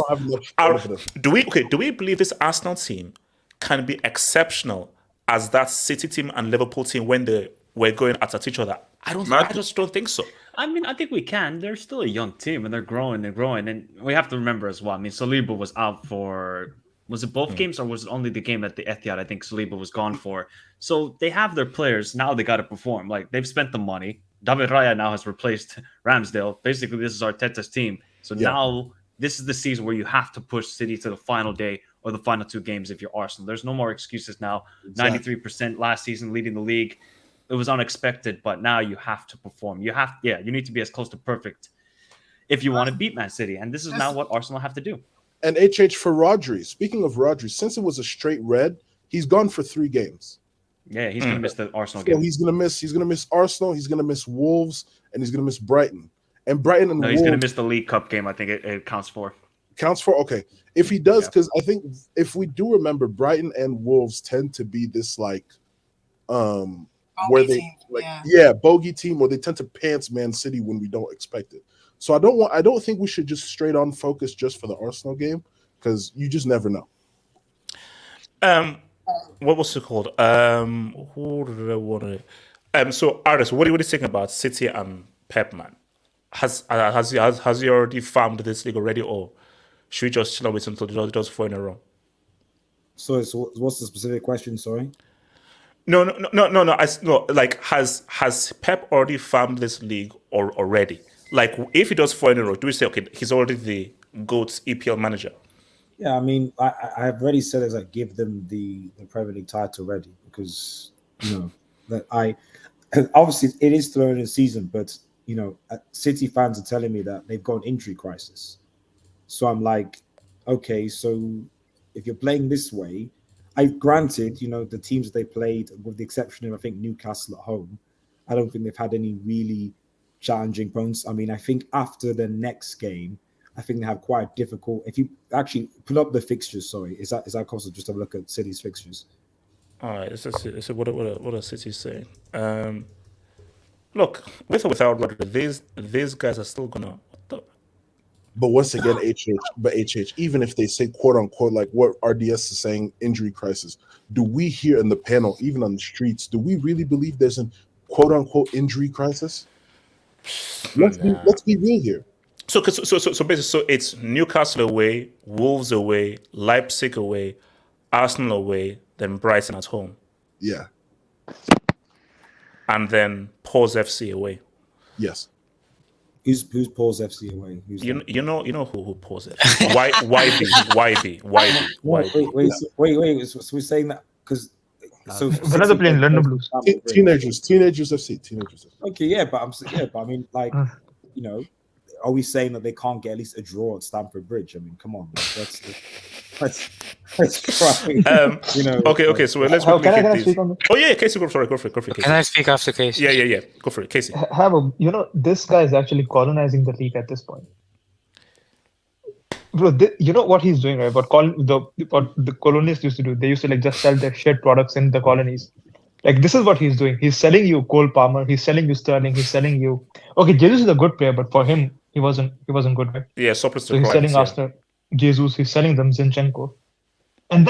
do we believe this Arsenal team can be exceptional as that City team and Liverpool team when they were going at each other? I just don't think so. I mean, I think we can. They're still a young team, and they're growing. And we have to remember as well. I mean, Saliba was out for, was it both games or was it only the game at the Etihad? I think Saliba was gone for. So they have their players. Now they got to perform. Like, they've spent the money. David Raya now has replaced Ramsdale. Basically, this is Arteta's team. So now this is the season where you have to push City to the final day or the final 2 games if you're Arsenal. There's no more excuses now. Exactly. 93% last season leading the league. It was unexpected, but now you have to perform. You need to be as close to perfect if you want to beat Man City. And this is now what Arsenal have to do. And HH for Rodri. Speaking of Rodri, since it was a straight red, he's gone for 3 games. Yeah, he's going to miss the Arsenal game. He's going to miss Arsenal, he's going to miss Wolves, and he's going to miss Brighton. And Brighton and he's going to miss the League Cup game. I think it counts for. Counts for? Okay. If he does, because I think if we do remember, Brighton and Wolves tend to be this where they bogey team where they tend to pants Man City when we don't expect it. So I don't think we should just straight on focus just for the Arsenal game because you just never know. What was it called? Who did I want to? So, Aris, what do you think about City and Pep, man? Has he already found this league already, or should we just chill with until just 4 in a row? So what's the specific question? Sorry. No. Like, has Pep already found this league already? Like, if he does 4 in a row, do we say, okay, he's already the GOAT EPL manager? Yeah, I mean, I've already said as I give them the Premier League title already because that obviously it is still in the season, but City fans are telling me that they've got an injury crisis. So I'm like, okay, so if you're playing this way, granted, the teams they played, with the exception of I think Newcastle at home, I don't think they've had any really challenging opponents. I mean, I think after the next game, I think they have quite difficult. If you actually pull up the fixtures, sorry, is that possible? Just have a look at City's fixtures. All right, so what are City saying? Look, with or without Rodri, these guys are still gonna. But once again, HH, even if they say quote unquote, like what RDS is saying, injury crisis, do we here in the panel, even on the streets, do we really believe there's an quote unquote injury crisis? Let's be real here. So basically, it's Newcastle away, Wolves away, Leipzig away, Arsenal away, then Brighton at home. Yeah. And then Paul's FC away. Yes. Who's Paul's FC away? You know who Paul's FC? YB. Wait. So we're saying that because another playing London Blues. Teenagers FC. Okay, yeah, but I mean, like, are we saying that they can't get at least a draw at Stamford Bridge? I mean, come on, let's try. Okay. So let's. Can I speak on this? Oh yeah, Casey, go for it. Casey. Can I speak after Casey? Yeah. Go for it, Casey. This guy is actually colonizing the league at this point. Bro, you know what he's doing, right? What the colonists used to do? They used to like just sell their shit products in the colonies. Like, this is what he's doing. He's selling you Cole Palmer. He's selling you Sterling. He's selling you. Okay, Jesus is a good player, but for him, he wasn't good, right? Yeah, so he's selling Arsenal, Jesus. He's selling them Zinchenko, and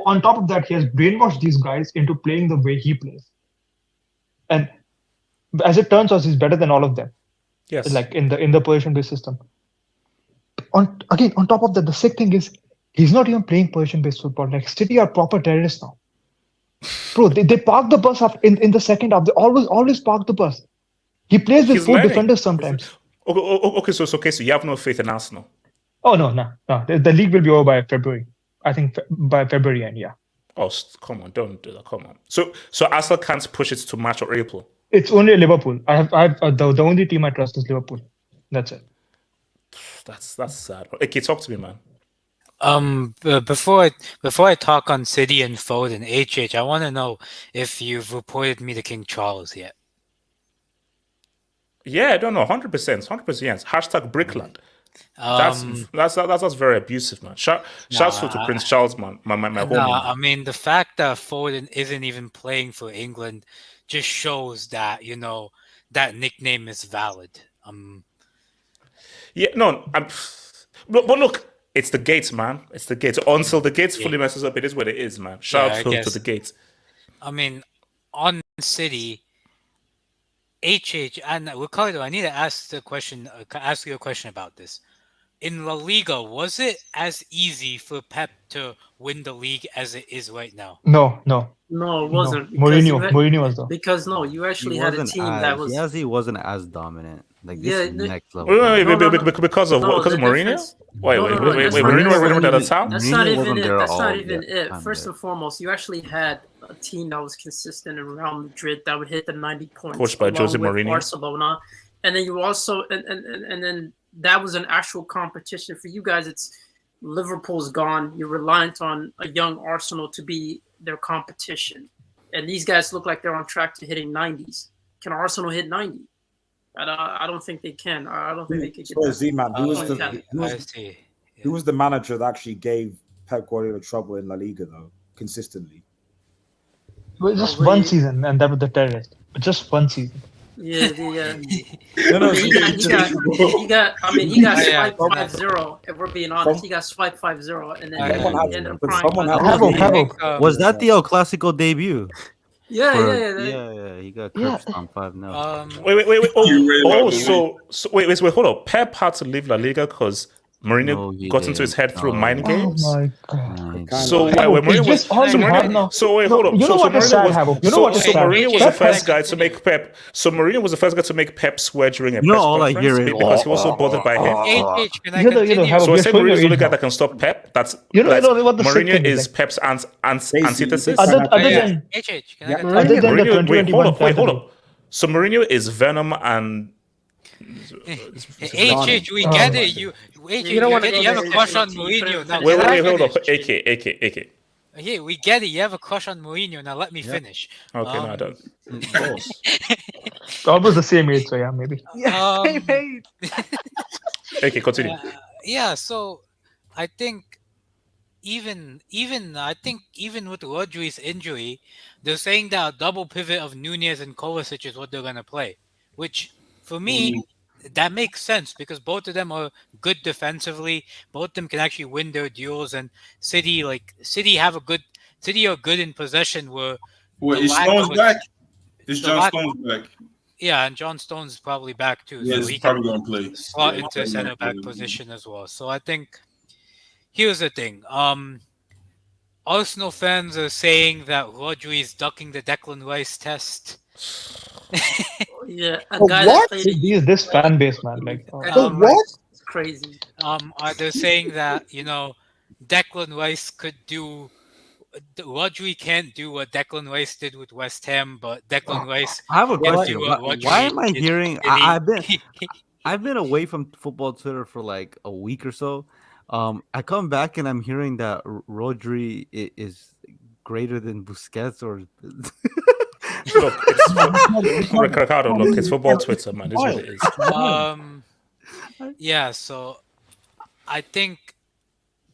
on top of that, he has brainwashed these guys into playing the way he plays. And as it turns out, he's better than all of them. Yes. Like in the position-based system. On top of that, the sick thing is he's not even playing position-based football. Like, City are proper terrorists now. Bro, they park the bus up in the second half. They always park the bus. He plays with four defenders sometimes. Okay, so Casey, you have no faith in Arsenal? Oh no. The league will be over by February. I think by February end, yeah. Oh, come on, don't do that. Come on. So Arsenal can't push it to March or April. It's only Liverpool. The only team I trust is Liverpool. That's it. That's sad. Okay, talk to me, man. Before I talk on City and Foden, HH, I want to know if you've reported me to King Charles yet. Yeah, I don't know, 100%, yes. Hashtag Brickland. That's very abusive, man. Shouts to Prince Charles, man. My home. I mean, the fact that Foden isn't even playing for England just shows that that nickname is valid. Yeah, no, but look. It's the gates, man. It's the gates. Until the gates fully messes up, it is what it is, man. Shout out to the gates. I mean, on City, HH and Ricardo, I need to ask you a question about this. In La Liga, was it as easy for Pep to win the league as it is right now? No, it wasn't. Mourinho was though. Because you actually had a team that was. Yes, he wasn't as dominant. Like, this is next level. Because of Mourinho? Wait, Mourinho was at the top? That's not even it. First and foremost, you actually had a team that was consistent in Real Madrid that would hit the 90 points. Coached by Jose Mourinho. Barcelona. And then you also, and then that was an actual competition for you guys. It's Liverpool's gone. You're reliant on a young Arsenal to be their competition. And these guys look like they're on track to hitting 90s. Can Arsenal hit 90? I don't think they can. I don't think they could get that. Z-Man, who was the manager that actually gave Pep Guardiola trouble in La Liga, though, consistently? Well, just one season, and that was the terrorist. Just one season. Yeah, he got swiped 5-0. If we're being honest, he got swiped 5-0, and then he ended up crying. Was that the El Clasico debut? Yeah, he got cursed on 5-0. Wait. Wait, hold on. Pep had to leave La Liga because Mourinho got into his head through mind games. Oh my god! So why when Mourinho was hold on. You know what is sad, Havoc? You know what is sad? Mourinho was the first guy to make Pep. So Mourinho was the first guy to make Pep swear during a press all I conference hear is because he was so bothered by him. So I said Mourinho is the only guy that can stop Pep. That's Mourinho is Pep's antithesis. Wait, hold on. So Mourinho is Venom and. We get it. You have a crush on Mourinho. Now, wait, hold on. AK. Hey, we get it. You have a crush on Mourinho. Now let me finish. Okay, no, I don't. Almost the same age, so yeah, maybe. Same age. Okay, continue. So I think even with Rodri's injury, they're saying that a double pivot of Nunez and Kovacic is what they're gonna play, which for me that makes sense because both of them are good defensively. Both of them can actually win their duels, and City are good in possession. Wait, is Stones back? Is John Stones back? Yeah, and John Stones is probably back too. Yeah, so he's probably going to play. Slot into center back position as well. So I think here's the thing. Arsenal fans are saying that Rodri is ducking the Declan Rice test. Yeah, what? This fan base, man. Like, what? It's crazy. They're saying that Declan Rice could do. Rodri can't do what Declan Rice did with West Ham, but Declan Rice. I have a question. Why am I did hearing? I've been away from football Twitter for like a week or so. I come back and I'm hearing that Rodri is greater than Busquets or. Look, it's Ricardo. Look, it's football Twitter, man. This is what it is. Yeah. So, I think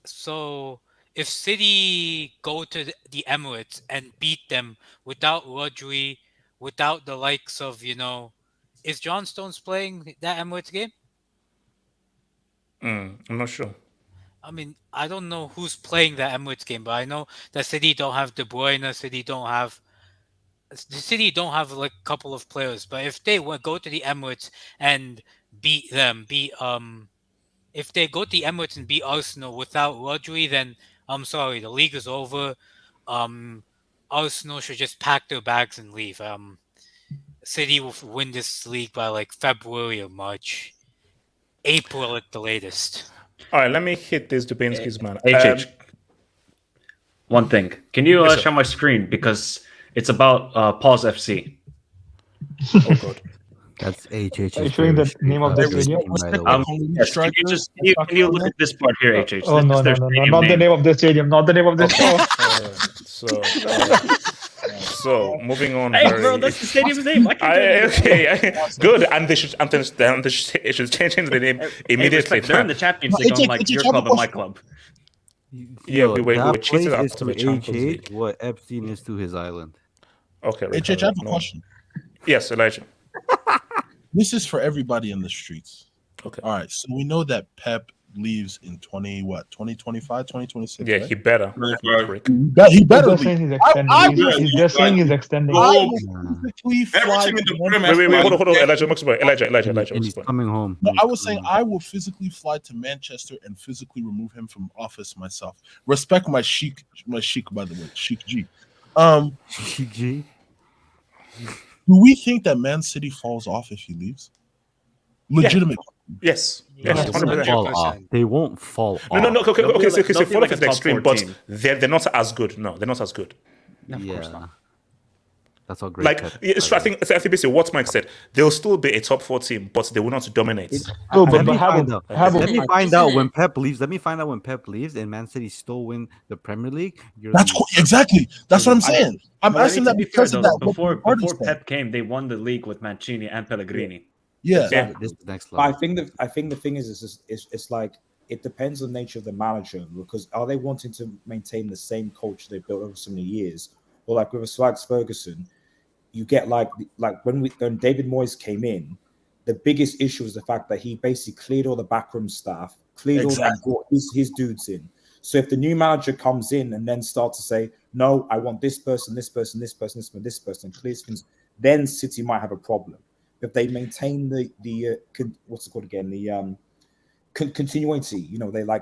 so. If City go to the Emirates and beat them without Rodri, without the likes of is John Stones playing that Emirates game? I'm not sure. I mean, I don't know who's playing that Emirates game, but I know that City don't have De Bruyne. City don't have like a couple of players. But if they go to the Emirates and beat if they go to the Emirates and beat Arsenal without Rodri, then I'm sorry, the league is over. Arsenal should just pack their bags and leave. City will win this league by like February or March, April at the latest. All right, let me hit these Dubinskis, man. One thing. Can you share my screen? Because it's about Pause FC. Oh, God. That's HH. Are you showing the name of the stadium? Yes, can you look at this part here, HH? Oh, no. Not the name of the stadium. Not the name of the stadium. So moving on. Hey, bro, that's the stadium's name. Good. And they should change the name immediately. They're in the Champions League, unlike your club and my club. Yeah, we were cheated out to the Champions League. What Epstein is to his island. Okay. HH, I have a question. Yes, Elijah. This is for everybody in the streets. Okay. All right. So we know that Pep leaves in 2025, 2026. Yeah, right? he better. He better leave. He's just saying he's extending. I will physically fly. Wait, hold on. Elijah. He's coming home. No, I was saying I will physically fly to Manchester and physically remove him from office myself. Respect my sheik, by the way, Sheik G. Sheik G. Do we think that Man City falls off if he leaves? Legitimate. Yes. They won't fall off. They won't fall off. No. Okay. So fall off is the extreme, but they're not as good. No, they're not as good. Yeah. That's all great. Like, I think basically what Mike said, they'll still be a top 4 team, but they will not dominate. Let me find out when Pep leaves. Let me find out when Pep leaves and Man City still win the Premier League. That's cool. Exactly. That's what I'm saying. I'm asking that because of that. Before Pep came, they won the league with Mancini and Pellegrini. Yeah. This is the next level. But I think the thing is it's like it depends on the nature of the manager, because are they wanting to maintain the same culture they built over so many years, or like with a Swags Ferguson, you get like when David Moyes came in, the biggest issue was the fact that he basically cleared all the backroom staff, brought his dudes in. So if the new manager comes in and then starts to say, no, I want this person, this person, this person, this person, this person, clears things, then City might have a problem. If they maintain the what's it called again? The continuity,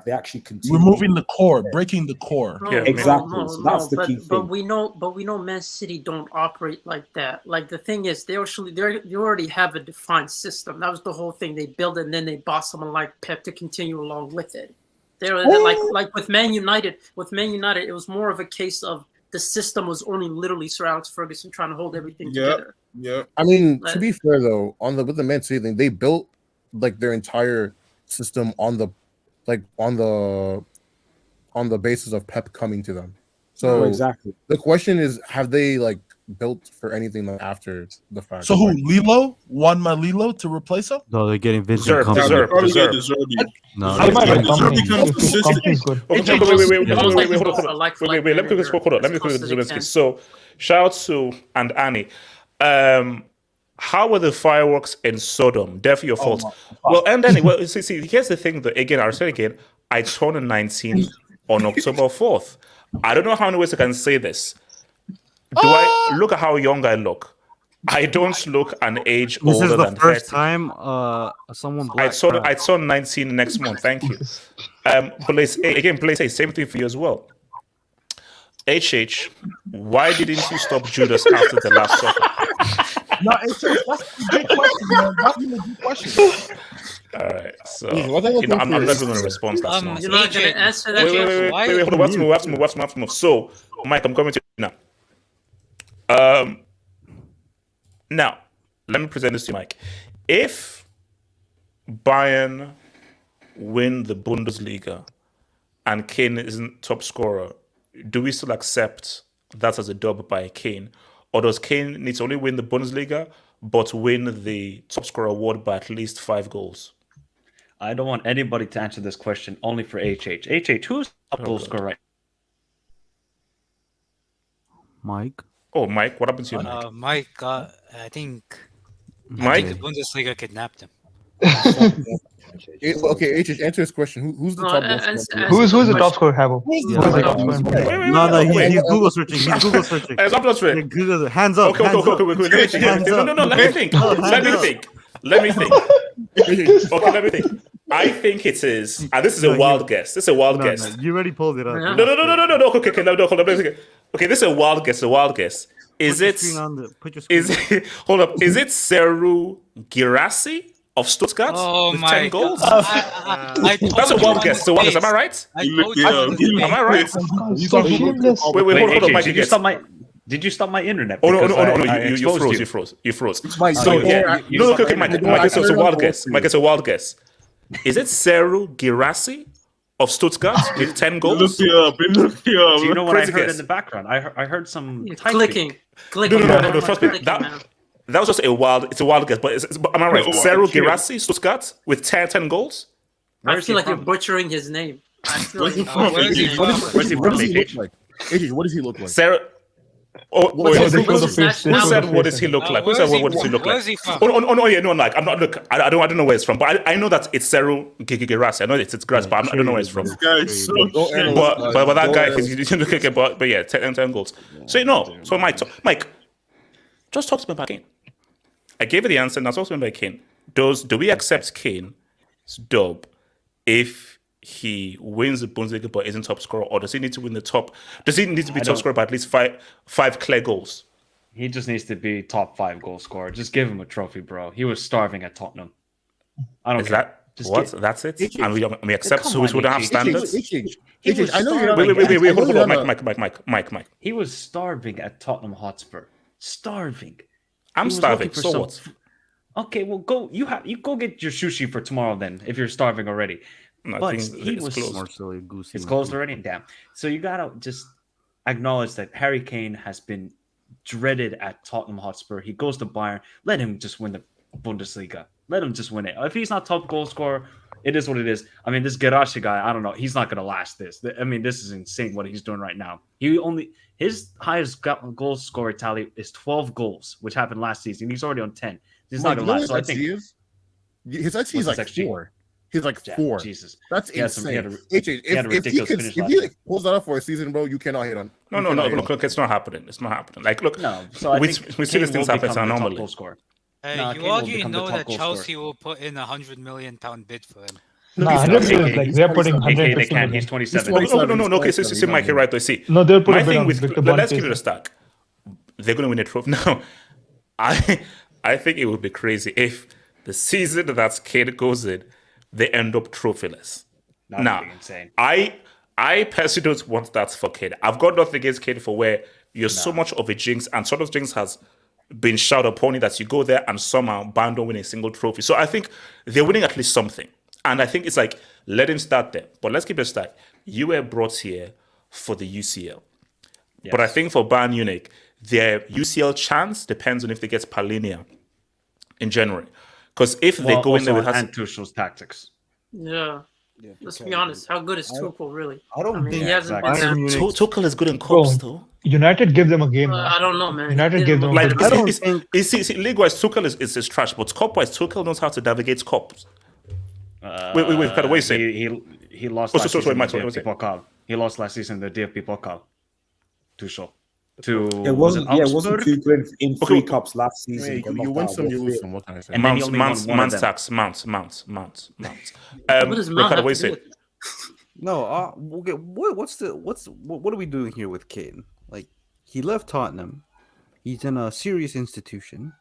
they actually continue. Removing the core, breaking the core. Exactly. So that's the key thing. But we know Man City don't operate like that. Like the thing is, they already have a defined system. That was the whole thing. They built it and then they bought someone like Pep to continue along with it. They're like with Man United. With Man United, it was more of a case of the system was only literally Sir Alex Ferguson trying to hold everything together. Yeah. I mean, to be fair though, with the Man City thing, they built like their entire system on the basis of Pep coming to them. So exactly. The question is, have they like built for anything like after the fact? So who? Lilo? Lilo to replace him? No, they're getting Vincent Deserve. No, Wait, let me quickly Zelensky. So, shout out to and Annie. How were the fireworks in Sodom? Definitely your fault. Well, and anyway, see, here's the thing. Though, again, I'll say again. I turned 19 on October 4th. I don't know how many ways I can say this. Do I look at how young I look? I don't look an age older than 30. This is the first time someone black. I turn 19 next month. Thank you. Play same thing for you as well. HH, why didn't you stop Judas after the last soccer? No, that's a good question, man. That's a good question. All right, so I'm not going to respond to that. You're not going to answer that. Wait, hold on. We have to move. So, Mike, I'm coming to you now. Now, let me present this to you, Mike. If Bayern win the Bundesliga and Kane isn't top scorer, do we still accept that as a dub by Kane? Or does Kane need to only win the Bundesliga but win the top scorer award by at least 5 goals? I don't want anybody to answer this question, only for HH. HH, who's top goal scorer right Mike? Oh, Mike, what happened to you, Mike? Mike, I think Mike? the Bundesliga kidnapped him. Okay, HH, answer this question. Who's the top goal scorer? Who's the top scorer, Habo? No, he's Google searching. He's Google searching. I'm not sure. Hands up. No, let me think. Let me think. Okay, let me think. I think it is, and this is a wild guess. This is a wild guess. You already pulled it up. No. Okay, no, hold on. Okay, this is a wild guess. Is it Seru Girassi of Stuttgart with 10 goals? That's a wild guess. So am I right? Am I right? Wait, hold on, Mike. Did you stop my internet? Oh no! You froze. Okay, Mike. It's a wild guess. Mike, it's a wild guess. Is it Seru Girassi of Stuttgart with 10 goals? Do you know what I heard in the background? I heard some clicking. No, trust me. That was just a wild guess. But am I right? Seru Girassi, Stuttgart with 10 goals? I feel like you're butchering his name. What does he look like? What does he look like? Sarah. Who said what does he look like? Who said what does he look like? Like I'm not. Look, I don't know where it's from, but I know that it's Seru Girassi. I know it's grass, but I don't know where it's from. But that guy, but yeah, 10 goals. So Mike, just talk to me about Kane. I gave you the answer. Now talk to me about Kane. Do we accept Kane's dub if he wins the Bundesliga but isn't top scorer, or does he need to win the top? Does he need to be top scorer by at least five clear goals? He just needs to be top 5 goal scorer. Just give him a trophy, bro. He was starving at Tottenham. I don't care. That's it? And we accept so we don't have standards? I know Wait, hold on. Mike. He was starving at Tottenham Hotspur. Starving. I'm starving. So what? Okay, well go go get your sushi for tomorrow then, if you're starving already. But he was closed. It's closed already? Damn. So you gotta just acknowledge that Harry Kane has been dreaded at Tottenham Hotspur. He goes to Bayern. Let him just win the Bundesliga. Let him just win it. If he's not top goal scorer, it is what it is. I mean, this Girassi guy, I don't know. He's not gonna last this. I mean, this is insane what he's doing right now. His highest goal scorer tally is 12 goals, which happened last season. He's already on 10. He's not gonna last. So I think his XG is like 4. He's like Yeah, 4. Jesus. That's He had some- he insane. had a- HH, he had a if he ridiculous could, finish if last he year. pulls that up for a season, bro, you cannot hit on. No, look, it's not happening. It's not happening. Like, look, No, so I we think see Kane these things will happen become the top normally. goal scorer. Hey, No, you Kane will already become the know top that goal Chelsea will put in £100 million bid for him. Nah, 100 million. Like they're putting 150 they can't. million. He's 27. No. Okay, see, Mike, you're right. Though, see, No, they'll put my a bid thing on with Victor let's give Boniface. it a stack. They're going to win a trophy. No, I think it would be crazy if the season that Kane goes in, they end up trophyless. That would be insane. I personally don't want that for Kane. I've got nothing against Kane for where you're so much of a jinx, and sort of jinx has been shouted upon it that you go there and somehow Bayern don't win a single trophy. So I think they're winning at least something. And I think it's like, let him start there. But let's keep it a start. You were brought here for the UCL. Yes. But I think for Bayern Munich, their UCL chance depends on if they get Palinia in January. Because if they go in there with and Tuchel's tactics. Yeah. Let's be honest. How good is Tuchel really? I don't mean, think he hasn't Bayern been Munich- Tuchel is good in cups, though. United give them a game. man. I don't know, man. United He give didn't them a look game. like- See, league-wise, Tuchel is trash, but cup-wise, Tuchel knows how to navigate cups. Wait, what are you saying? He lost Oh, last sorry, season Mike, in the what was it? DFB Pokal. He lost last season in the DFB Pokal. Tuchel. To It wasn't Augsburg? too good in 3 cups last I season. mean, got you knocked win out some, with you lose three. some. What can I say? And then he only won one of them. Mounts. What does Mount Ricardo, have what to you do saying? with it? No, okay. What are we doing here with Kane? Like, he left Tottenham. He's in a serious institution.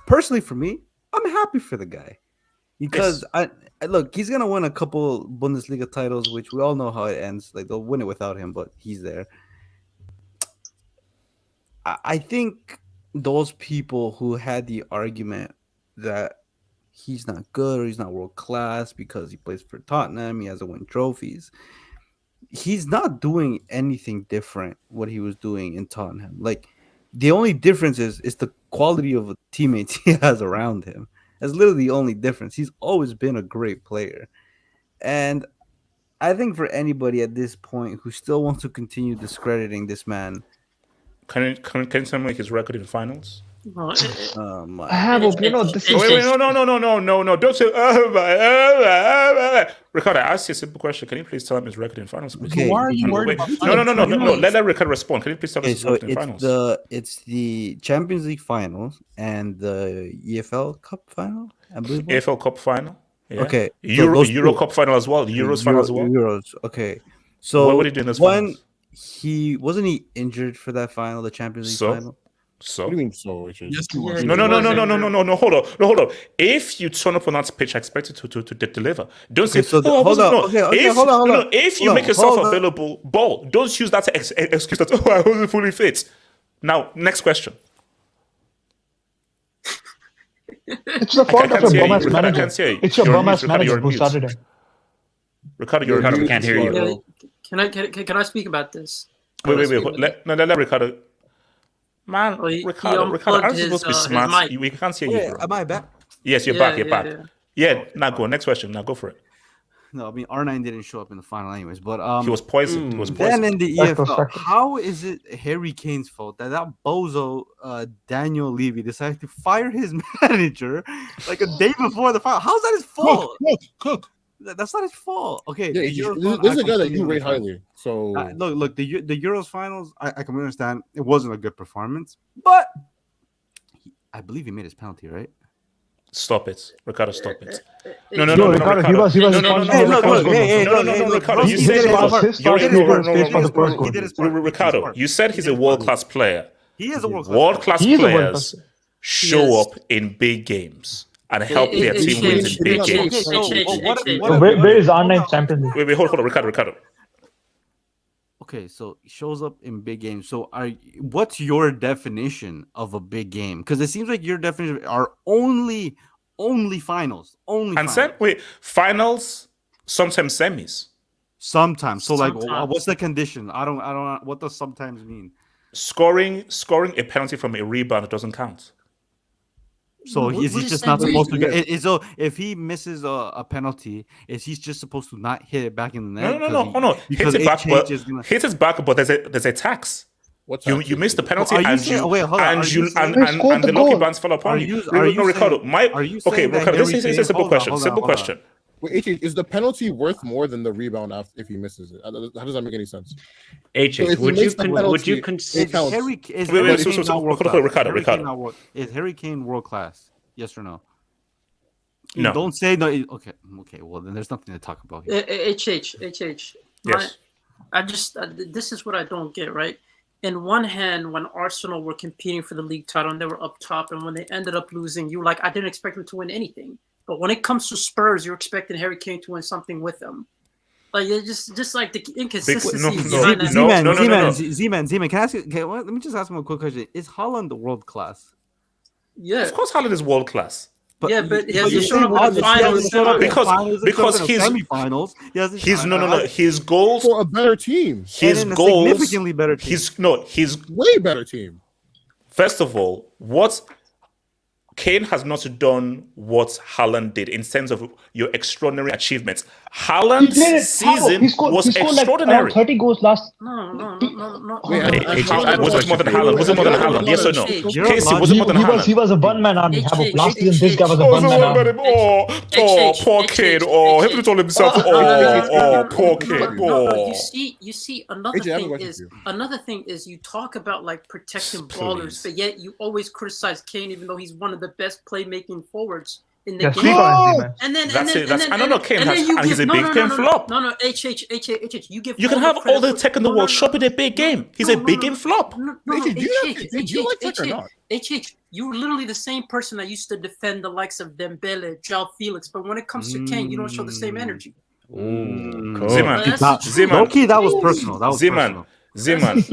Personally, for me, I'm happy for the guy because I look. He's gonna win a couple Bundesliga titles, which we all know how it ends. Like, they'll win it without him, but he's there. I think those people who had the argument that he's not good or he's not world class because he plays for Tottenham, he hasn't won trophies. He's not doing anything different what he was doing in Tottenham. Like, the only difference is the quality of teammates he has around him. That's literally the only difference. He's always been a great player. And I think for anybody at this point who still wants to continue discrediting this man, Can someone make his record in finals? I have hope. You know, this is Wait, no. Don't say, Ricardo, I asked you a simple question. Can you please tell him his record in finals, please? Okay. Why are you worried about finals? No. Let Ricardo respond. Can you please tell us his so record in finals? it's the Champions League finals and the EFL Cup final, I believe. AFL Cup final. Yeah. Okay. Euro Cup final as well. Euros final as well. Euros. Okay. So what did he do in this when finals? he wasn't he injured for that final, the Champions League final? So What do you mean so? Richard? Yes, he was. No. Hold on. If you turn up on that pitch, I expect you to deliver. Don't say, so hold on. hold on. If you make yourself available, ball. Don't use that excuse that I wasn't fully fit. Now, next question. It's the fault of your bum-ass manager. It's your bum-ass manager who started it. Ricardo, we can't hear you. Can I speak about this? Wait. Let Ricardo. Man, Ricardo, aren't you supposed to be smart? We can't hear you, bro. Am I back? Yes, you're back. Yeah, now go. Next question. Now go for it. No, I mean R9 didn't show up in the final anyways, but he was poisoned. Then in the EFL, how is it Harry Kane's fault that bozo Daniel Levy decided to fire his manager like a day before the final? How's that his fault? Cook. That's not his fault. Okay, Yeah, this is a guy that you rate highly. So look, the Euros finals, I can understand it wasn't a good performance, but I believe he made his penalty, right? Stop it, Ricardo. Stop it. No, Ricardo. He was Ricardo. You said Ricardo. You said he's a world-class player. He is a world-class players show up in big games and help their team win in big games. Where is R9 Champions League? Wait, hold on, Ricardo. Okay, so he shows up in big games. So what's your definition of a big game? Because it seems like your definition are only finals. Finals, sometimes semis. Sometimes. So what's the condition? I don't what does sometimes mean? Scoring a penalty from a rebound doesn't count. So is he just not supposed to get? So if he misses a penalty, is he just supposed to not hit it back in the net? No. Hit it back, but there's a tax. You missed the penalty and the lucky bands fell upon you. No, Ricardo. Ricardo, this is a simple question. Wait, is the penalty worth more than the rebound if he misses it? How does that make any sense? HH, would you consider Is Harry Kane world class? Yes or no? No. Don't say no. Okay. Well, then there's nothing to talk about here. HH. Yes. I just this is what I don't get, right? In one hand, when Arsenal were competing for the league title and they were up top, and when they ended up losing, you were like, I didn't expect them to win anything. But when it comes to Spurs, you're expecting Harry Kane to win something with them. Like it's just like the inconsistency. Z-Man, can I ask you? Okay, let me just ask him a quick question. Is Haaland world class? Yeah, of course Haaland is world class. But he hasn't shown up in the finals because he's semifinals. His goals for a better team. His goals significantly better team. His way better team. First of all, what Kane has not done what Haaland did in sense of your extraordinary achievements. Haaland's season was extraordinary. Like 30 goals last. No. Was it more than Haaland? Was it more than Haaland? Yes or no? Casey, was it more than Haaland? He was a one-man army. Last season, this guy was a one-man army. Poor Kane. Oh, he told himself. Poor Kane. You see, another thing is you talk about like protecting ballers, but yet you always criticize Kane, even though he's one of the best playmaking forwards in the game. And then I don't know, Kane he's a big game flop. No, HH. You can have all the tech in the world. Shop in a big game. He's a big game flop. Do you like tech or not? HH, you were literally the same person that used to defend the likes of Dembele, João Felix, but when it comes to Kane, you don't show the same energy. Ziman, okay, that was personal. Ziman,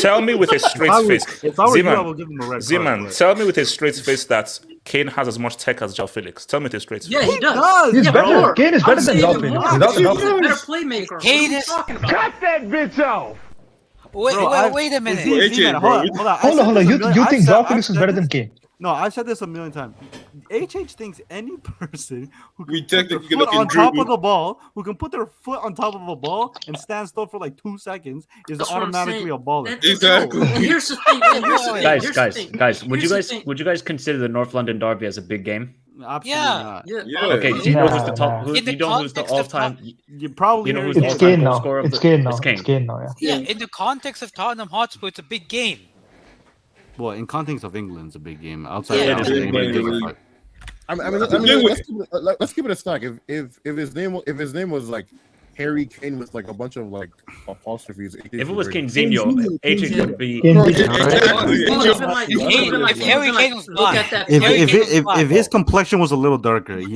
tell me with a straight face. Ziman, tell me with a straight face that Kane has as much tech as João Felix. Tell me with a straight face. Yeah, he does. He's better. Kane is better than João Felix. He's a better playmaker. Kane is talking about. Cut that bitch off. Wait a minute. Hold on. You think João Felix is better than Kane? No, I've said this a million times. HH thinks any person who can put their foot on top of the ball, who can put their foot on top of a ball and stand still for like 2 seconds, is automatically a baller. Exactly. And here's the thing. Guys, would you guys consider the North London Derby as a big game? Absolutely not. Okay, do you know who's the top? You know who's the all-time? You probably know who's the all-time goal scorer? It's Kane now. Yeah, in the context of Tottenham Hotspur, it's a big game. Well, in context of England, it's a big game. Outside of England, let's keep it a stack. If his name was like Harry Kane with like a bunch of like apostrophes. If it was Kanezinho, HH would be. If his complexion was a little darker, if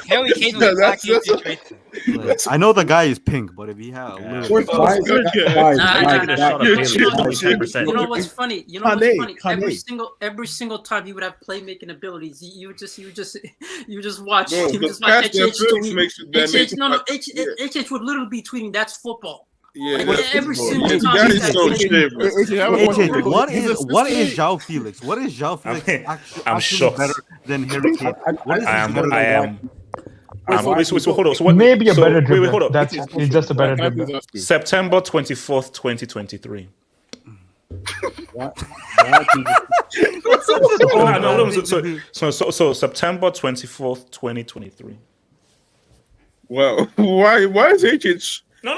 Harry Kane was black, I know the guy is pink, but if he had a little. You know what's funny? Every single time he would have playmaking abilities, you would just watch. HH would literally be tweeting, "That's football." Yeah, every single time. That is so shit. What is João Felix? What is João Felix? I'm shocked. Better than Harry Kane. Hold on. Maybe a better dribbler. Hold on. That's just a better dribbler. September 24th, 2023. So September 24th, 2023. Well, why is HH? No.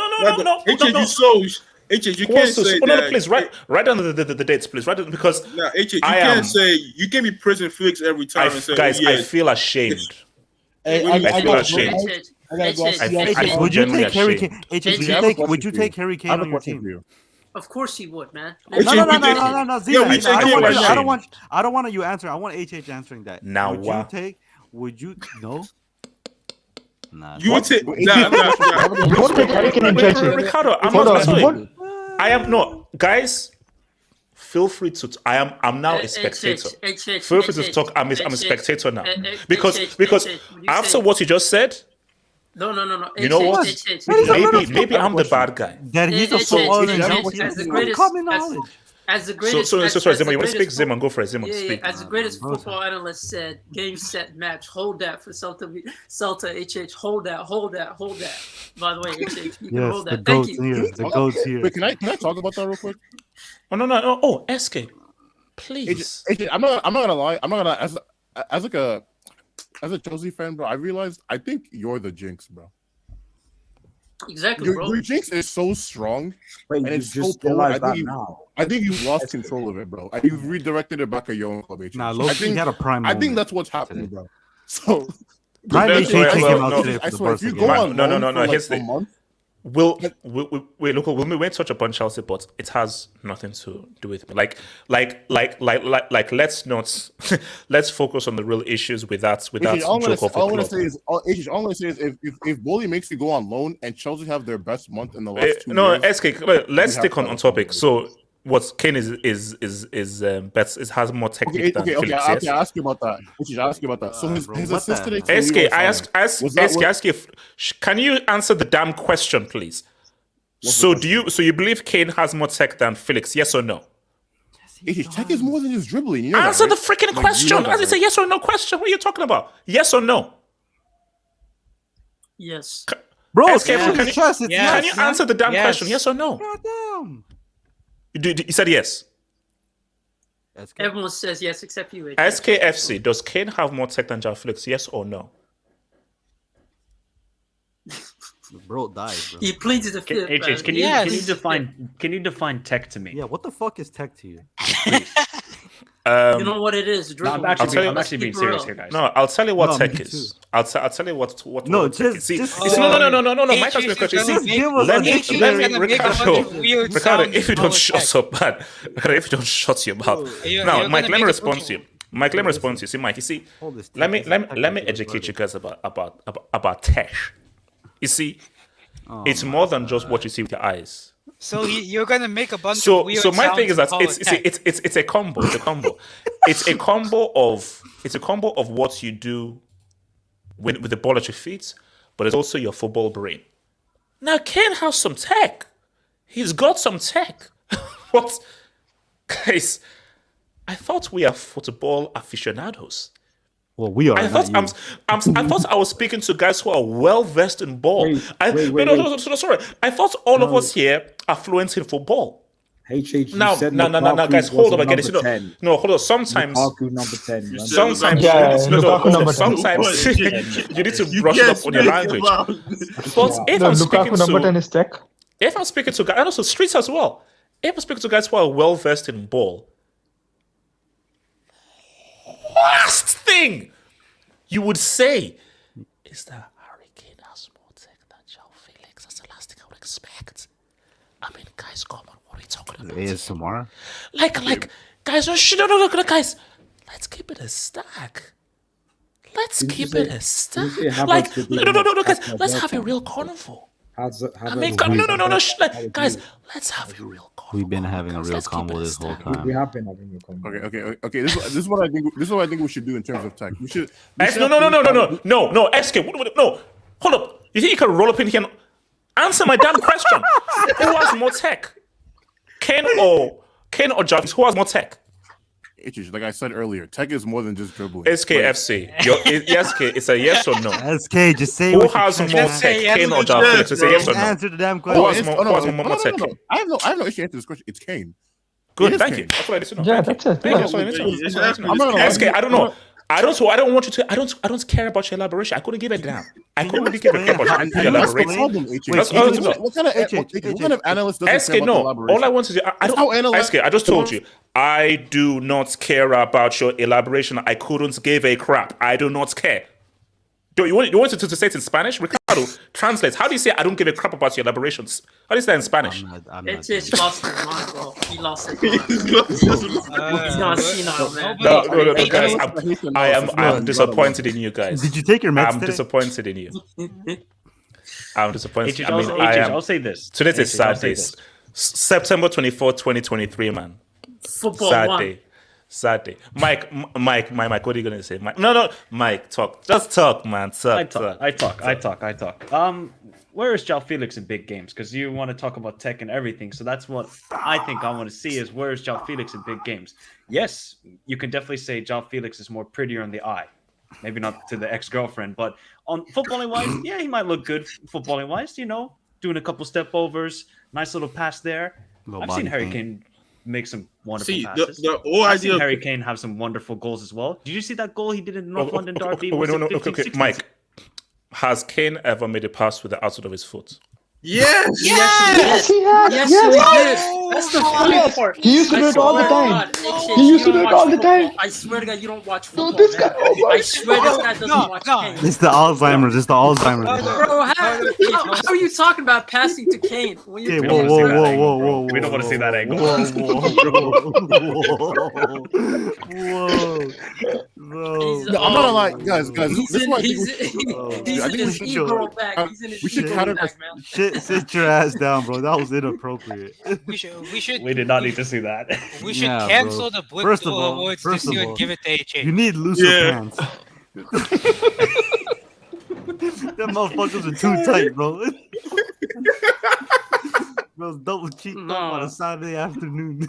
HH is so. HH, you can't say that. Please write down the dates, please. Write it because HH, you can't be praising Felix every time. Guys, I feel ashamed. I feel ashamed. Would you take Harry Kane? Would you take Harry Kane on your team? Of course he would, man. No. I don't want you answer. I want HH answering that. Now, would you no? Nah. You would take. Ricardo, I'm not sorry. I am not, guys. Feel free to. I'm now a spectator. Feel free to talk. I'm a spectator now because after what you just said. No. You know what? Maybe I'm the bad guy. That he's a footballer. As the greatest. Sorry, Zima. You want to speak? Zima, go for it. Zima, speak. As the greatest football analyst said, game, set, match. Hold that for Celta HH. Hold that. By the way, HH, you can hold that. Thank you. The goat's here. Wait, can I talk about that real quick? Oh no. Oh, SK, please. I'm not gonna lie. I'm not gonna as like a. as a Chelsea fan, bro, I realized I think you're the jinx, bro. Exactly, bro. Your jinx is so strong, Wait, and you it's so just potent. realized that now. I think you've lost control of it, bro. And you've redirected it back at your own club. HH. Nah, I low-key think had a prime I think moment that's what's happening, today. bro. So Prime No, HH came well, out no, today I for the swear, if Barca you game. go on no, loan for like here's a the month, we look. We may touch upon Chelsea, but it has nothing to do with it. Like, let's not let's focus on the real issues with that HH, all I'm joke of a gonna club. say is, if Bully makes you go on loan and Chelsea have their best month in the last 2 No, years, SK. Let's stick on topic. So, what Kane is best is has more technique than Felix. Yes? I ask you about that. HH, I ask you about that. So his what assist the today hell? to SK, Leroy I Sané, ask you. Can you answer the damn question, please? So you believe Kane has more tech than Felix? Yes or no? HH, tech is more than just dribbling. You know Answer that, the right? freaking Like, question. you know that, It's a right? yes or no question. What are you talking about? Yes or no? Yes. Bro, SK, can you answer the damn question? Yes or no? Goddamn. You said yes. Everyone says yes except you. SKFC, does Kane have more tech than João Felix? Yes or no? Bro died, bro. He pleads the fifth. HH, can you define tech to me? Yeah, what the fuck is tech to you? You know what it is? No, I'm actually being serious here, guys. No, I'll tell you what No, tech me is. I'll tell you what No, tech is. just See, just no. Mike asked me a question. Just give us Let me, a Ricardo, if you don't shut up, man. If you don't shut your mouth. Now, Mike, let me respond to you. Mike, let me respond to you. See, Mike, you see, let me educate you guys about tech. You see, it's more than just what you see with your eyes. So you're gonna make a bunch of So weird my thing is that sounds and call it tech. it's a combo. It's a combo of what you do with the ball at your feet, but it's also your football brain. Now Kane has some tech. He's got some tech. What, guys? I thought we are football aficionados. Well, we are. I thought I was speaking to guys who are well versed in ball. Sorry. I thought all of us here are fluent in football. HH, Now, guys, hold on. I get it. No, hold on. Sometimes, Lukaku number 10. sometimes you need to brush it up on your language. But if I'm speaking number 10 is tech. If I'm speaking to guys, and also streets as well. If I'm speaking to guys who are well versed in ball, last thing you would say is that Harry Kane has more tech than João Felix. That's the last thing I would expect. I mean, guys, come on, what are you talking about? ASMR? Like, guys, no, guys, let's keep it a stack. Let's keep it a stack. Like, no, guys, let's have a real carnival. Guys, let's have a real convo. We've been having a real combo this whole time. We have been having a combo. Okay. This is what I think. This is what I think we should do in terms of tech. We should. No, SK, no. Hold up. You think you can roll up in here and answer my damn question? Who has more tech? Kane or Jarvis? Who has more tech? Like I said earlier, tech is more than just dribbling. SKFC. It's a yes or no. SK, just say who has more tech, Kane or Jarvis? It's a yes or no. Answer the damn question. Who has more tech? I have no issue answering this question. It's Kane. Good, thank you. That's what I need to know. Yeah, that's it. That's what I need to know. SK, I don't know. I don't want you to. I don't care about your elaboration. I couldn't give a damn. I couldn't really give a care about your elaboration. What kind of analyst doesn't care about elaboration? All I want to do. I don't. SK, I just told you. I do not care about your elaboration. I couldn't give a crap. I do not care. You want to say it in Spanish? Ricardo, translate. How do you say I don't give a crap about your elaborations? How do you say that in Spanish? It's just lost his mind, bro. He lost his mind. He's not senile, man. No, guys. I am disappointed in you guys. Did you take your meds today? Disappointed in you. I'm disappointed. I'll say this. Today's a sad day. September 24th, 2023, man. Football Sad day. Mike, what are you gonna say? Mike, talk. Just talk, man. I talk. Where is João Felix in big games? Because you want to talk about tech and everything. So that's what I think I want to see is where is João Felix in big games? Yes, you can definitely say João Felix is more prettier on the eye. Maybe not to the ex-girlfriend, but on footballing wise, yeah, he might look good footballing wise. Doing a couple step overs, nice little pass there. I've seen Harry Kane. make some wonderful See, passes. the whole I've idea seen of- Harry Kane have some wonderful goals as well. Did you see that goal he did in North London Derby? Wait, Was no, it no, 15, okay, 16? Mike. Has Kane ever made a pass with the outside of his foot? Yes! Yes, he has. Yes, Yes, he did. That's the funny Yes. part. He used to do it all the swear time. God, HH, He used to you do don't it all watch the time. football. I swear to God, you don't watch football. this guy. man. Oh my I swear this guy doesn't watch Kane. It's the Alzheimer's. It's the Alzheimer's. Bro, how are you talking about passing to Kane when you're Okay, We don't whoa, wanna see whoa, that whoa, angle, whoa, bro. whoa, We don't want to see that angle. Whoa. No, I'm not gonna lie, guys. This is why I think he's I in think we his should ego back. He's in his we should ego categorize. back, man. Sit your ass down, bro. That was inappropriate. We should. We did not need to see that. We should Yeah, cancel bro. the Blitz First of all- Awards first this of year all, and give it to HH. You need looser Yeah. pants. Them motherfuckers are too tight, bro. Bro, double cheek up on a Saturday afternoon.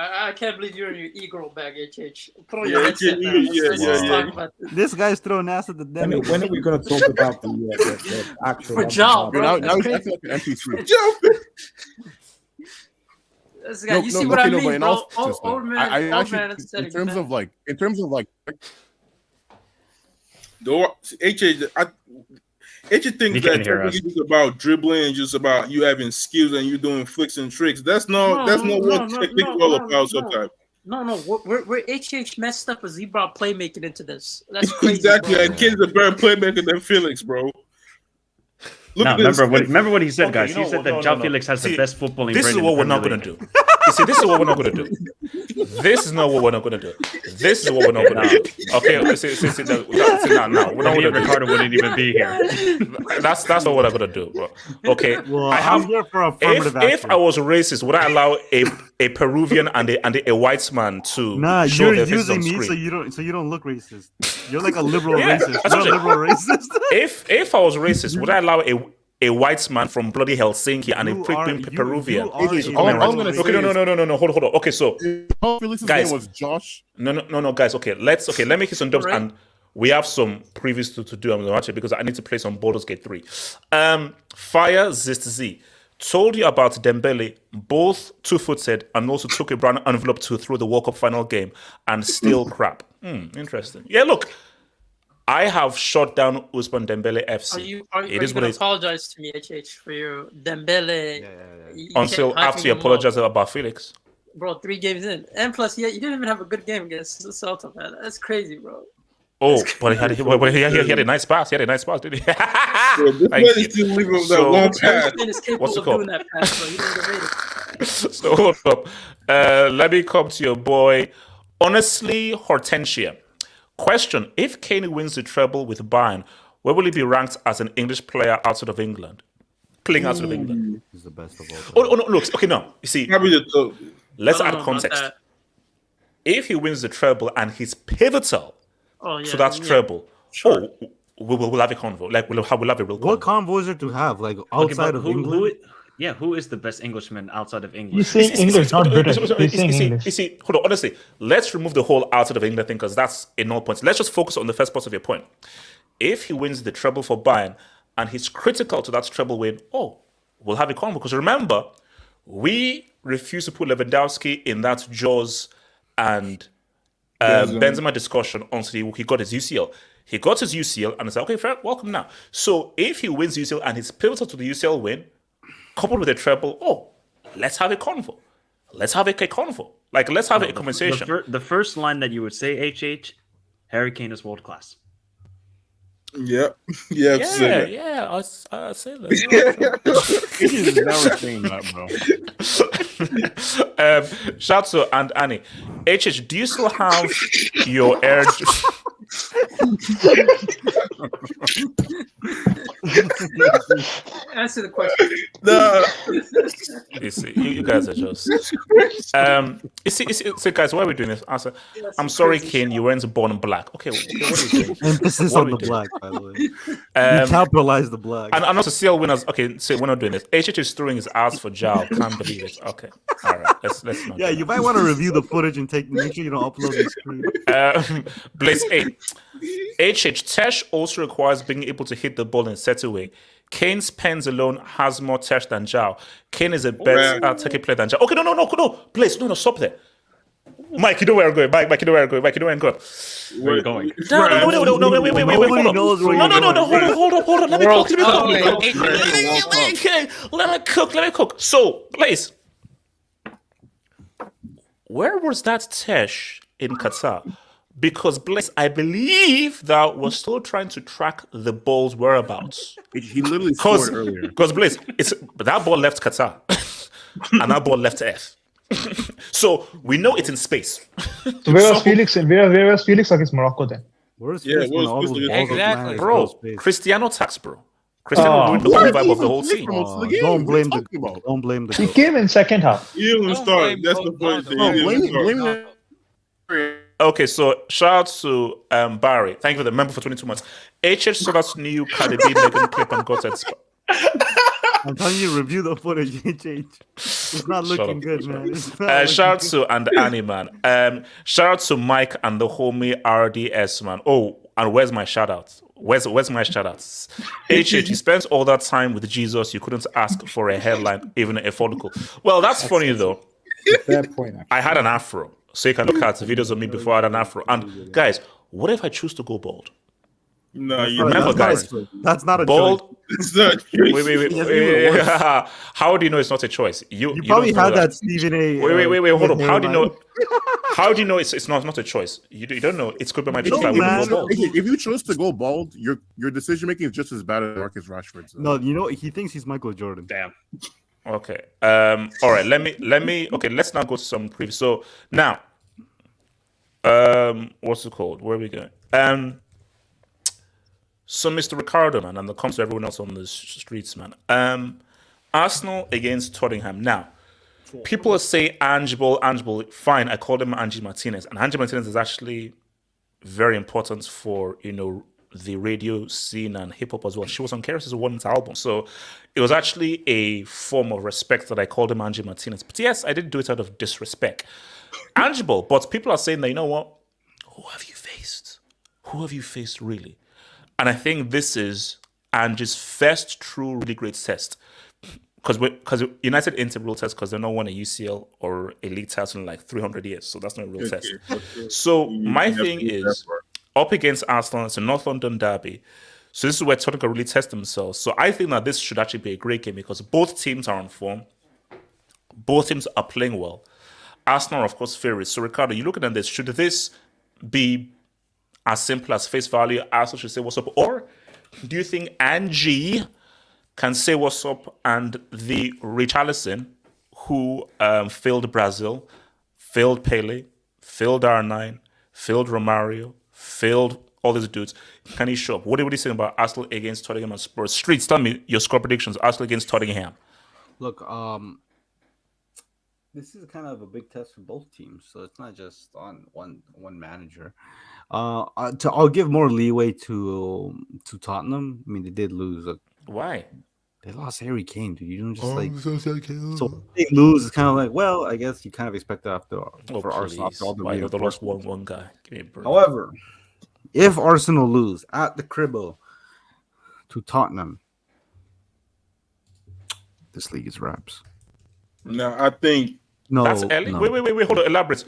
I can't believe you're in your ego bag, HH. Put on Yeah, your headset, man. Let's yeah. talk about this. This guy's throwing ass at the When, demi. when are we going to talk about the actual For job, bro. Now That's it's crazy. like an NPC. This guy, you see what I but mean, in bro? all seriousness, Old man, man, I old actually, man aesthetic, in terms man. of like, HH thinks He that can't hear us. it's just about dribbling and just about you having skills and you doing flicks and tricks. That's not what technique is all about sometimes. No. Where HH messed up is he brought playmaking into this. That's crazy. Exactly. Bro. And Kane's a better playmaker than Felix, bro. Look Now, at this. remember what he said, Okay, guys. you He know said what? that No, João no. Felix has See, the best footballing This brain is in what the we're not Premier going to League. do. You see, this is what we're not going to do. This is not what we're not going to do. This is what we're not going to do. Okay, see, now, we're not Maybe going to Ricardo wouldn't even be here. That's what we're not going to do, bro. Okay, Well, I'm here for affirmative if action. I was racist, would I allow a Peruvian and a white man to Nah, show you're their faces using on me screen? so you don't look racist. You're like a liberal Yeah, racist. that's You're a what liberal racist. If I was racist, would I allow a white man from bloody Helsinki and a You freaking are- Peruvian? you are to a come all and I'm write- gonna say Okay, no. Hold on. Okay, so Felix's guys, name was Josh. no, guys. Okay, let me hit some dubs, Right. and we have some previews to do. I'm watching because I need to play some Baldur's Gate 3. Fire Zist Z told you about Dembele, both two-footed and also took a brown envelope to throw the World Cup final game and still crap. Interesting. Yeah, look, I have shut down Usman Dembele FC. Are you It is what going it to is. apologize to me, HH, for your Dembele? You Until kept hyping after you him up. apologize about Felix. Bro, 3 games in. And plus, you didn't even have a good game against Celta, man. That's crazy, bro. Oh, but he had a nice pass. He had a nice pass, didn't he? This Thank man you. is still leaving with that So- long This pass. man is capable What's it of called? doing that pass, bro. You didn't get rated. So hold up. Let me come to your boy. Honestly, Hortensia. Question: if Kane wins the treble with Bayern, where will he be ranked as an English player outside of England? Playing outside of England. He's the best of all time. Oh no, look. Okay, no. You see, Probably the top. let's I don't add know about context. that. If he wins the treble and he's pivotal Oh, yeah. to that yeah. treble, Sure. we'll have a convo. Like we'll have a real convo. What convo is there to have? Like Okay, outside but of England? who is the best Englishman outside of England? He's saying English, not British. He's saying You English. see, hold on. Honestly, let's remove the whole outside of England thing because that's a null point. Let's just focus on the first part of your point. If he wins the treble for Bayern and he's critical to that treble win, we'll have a convo. Because remember, we refused to put Lewandowski in that Jaws and Benzema discussion until he got his UCL. He got his UCL and it's like, okay, fair, welcome now. So if he wins UCL and he's pivotal to the UCL win, coupled with a treble, let's have a convo. Let's have a convo. Like, let's have a conversation. The first line that you would say, HH, Harry Kane is world class. Yep. Yeah. I say that. He is never saying that, bro. Shatsu and Annie. HH, do you still have your urge? Answer the question. No. You see, you guys are just. You see, guys, why are we doing this? Answer. I'm sorry, Kane, you weren't born black. Okay, what are you doing? Emphasis What on are the we doing? black, by the way. You capitalize the black. And also, CL winners. Okay, so we're not doing this. HH is throwing his ass for Jao. Can't believe it. Okay, all right. Let's not. Yeah, you might want to review the footage and make sure you don't upload the screen. Blaze 8. HH Tesh also requires being able to hit the ball in a set away. Kane's pens alone has more touch than Zhao. Kane is a better attacking player than Zhao. Okay, no. Please, no, stop there. Mike, you know where I'm going. Mike, you know where I'm going. Where are you going? No, wait, hold on. Let me cook. So, please, where was that Tesh in Qatar? Because Blaze, I believe that was still trying to track the ball's whereabouts. He literally scored earlier. Because Blaze, that ball left Qatar, and that ball left F. So we know it's in space. So where was Felix? Where was Felix against Morocco then? Where's exactly, bro? Cristiano tax, bro. Cristiano ruined the whole vibe of the whole team. Don't blame the. He came in second half. You didn't start. That's the point. Okay, so shout out to Barry. Thank you for the member for 22 months. HH saw that new Cardi B Megan clip and got it. I'm telling you, review the footage, HH. It's not looking good, man. Shout out to and Annie, man. Shout out to Mike and the homie RDS, man. Oh, and where's my shout out? Where's my shout outs? HH, he spends all that time with Jesus. You couldn't ask for a headline, even a follicle. Well, that's funny though. Fair point. I had an afro. So you can look at the videos of me before I had an afro. And guys, what if I choose to go bald? No, you remember, guys. That's not a bald. It's not. Wait. How do you know it's not a choice? You probably had that Stephen A. Wait. Hold up. How do you know? How do you know it's not a choice? You don't know. It's could be my choice. If you chose to go bald, your decision making is just as bad as Marcus Rashford's. No, you know he thinks he's Michael Jordan. Damn. Okay. All right. Let me. Okay. Let's now go to some previews. So now, what's it called? Where are we going? So Mr. Ricardo, man, and it comes to everyone else on the streets, man. Arsenal against Tottenham. Now, people say Angeball. Fine, I called him Angie Martinez, and Angie Martinez is actually very important for the radio scene and hip hop as well. She was on KRS's One's album, so it was actually a form of respect that I called him Angie Martinez. But yes, I didn't do it out of disrespect. Angeball, but people are saying that, you know what? Who have you faced? Who have you faced really? And I think this is Angie's first true really great test. Because United ain't a real test because they've not won a UCL or a league title in like 300 years. So that's not a real test. So my thing is, up against Arsenal, it's a North London derby. So this is where Tottenham really test themselves. So I think that this should actually be a great game because both teams are on form. Both teams are playing well. Arsenal are, of course, favorites. So Ricardo, you looking at this, should this be as simple as face value? Arsenal should say what's up? Or do you think Angie can say what's up and the Richarlison, who failed Brazil, failed Pele, failed R9, failed Romario, failed all these dudes, can he show up? What are you saying about Arsenal against Tottenham and Spurs? Streets, tell me your score predictions. Arsenal against Tottenham. Look, this is kind of a big test for both teams, so it's not just on one manager. I'll give more leeway to Tottenham. I mean, they did lose. Why? They lost Harry Kane, dude. You don't just so they lose. It's kind of like, well, I guess you kind of expect that for Arsenal. After all Why they lost one guy? Give me a break. However, if Arsenal lose at the Cribble to Tottenham, this league is wraps. No, I think that's early. No. Wait, hold on. Elaborate.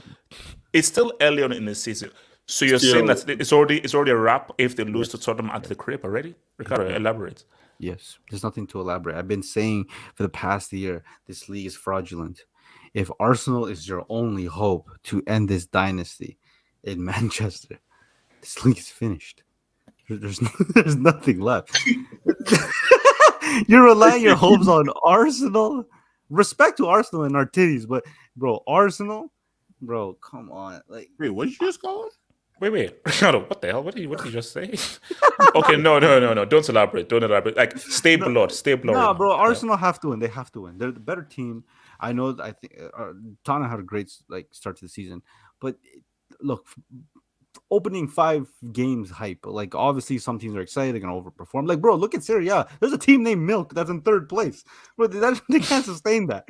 It's still early on in the season. So you're saying that it's already a wrap if they lose to Tottenham at the crib already? Ricardo, elaborate. Yes, there's nothing to elaborate. I've been saying for the past year, this league is fraudulent. If Arsenal is your only hope to end this dynasty in Manchester, this league is finished. There's nothing left. You're relying your hopes on Arsenal. Respect to Arsenal and our titties, but bro, Arsenal, bro, come on. Like, wait, what did you just call him? Wait. What the hell? What did you just say? Okay, no. Don't elaborate. Like, stay blood. Nah, bro, Arsenal have to win. They have to win. They're the better team. I know. I think Tottenham had a great start to the season, but look, opening 5 games hype. Like, obviously, some teams are excited. They're gonna overperform. Like, bro, look at Serie. There's a team named Milk that's in 3rd place. Bro, they can't sustain that.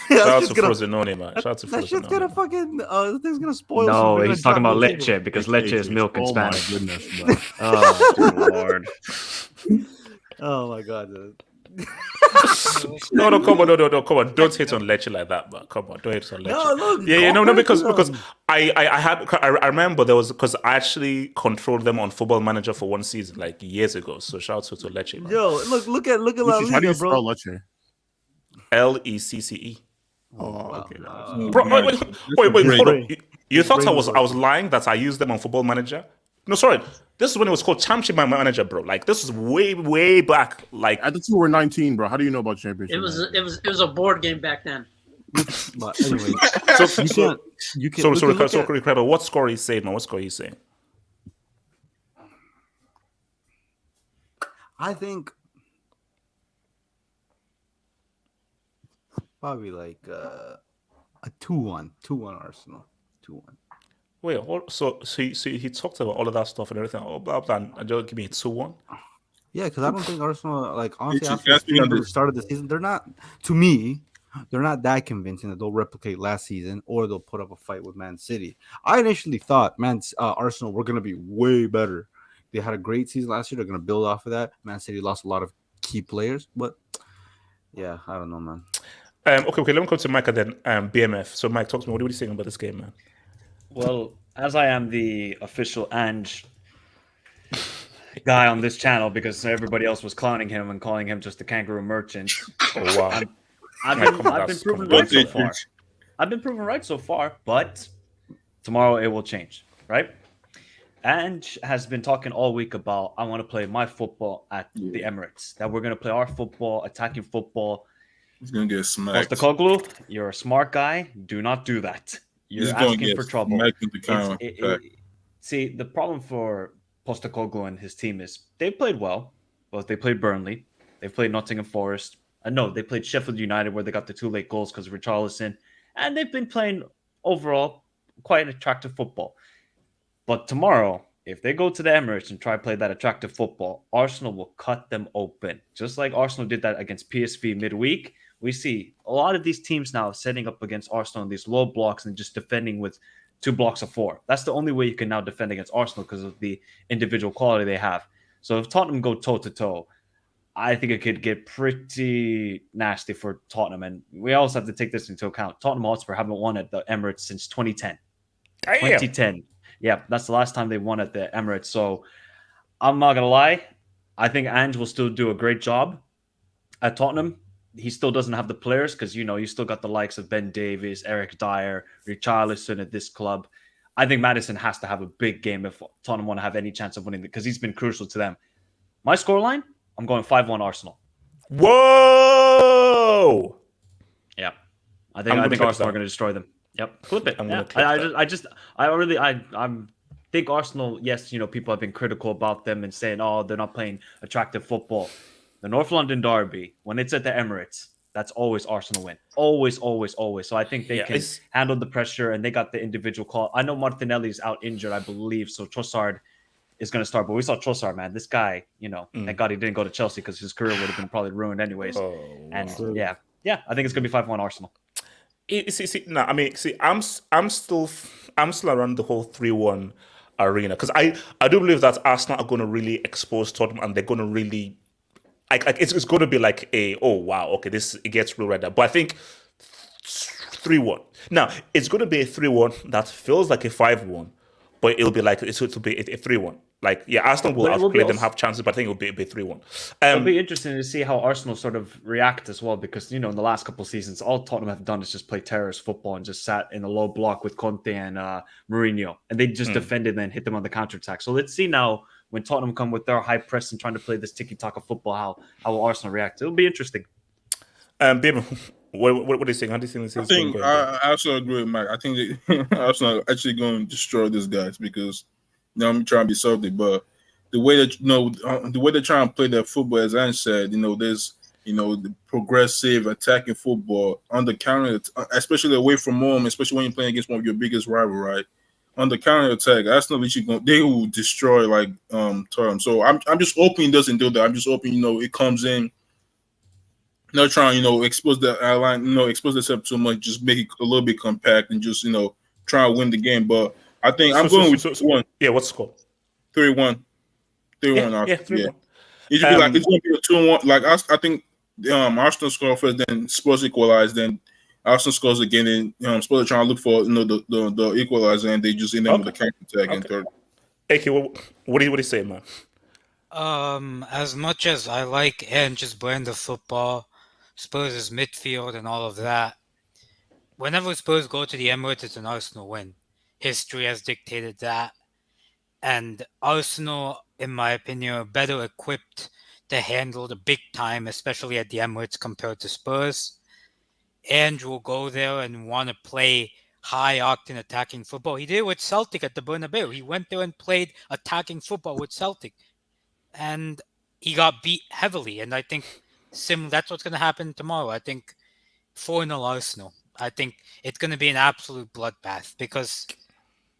Shout out to Frosinone, man. Shout out to Frosinone. That shit's gonna fucking. This thing's gonna spoil. No, he's talking about leche because leche is milk in Spanish. Oh my goodness, bro. Oh, dear Lord. Oh my god, dude. No, come on, come on. Don't hate on Lecce like that, but come on, don't hate on Lecce. No, look, No, because I remember there was because I actually controlled them on Football Manager for one season, like years ago. So shout out to Lecce, man. Yo, look at La Liga, How do you bro. spell Lecce? Lecce. Oh, okay. Bro, wait, hold on. You thought I was lying that I used them on Football Manager? No, sorry. This is when it was called Championship Manager, bro. Like this is way back. Like at the two were 19, bro. How do you know about Championship? It was a board game back then. But anyway, you can. So Ricardo, what score are you saying, man? What score are you saying? I think probably like a 2-1 Arsenal. 2-1. Wait, so he talked about all of that stuff and everything, blah blah, and just give me a 2-1. Yeah, because I don't think Arsenal, like honestly, after the start of the season, they're not. To me, they're not that convincing that they'll replicate last season or they'll put up a fight with Man City. I initially thought Arsenal were going to be way better. They had a great season last year. They're going to build off of that. Man City lost a lot of key players, but yeah, I don't know, man. Okay. Let me come to Mike and then BMF. So, Mike, talk to me. What are you saying about this game, man? Well, as I am the official Ange guy on this channel, because everybody else was clowning him and calling him just a kangaroo merchant. Oh wow! I've been proven right so far. I've been proven right so far, but tomorrow it will change, right? Ange has been talking all week about I want to play my football at the Emirates. That we're going to play our football, attacking football. He's gonna get smacked. Postecoglou, you're a smart guy. Do not do that. You're asking for trouble. See, the problem for Postecoglou and his team is they played well, but they played Burnley. They played Nottingham Forest. No, they played Sheffield United where they got the 2 late goals because of Richarlison. And they've been playing overall quite attractive football. But tomorrow, if they go to the Emirates and try to play that attractive football, Arsenal will cut them open. Just like Arsenal did that against PSV midweek. We see a lot of these teams now setting up against Arsenal in these low blocks and just defending with 2 blocks of 4. That's the only way you can now defend against Arsenal because of the individual quality they have. So if Tottenham go toe-to-toe, I think it could get pretty nasty for Tottenham. And we also have to take this into account. Tottenham Hotspur haven't won at the Emirates since 2010. Damn. 2010. Yeah, that's the last time they won at the Emirates. So I'm not going to lie. I think Ange will still do a great job at Tottenham. He still doesn't have the players because, you still got the likes of Ben Davies, Eric Dyer, Richarlison at this club. I think Maddison has to have a big game if Tottenham want to have any chance of winning because he's been crucial to them. My scoreline, I'm going 5-1 Arsenal. Whoa! Yeah. I think Arsenal are going to destroy them. Yep. Flip it. I think Arsenal, yes, people have been critical about them and saying, oh, they're not playing attractive football. The North London Derby, when it's at the Emirates, that's always Arsenal win. Always, always, always. So I think they can handle the pressure and they got the individual call. I know Martinelli's out injured, I believe, so Trossard is going to start. But we saw Trossard, man. This guy, thank God he didn't go to Chelsea because his career would have been probably ruined anyways. I think it's going to be 5-1 Arsenal. I'm still around the whole 3-1 arena because I do believe that Arsenal are going to really expose Tottenham and they're going to really it's going to be like it gets real right now. But I think 3-1. Now it's going to be a 3-1 that feels like a 5-1, but it'll be like it'll be a 3-1. Like Arsenal will outplay them, have chances, but I think it'll be a 3-1. It'll be interesting to see how Arsenal sort of react as well, because in the last couple of seasons, all Tottenham have done is just play terrorist football and just sat in a low block with Conte and Mourinho, and they just defended and hit them on the counterattack. So let's see now when Tottenham come with their high press and trying to play this tiki-taka football, how will Arsenal react? It'll be interesting. Babe, what are you saying? How do you think this is? I think I also agree with Mike. I think Arsenal are actually going to destroy these guys because. I'm trying to be salty, but the way that the way they're trying to play their football, as Ange said, there's the progressive attacking football on the counter, especially away from home, especially when you're playing against one of your biggest rival, right? On the counter attack, Arsenal they will destroy Tottenham. So I'm just hoping it doesn't do that. I'm just hoping it comes in, not trying expose the line, expose themselves too much, just make it a little bit compact and just try and win the game, but. I think I'm going with 1. Yeah, what's the score? 3-1. 3-1. Yeah, 3-1. It should be like it's going to be a 2-1. Like I think Arsenal score first, then Spurs equalize, then Arsenal scores again, and Spurs are trying to look for the equalizer, and they just end up with a counter attack in third. AK, what do you say, man? As much as I like Ange's brand of football, Spurs' midfield and all of that, whenever Spurs go to the Emirates, it's an Arsenal win. History has dictated that. And Arsenal, in my opinion, are better equipped to handle the big time, especially at the Emirates, compared to Spurs. Ange will go there and want to play high-octane attacking football. He did it with Celtic at the Bernabeu. He went there and played attacking football with Celtic. And he got beat heavily. And I think that's what's going to happen tomorrow. I think 4-0 Arsenal. I think it's going to be an absolute bloodbath because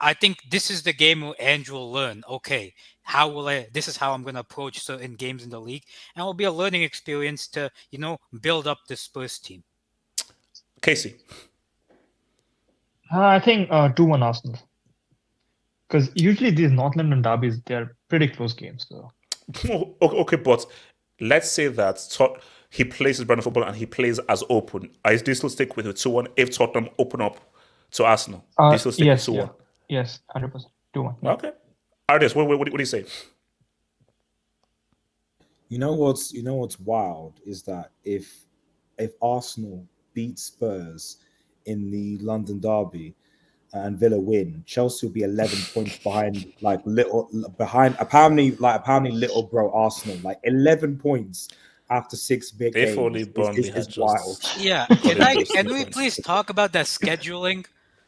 I think this is the game where Andrew will learn, okay, this is how I'm going to approach certain games in the league. And it will be a learning experience to, build up the Spurs team. Casey? I think 2-1 Arsenal. Because usually these North London derbies, they're pretty close games. So. Okay, but let's say that he plays his brand of football and he plays as open. I do still stick with 2-1 if Tottenham open up to Arsenal. Do you still stick with 2-1? Yeah. Yes, 100%. 2-1. Yeah. Okay. Artis, what do you say? You know what's wild is that if Arsenal beat Spurs in the London derby and Villa win, Chelsea will be 11 points behind apparently little bro Arsenal, like 11 points after 6 big games. It's wild. Yeah, can we please talk about that scheduling?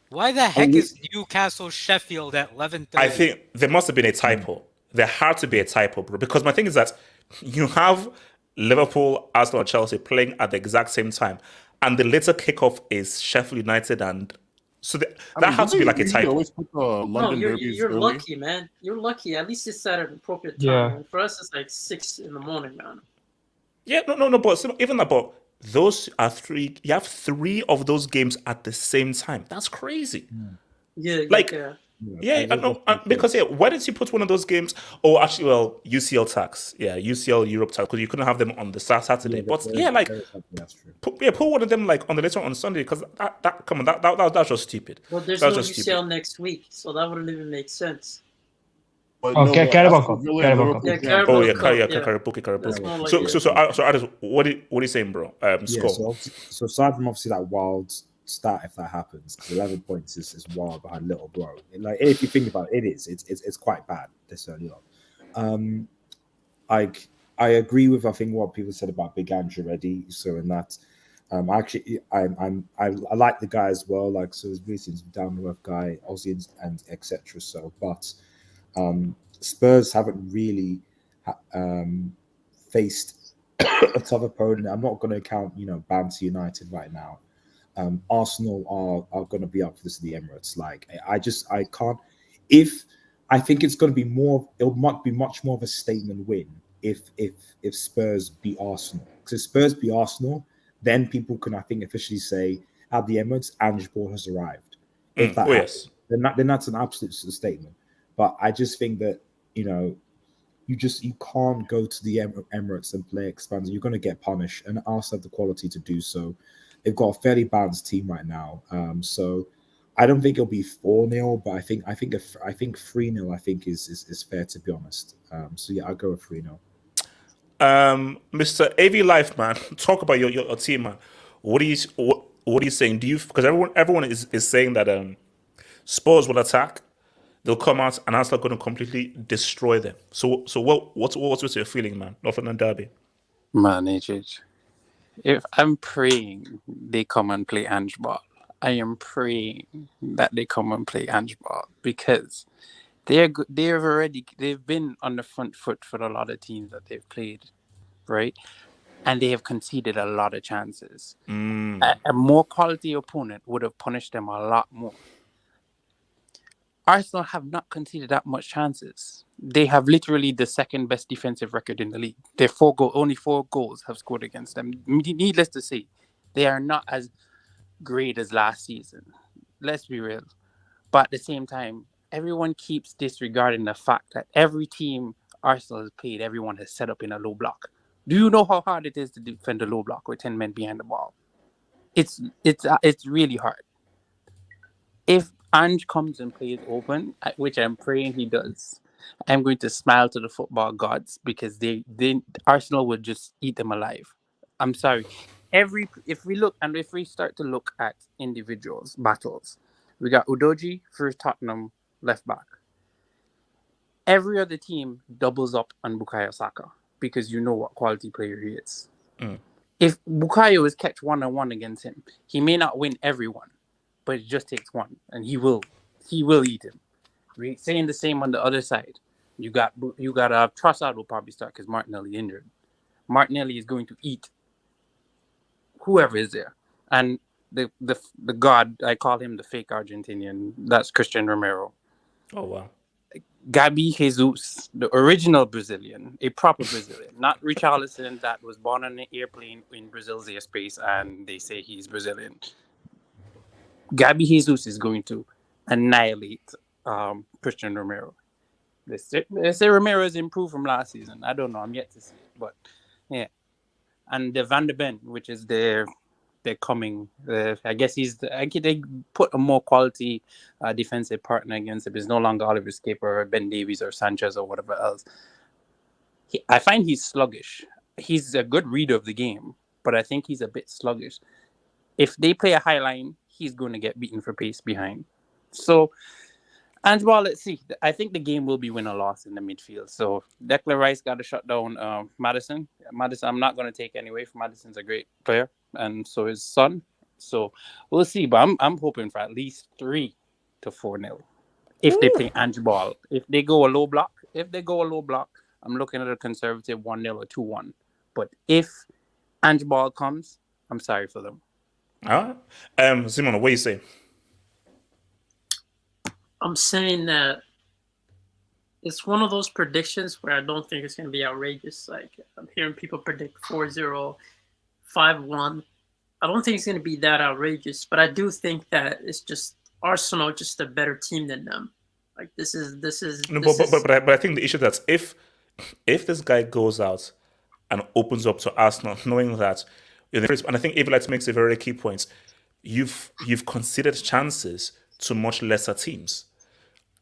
Why the heck is Newcastle Sheffield at 11:30? I think there must have been a typo. There had to be a typo, bro. Because my thing is that you have Liverpool, Arsenal, and Chelsea playing at the exact same time, and the later kickoff is Sheffield United, and so that had to be like a typo. You're lucky, man. You're lucky. At least it's at an appropriate time. Yeah. Man. For us, it's like 6 in the morning, man. Yeah, no, but even about those are 3. You have 3 of those games at the same time. That's crazy. Yeah, because why did you put one of those games? Oh, actually, well, UCL tax. Yeah, UCL Europe tax because you couldn't have them on the Saturday. But put one of them like on the later on Sunday because that's just stupid. Well, there's no UCL next week, so that wouldn't even make sense. Carabao Cup. Carabao. So Addis, what are you saying, bro? Score. So aside from obviously that wild stat, if that happens, because 11 points is wild behind little bro. Like if you think about it, it's quite bad this early on. I agree with I think what people said about Big Andrew already. So in that, I like the guy as well. Like so, he's really down to earth guy, Aussie and etc. So, but. Spurs haven't really faced a tough opponent. I'm not going to count, Banter United right now. Arsenal are going to be up for this in the Emirates. Like I can't. I think it's going to be more. It might be much more of a statement win if Spurs beat Arsenal. Because if Spurs beat Arsenal, then people can I think officially say at the Emirates, Ange Ball has arrived. If that happens, then that's an absolute statement. But I just think that, you can't go to the Emirates and play expansive. You're going to get punished. And Arsenal have the quality to do so. They've got a fairly balanced team right now. So I don't think it'll be 4-0, but I think 3-0 I think is fair, to be honest. So yeah, I'll go with 3-0. Mr. AV Life, man, talk about your team, man. What are you saying? Because everyone is saying that Spurs will attack. They'll come out and Arsenal are going to completely destroy them. So what's your feeling, man? Nottingham Derby. Man, if I'm praying they come and play Ange Ball. I am praying that they come and play Ange Ball because they've been on the front foot for a lot of teams that they've played, right? And they have conceded a lot of chances. A more quality opponent would have punished them a lot more. Arsenal have not conceded that much chances. They have literally the second best defensive record in the league. Only 4 goals have scored against them. Needless to say, they are not as great as last season. Let's be real. But at the same time, everyone keeps disregarding the fact that every team Arsenal has played, everyone has set up in a low block. Do you know how hard it is to defend a low block with 10 men behind the ball? It's really hard. If Ange comes and plays open, which I'm praying he does, I'm going to smile to the football gods because they Arsenal would just eat them alive. I'm sorry. If we start to look at individuals battles, we got Udogie for Tottenham left back. Every other team doubles up on Bukayo Saka because you know what quality player he is. If Bukayo is catch 1-on-1 against him, he may not win everyone, but it just takes one, and he will eat him. We're saying the same on the other side. You got Trossard will probably start because Martinelli injured. Martinelli is going to eat whoever is there, and the god, I call him the fake Argentinian. That's Christian Romero. Oh wow. Gabi Jesus, the original Brazilian, a proper Brazilian, not Richarlison that was born on an airplane in Brazil's airspace and they say he's Brazilian. Gabi Jesus is going to annihilate Christian Romero. They say Romero has improved from last season. I don't know. I'm yet to see it, but yeah. And the Van de Ven, which is they're coming. I guess they put a more quality defensive partner against him. It's no longer Oliver Skipper or Ben Davies or Sanchez or whatever else. I find he's sluggish. He's a good reader of the game, but I think he's a bit sluggish. If they play a high line, he's going to get beaten for pace behind. So, and well, let's see. I think the game will be win or loss in the midfield. So Declan Rice got to shut down Madison. Madison, I'm not going to take any away from Madison's a great player, and so is Son. So we'll see. But I'm hoping for at least 3-4-0 if they play Ange ball. If they go a low block, I'm looking at a conservative 1-0 or 2-1. But if Ange ball comes, I'm sorry for them. All right. Simon, what do you say? I'm saying that it's one of those predictions where I don't think it's going to be outrageous. Like, I'm hearing people predict 4-0, 5-1. I don't think it's going to be that outrageous, but I do think that it's just Arsenal just a better team than them. Like, this is. But I think the issue that's if this guy goes out and opens up to Arsenal, knowing that, and I think Everett makes a very key point. You've considered chances to much lesser teams.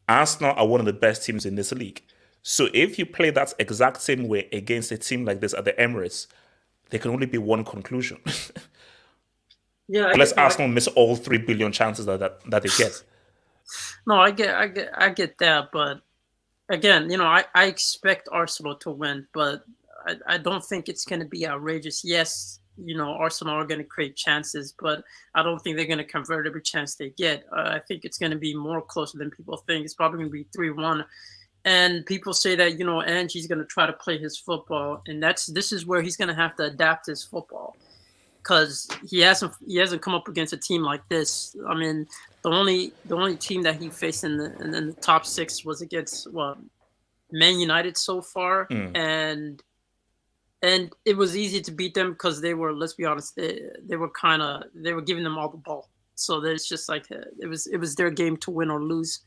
Arsenal are one of the best teams in this league. So if you play that exact same way against a team like this at the Emirates, there can only be one conclusion. Yeah, unless Arsenal miss all 3 billion chances that they get. No, I get that, but again, I expect Arsenal to win, but I don't think it's going to be outrageous. Yes, Arsenal are going to create chances, but I don't think they're going to convert every chance they get. I think it's going to be more closer than people think. It's probably going to be 3-1. And people say that, Angie's going to try to play his football, and this is where he's going to have to adapt his football, because he hasn't come up against a team like this. I mean, the only team that he faced in the top 6 was against Man United so far, and it was easy to beat them because they were, let's be honest, they were giving them all the ball. So there's just like it was their game to win or lose.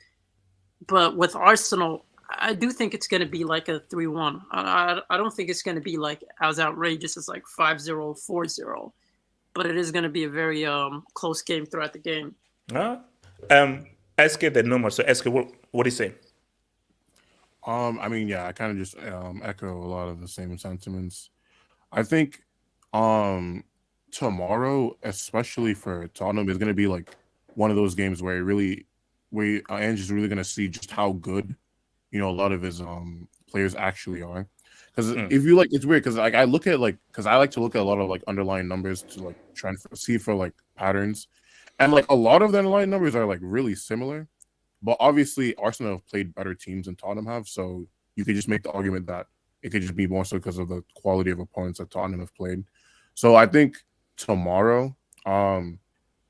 But with Arsenal, I do think it's going to be like a 3-1. I don't think it's going to be like as outrageous as like 5-0, 4-0. But it is going to be a very close game throughout the game. SK the number. So SK, what do you say? I mean, yeah, I kind of just echo a lot of the same sentiments. I think tomorrow, especially for Tottenham, is going to be like one of those games where Ange is really going to see just how good, a lot of his players actually are. Because if you it's weird because I like to look at a lot of like underlying numbers to like try and see for like patterns, and like a lot of the underlying numbers are like really similar. But obviously, Arsenal have played better teams than Tottenham have, so you could just make the argument that it could just be more so because of the quality of opponents that Tottenham have played. So I think tomorrow,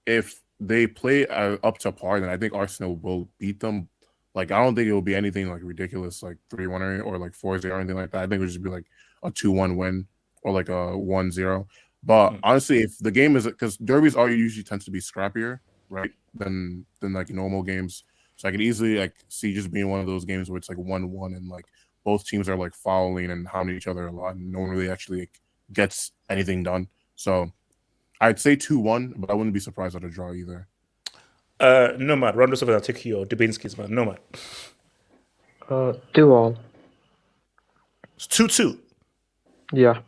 if they play up to par, then I think Arsenal will beat them. Like, I don't think it will be anything like ridiculous, like 3-1 or like 4-0 or anything like that. I think it would just be like a 2-1 win or like a 1-0. But honestly, if the game is, because derbies usually tends to be scrappier, right, than like normal games. So I could easily like see just being one of those games where it's like 1-1 and like both teams are like fouling and hounding each other a lot, and no one really actually like, gets anything done. So I'd say 2-1, but I wouldn't be surprised at a draw either. Nomad, round us over. I'll take your Dubinsky's, man. Nomad. 2-2. It's 2-2. Yeah.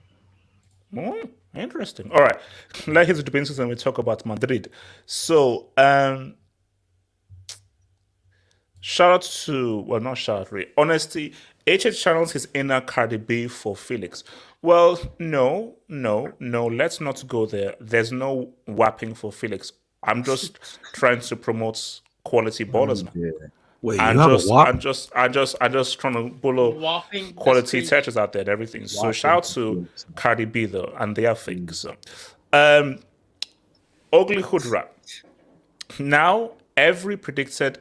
Oh, interesting. All right. Let's hit the Dubinsky's and we talk about Madrid. So, shout out to, well, not shout out, really. Honesty, HH channels his inner Cardi B for Felix. Well, no, let's not go there. There's no whapping for Felix. I'm just trying to promote quality ballers, man. Wait, I'm you have just, a whop? I'm just trying to blow Whopping, quality that's touches out there and everything. So shout out to Cardi B though, and they are fake. So, Ugly Hoodra. Now everyone predicted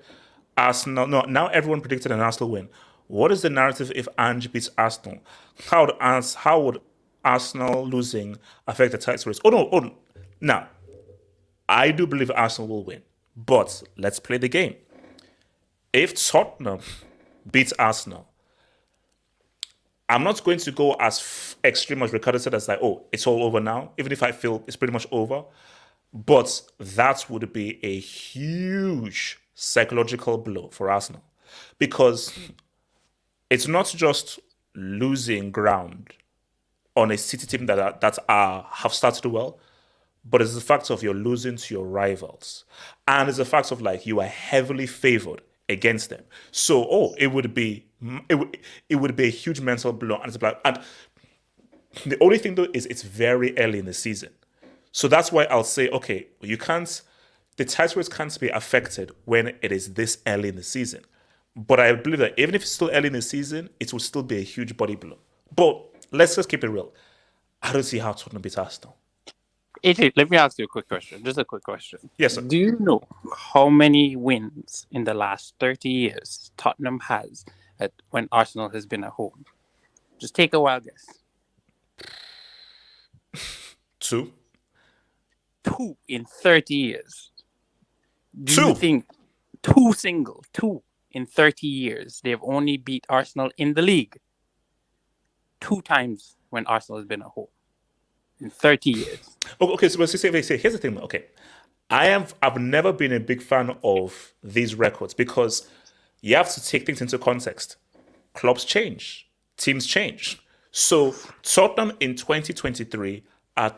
an Arsenal win. What is the narrative if Ange beats Arsenal? How would Arsenal losing affect the title race? Oh no. Now, I do believe Arsenal will win, but let's play the game. If Tottenham beats Arsenal, I'm not going to go as extreme as Ricardo said, as like, oh, it's all over now, even if I feel it's pretty much over. But that would be a huge psychological blow for Arsenal, because it's not just losing ground on a City team that have started well, but it's the fact of you're losing to your rivals, and it's the fact of like you are heavily favored against them. So, it would be a huge mental blow, and it's like, and the only thing though is it's very early in the season, so that's why I'll say, okay, the title race can't be affected when it is this early in the season. But I believe that even if it's still early in the season, it will still be a huge body blow. But let's just keep it real. I don't see how Tottenham beats Arsenal. AJ, let me ask you a quick question. Just a quick question. Yes, sir. Do you know how many wins in the last 30 years Tottenham has when Arsenal has been at home? Just take a wild guess. 2. 2 in 30 years. Do you think 2 in 30 years they've only beat Arsenal in the league 2 times when Arsenal has been at home in 30 years? Okay, so here's the thing. Okay, I've never been a big fan of these records because you have to take things into context. Clubs change, teams change. So Tottenham in 2023 are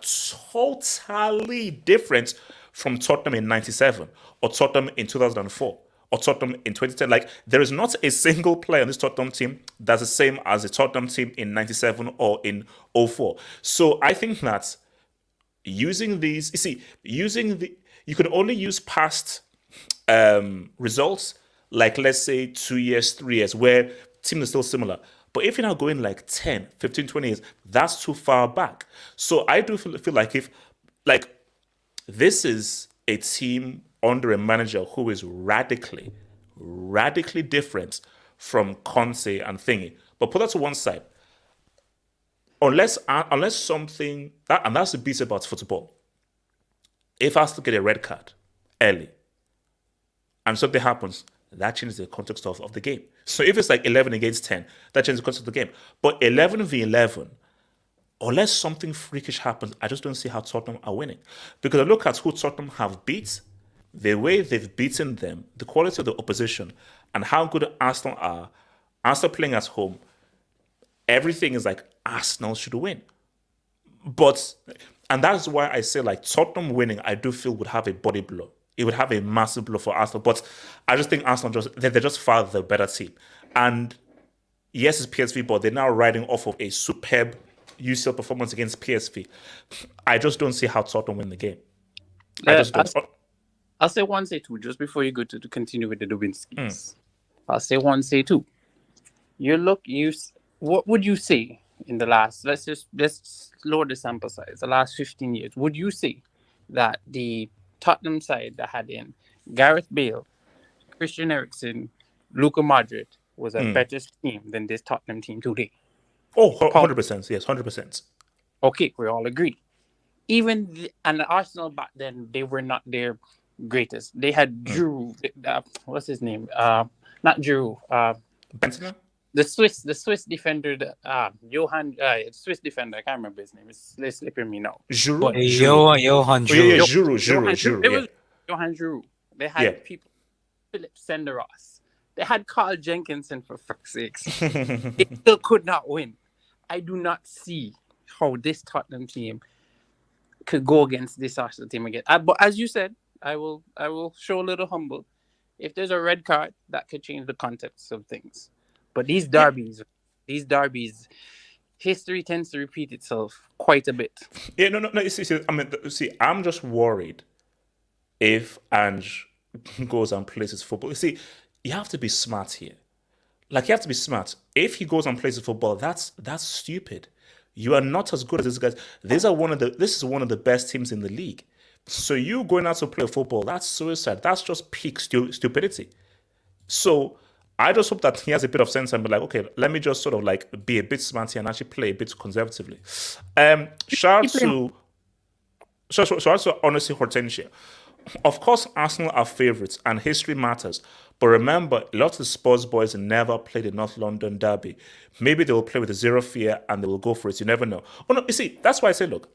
totally different from Tottenham in 97 or Tottenham in 2004 or Tottenham in 2010. Like, there is not a single player on this Tottenham team that's the same as the Tottenham team in 97 or in 04. So I think that using these, you can only use past results, like let's say 2 years, 3 years, where teams are still similar. But if you're now going like 10, 15, 20 years, that's too far back. So I do feel like this is a team under a manager who is radically different from Conte and Thingy. But put that to one side. Unless something, and that's the beast about football. If Arsenal get a red card early and something happens, that changes the context of the game. So if it's like 11 against 10, that changes the context of the game. But 11 v 11, unless something freakish happens, I just don't see how Tottenham are winning. Because I look at who Tottenham have beat, the way they've beaten them, the quality of the opposition, and how good Arsenal are. Arsenal playing at home, everything is like Arsenal should win. And that's why I say like Tottenham winning, I do feel would have a body blow. It would have a massive blow for Arsenal. But I just think Arsenal they're just far the better team. And yes, it's PSV, but they're now riding off of a superb UCL performance against PSV. I just don't see how Tottenham win the game. I'll say 1, say 2, just before you go to continue with the Dubinskis. I'll say 1, say 2. What would you say in the last, let's lower the sample size, the last 15 years, would you say that the Tottenham side that had in Gareth Bale, Christian Eriksen, Luka Modric was a better team than this Tottenham team today? Oh, 100%. Yes, 100%. Okay, we all agree. And Arsenal back then, they were not their greatest. They had Drew, what's his name? Not Drew. Benzema? the Swiss defender, Johan, Swiss defender. I can't remember his name. It's slipping me now. Giroud. But Johan Yeah, Giroud. Giroud. It Yeah. was Johan Giroud. They had people, Philip Senderos. They had Carl Jenkinson, for fuck's sakes. They still could not win. I do not see how this Tottenham team could go against this Arsenal team again. But as you said, I will show a little humble. If there's a red card, that could change the context of things. But these derbies, history tends to repeat itself quite a bit. Yeah, no. I'm just worried if Ange goes and plays his football. You see, you have to be smart here. Like, you have to be smart. If he goes and plays his football, that's stupid. You are not as good as these guys. This is one of the best teams in the league. So you going out to play football, that's suicide. That's just peak stupidity. So I just hope that he has a bit of sense and be like, okay, let me just sort of like be a bit smart here and actually play a bit conservatively. Shout out to honestly Hortensia. Of course, Arsenal are favourites and history matters. But remember, a lot of the Spurs boys never played the North London derby. Maybe they will play with a zero fear and they will go for it. You never know. Oh no, you see, that's why I say, look,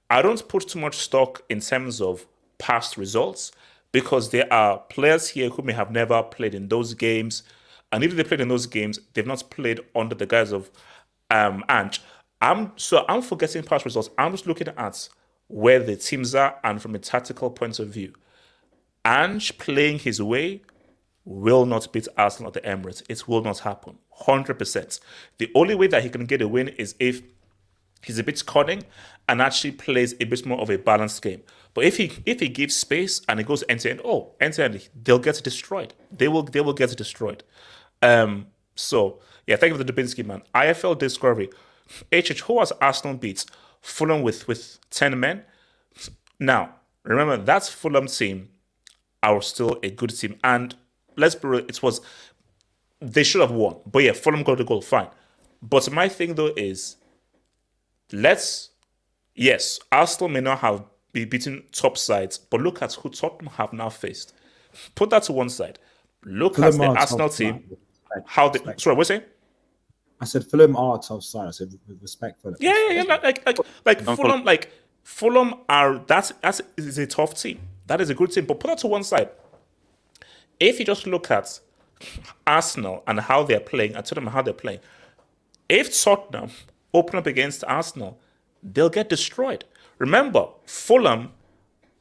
I don't put too much stock in terms of past results because there are players here who may have never played in those games. And if they played in those games, they've not played under the guise of Ange. I'm forgetting past results. I'm just looking at where the teams are and from a tactical point of view. Ange playing his way will not beat Arsenal at the Emirates. It will not happen. 100%. The only way that he can get a win is if he's a bit cunning and actually plays a bit more of a balanced game. But if he gives space and it goes end to end, they'll get destroyed. They will get destroyed. So yeah, thank you for the Dubinsky, man. IFL Discovery. Who has Arsenal beat? Fulham with 10 men. Now, remember, that's Fulham team are still a good team. And let's be real, they should have won. But yeah, Fulham got the goal, fine. But my thing though is, yes, Arsenal may not have been beaten top sides, but look at who Tottenham have now faced. Put that to one side. Look at the Arsenal team. Sorry, what's it? I said Fulham are tough side. I said with respect for them. Yeah. Fulham are that is a tough team. That is a good team. But put that to one side. If you just look at Arsenal and how they're playing, and Tottenham how they're playing, if Tottenham open up against Arsenal, they'll get destroyed. Remember, Fulham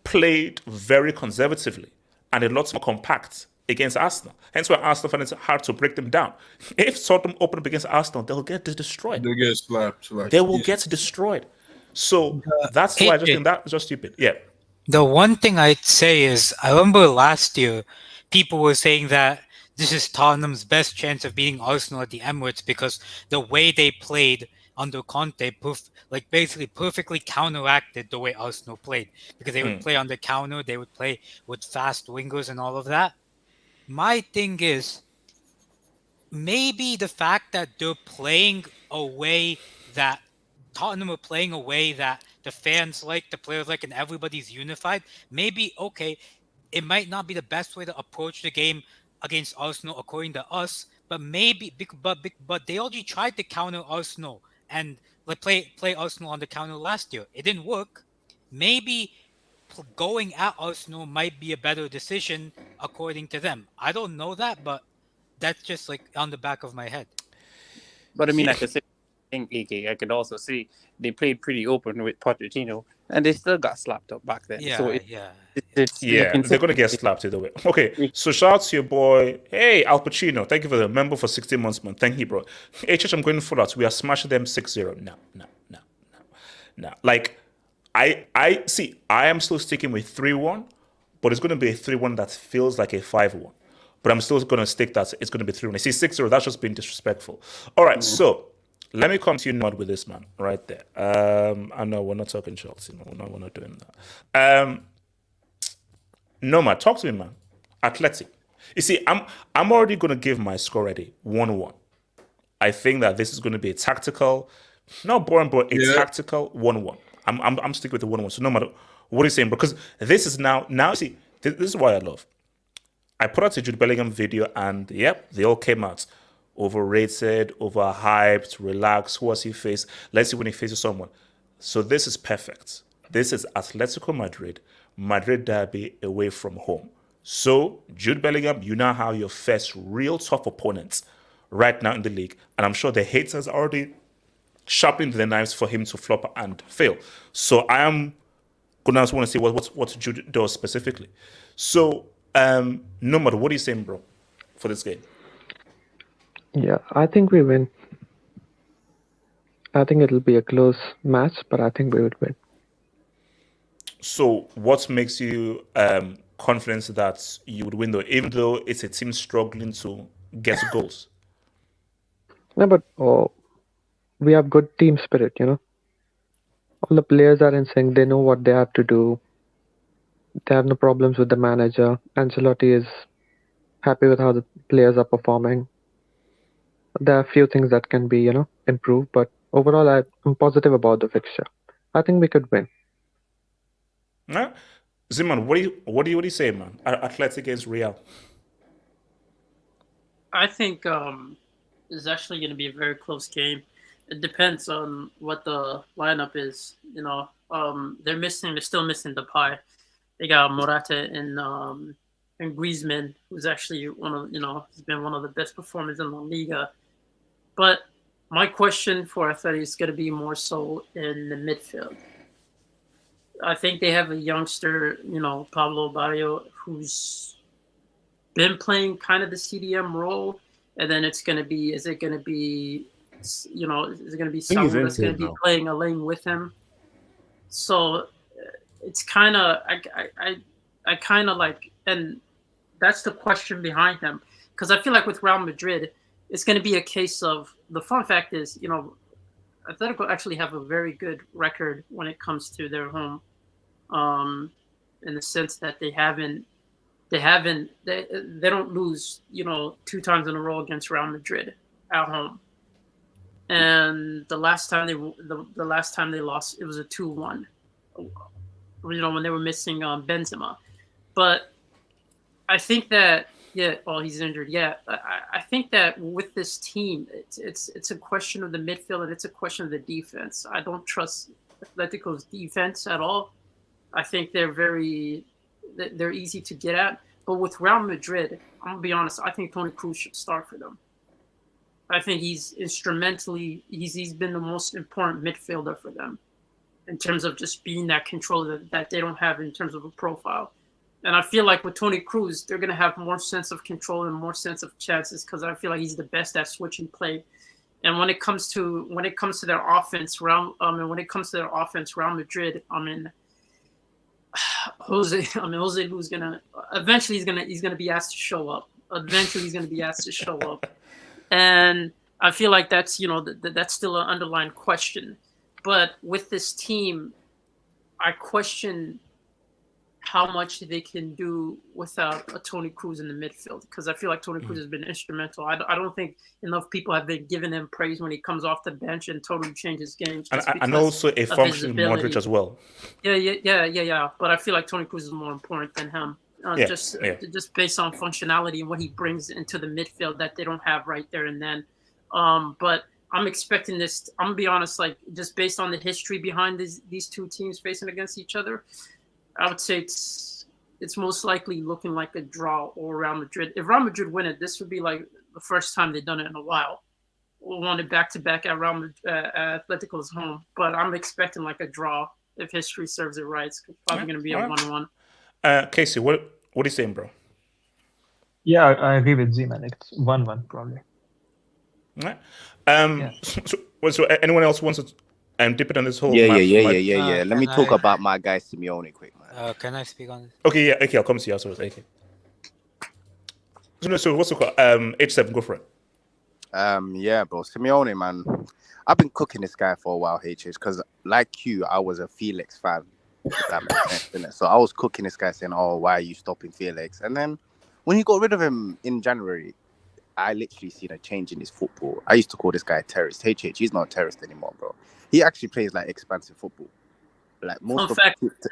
played very conservatively and a lot more compact against Arsenal. Hence why Arsenal find it hard to break them down. If Tottenham open up against Arsenal, they'll get destroyed. They'll get slapped. They will get destroyed. So that's why I just think that's just stupid. Yeah. The one thing I'd say is, I remember last year, people were saying that this is Tottenham's best chance of beating Arsenal at the Emirates because the way they played under Conte, basically perfectly counteracted the way Arsenal played. Because they would play on the counter, they would play with fast wingers and all of that. My thing is, maybe the fact that they're playing a way that Tottenham are playing a way that the fans like, the players like, and everybody's unified, maybe, okay, it might not be the best way to approach the game against Arsenal according to us, but they already tried to counter Arsenal and play Arsenal on the counter last year. It didn't work. Maybe going at Arsenal might be a better decision according to them. I don't know that, but that's just on the back of my head. But I mean, I could say, I could also see they played pretty open with Pochettino, and they still got slapped up back then. Yeah, so they're gonna get slapped either way. Okay, so shout out to your boy, hey Al Pacino. Thank you for the member for 16 months, man. Thank you, bro. I'm going full out. We are smashing them 6-0. No. Like, I see. I am still sticking with 3-1, but it's gonna be a 3-1 that feels like a 5-1. But I'm still gonna stick that it's gonna be 3-1. I see 6-0. That's just being disrespectful. All right, so. Let me come to you, Nod, with this man right there. I know we're not talking Chelsea. No, we're not doing that. Nomad, talk to me, man. Athletic. You see, I'm already going to give my score already. 1-1. I think that this is going to be a tactical, not boring, but tactical 1-1. I'm sticking with the 1-1. So no matter what are you saying, because this is now see, this is why I love. I put out a Jude Bellingham video, and yep, they all came out. overrated, overhyped, relaxed. Who has he faced? Let's see when he faces someone. So this is perfect. This is Atletico Madrid, Madrid Derby away from home. So, Jude Bellingham, you now have your first real tough opponent right now in the league. And I'm sure the haters are already sharpened their knives for him to flop and fail. So I am going to want to see what Jude does specifically. So, Nomad, what are you saying, bro, for this game? Yeah, I think we win. I think it'll be a close match, but I think we would win. So what makes you confident that you would win, though, even though it's a team struggling to get goals? No, but we have good team spirit, you know. All the players are in sync. They know what they have to do. They have no problems with the manager. Ancelotti is happy with how the players are performing. There are a few things that can be, you know, improved, but overall, I'm positive about the fixture. I think we could win. Yeah. Ziman, what do you say, man? Athletic against Real. I think it's actually going to be a very close game. It depends on what the lineup is. You know, they're still missing Depay. They got Morata and Griezmann, who's actually he's been one of the best performers in the Liga. But my question for Atleti is going to be more so in the midfield. I think they have a youngster, Pablo Barrio, who's been playing kind of the CDM role, and then is it going to be someone that's going to be playing a lane with him? So it's kind of I kind of like, and that's the question behind him, because I feel like with Real Madrid, it's going to be a case of, the fun fact is, Atletico actually have a very good record when it comes to their home, in the sense that they don't lose, 2 times in a row against Real Madrid at home. And the last time they lost, it was a 2-1. When they were missing Benzema. But I think that he's injured. Yeah, I think that with this team, it's a question of the midfield and it's a question of the defense. I don't trust Atletico's defense at all. I think they're easy to get at. But with Real Madrid, I'm gonna be honest, I think Toni Kroos should start for them. I think he's been the most important midfielder for them, in terms of just being that controller that they don't have in terms of a profile. And I feel like with Toni Kroos, they're going to have more sense of control and more sense of chances, because I feel like he's the best at switching play. And when it comes to their offense, Real Madrid, Jose Lu's gonna eventually he's gonna be asked to show up. And I feel like that's that's still an underlying question. But with this team, I question how much they can do without a Toni Kroos in the midfield, because I feel like Toni Kroos has been instrumental. I don't think enough people have been giving him praise when he comes off the bench and totally changes games. And also a functioning Modric as well. Yeah. But I feel like Toni Kroos is more important than him. Just based on functionality and what he brings into the midfield that they don't have right there and then. But I'm expecting this. I'm gonna be honest, like, just based on the history behind these two teams facing against each other, I would say it's most likely looking like a draw or Real Madrid. If Real Madrid win it, this would be like the first time they've done it in a while. We won it back-to-back at Atletico's home, but I'm expecting like a draw if history serves it right. It's probably going to be a 1-1. Casey, what are you saying, bro? Yeah, I agree with Z-Man. It's 1-1 probably. All right. So anyone else wants to dip it on this whole? Yeah. Let me talk about my guy Simeone quick, man. Can I speak on this? Okay, I'll come to you afterwards. Okay. So what's it called? H7, go for it. Yeah, bro, Simeone, man. I've been cooking this guy for a while, HH, because like you, I was a Felix fan. If that makes sense, didn't it? So I was cooking this guy saying, "Oh, why are you stopping Felix?" And then when you got rid of him in January, I literally seen a change in his football. I used to call this guy a terrorist. HH, he's not a terrorist anymore, bro. He actually plays like expansive football. Like most of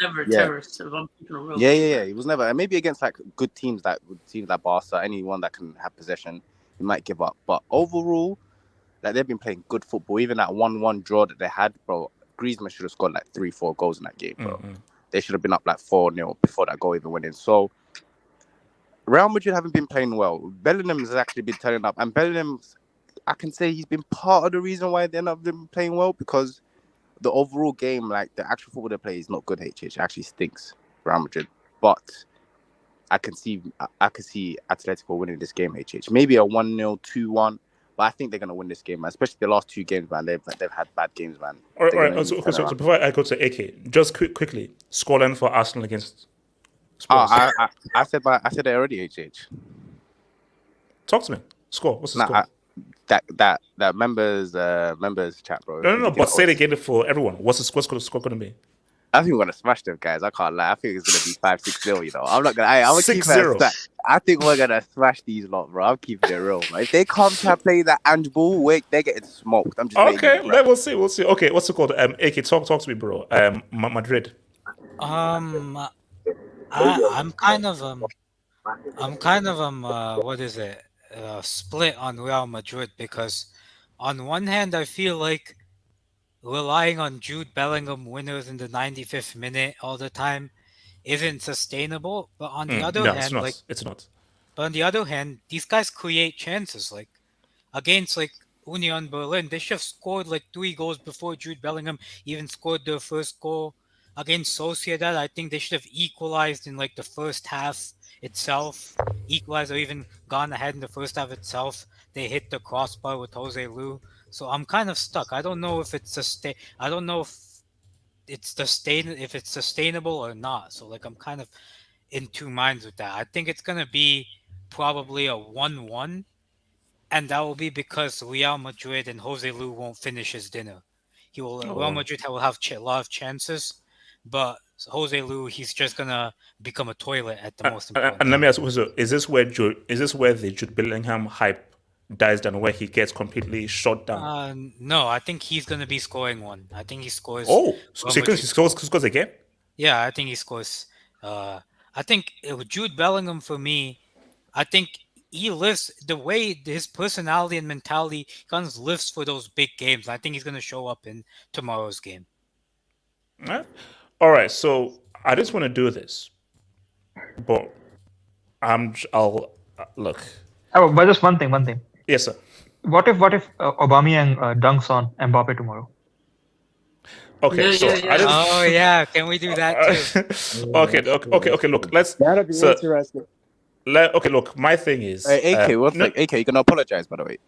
never terrorist. If I'm keeping it real. Yeah. He was never. And maybe against like good teams like Barca, anyone that can have possession, he might give up. But overall, like they've been playing good football. Even that 1-1 draw that they had, bro. Griezmann should have scored like 3-4 goals in that game, bro. They should have been up like 4-0 before that goal even went in. So Real Madrid haven't been playing well. Bellingham has actually been turning up, and Bellingham, I can say he's been part of the reason why they're not been playing well, because the overall game, like the actual football they play, is not good. It actually stinks, Real Madrid. But I can see Atletico winning this game. Maybe a 1-0, 2-1. But I think they're gonna win this game, man. Especially the last 2 games, man. They've had bad games, man. All right. So before I go to AK, just quickly, scoreline for Arsenal against Spurs. I said it already. Talk to me. Score. What's the score? That members chat, bro. No. But say it again for everyone. What's the score going to be? I think we're gonna smash them, guys. I can't lie. I think it's gonna be 5-6-0. You know, I'm not gonna. I'm gonna keep it. I think we're gonna smash these lot, bro. I'm keeping it real. Bro. If they come to play that Ange ball, they're getting smoked. I'm just okay. We'll see. Okay, what's it called? AK, talk to me, bro. Madrid. I'm kind of what is it? Split on Real Madrid, because on one hand I feel like relying on Jude Bellingham winners in the 95th minute all the time isn't sustainable. But on the other hand, it's not. But on the other hand, these guys create chances. Like against like Union Berlin, they should have scored like 3 goals before Jude Bellingham even scored their first goal. Against Sociedad, I think they should have equalized in like the first half itself, equalized or even gone ahead in the first half itself. They hit the crossbar with Jose Lu. So I'm kind of stuck. I don't know if it's I don't know if it's sustainable or not. So like I'm kind of in 2 minds with that. I think it's gonna be probably a 1-1, and that will be because Real Madrid and Jose Lu won't finish his dinner. Real Madrid will have a lot of chances, but Jose Lu, he's just gonna become a toilet at the most important. And let me ask you, so is this where the Jude Bellingham hype dies down, where he gets completely shot down? No, I think he's gonna be scoring one. I think he scores. Oh, so he scores again? Yeah, I think he scores. I think Jude Bellingham, for me, I think he lives the way his personality and mentality kind of lives for those big games. I think he's gonna show up in tomorrow's game. All right, so I just want to do this, but I'll look. Oh, but just one thing. Yes, sir. What if Aubameyang dunks on Mbappe tomorrow? Okay, Oh yeah, can we do that too? Okay. Look, let's. That'll be interesting. Look, my thing is. AK, AK, you're gonna apologize, by the way.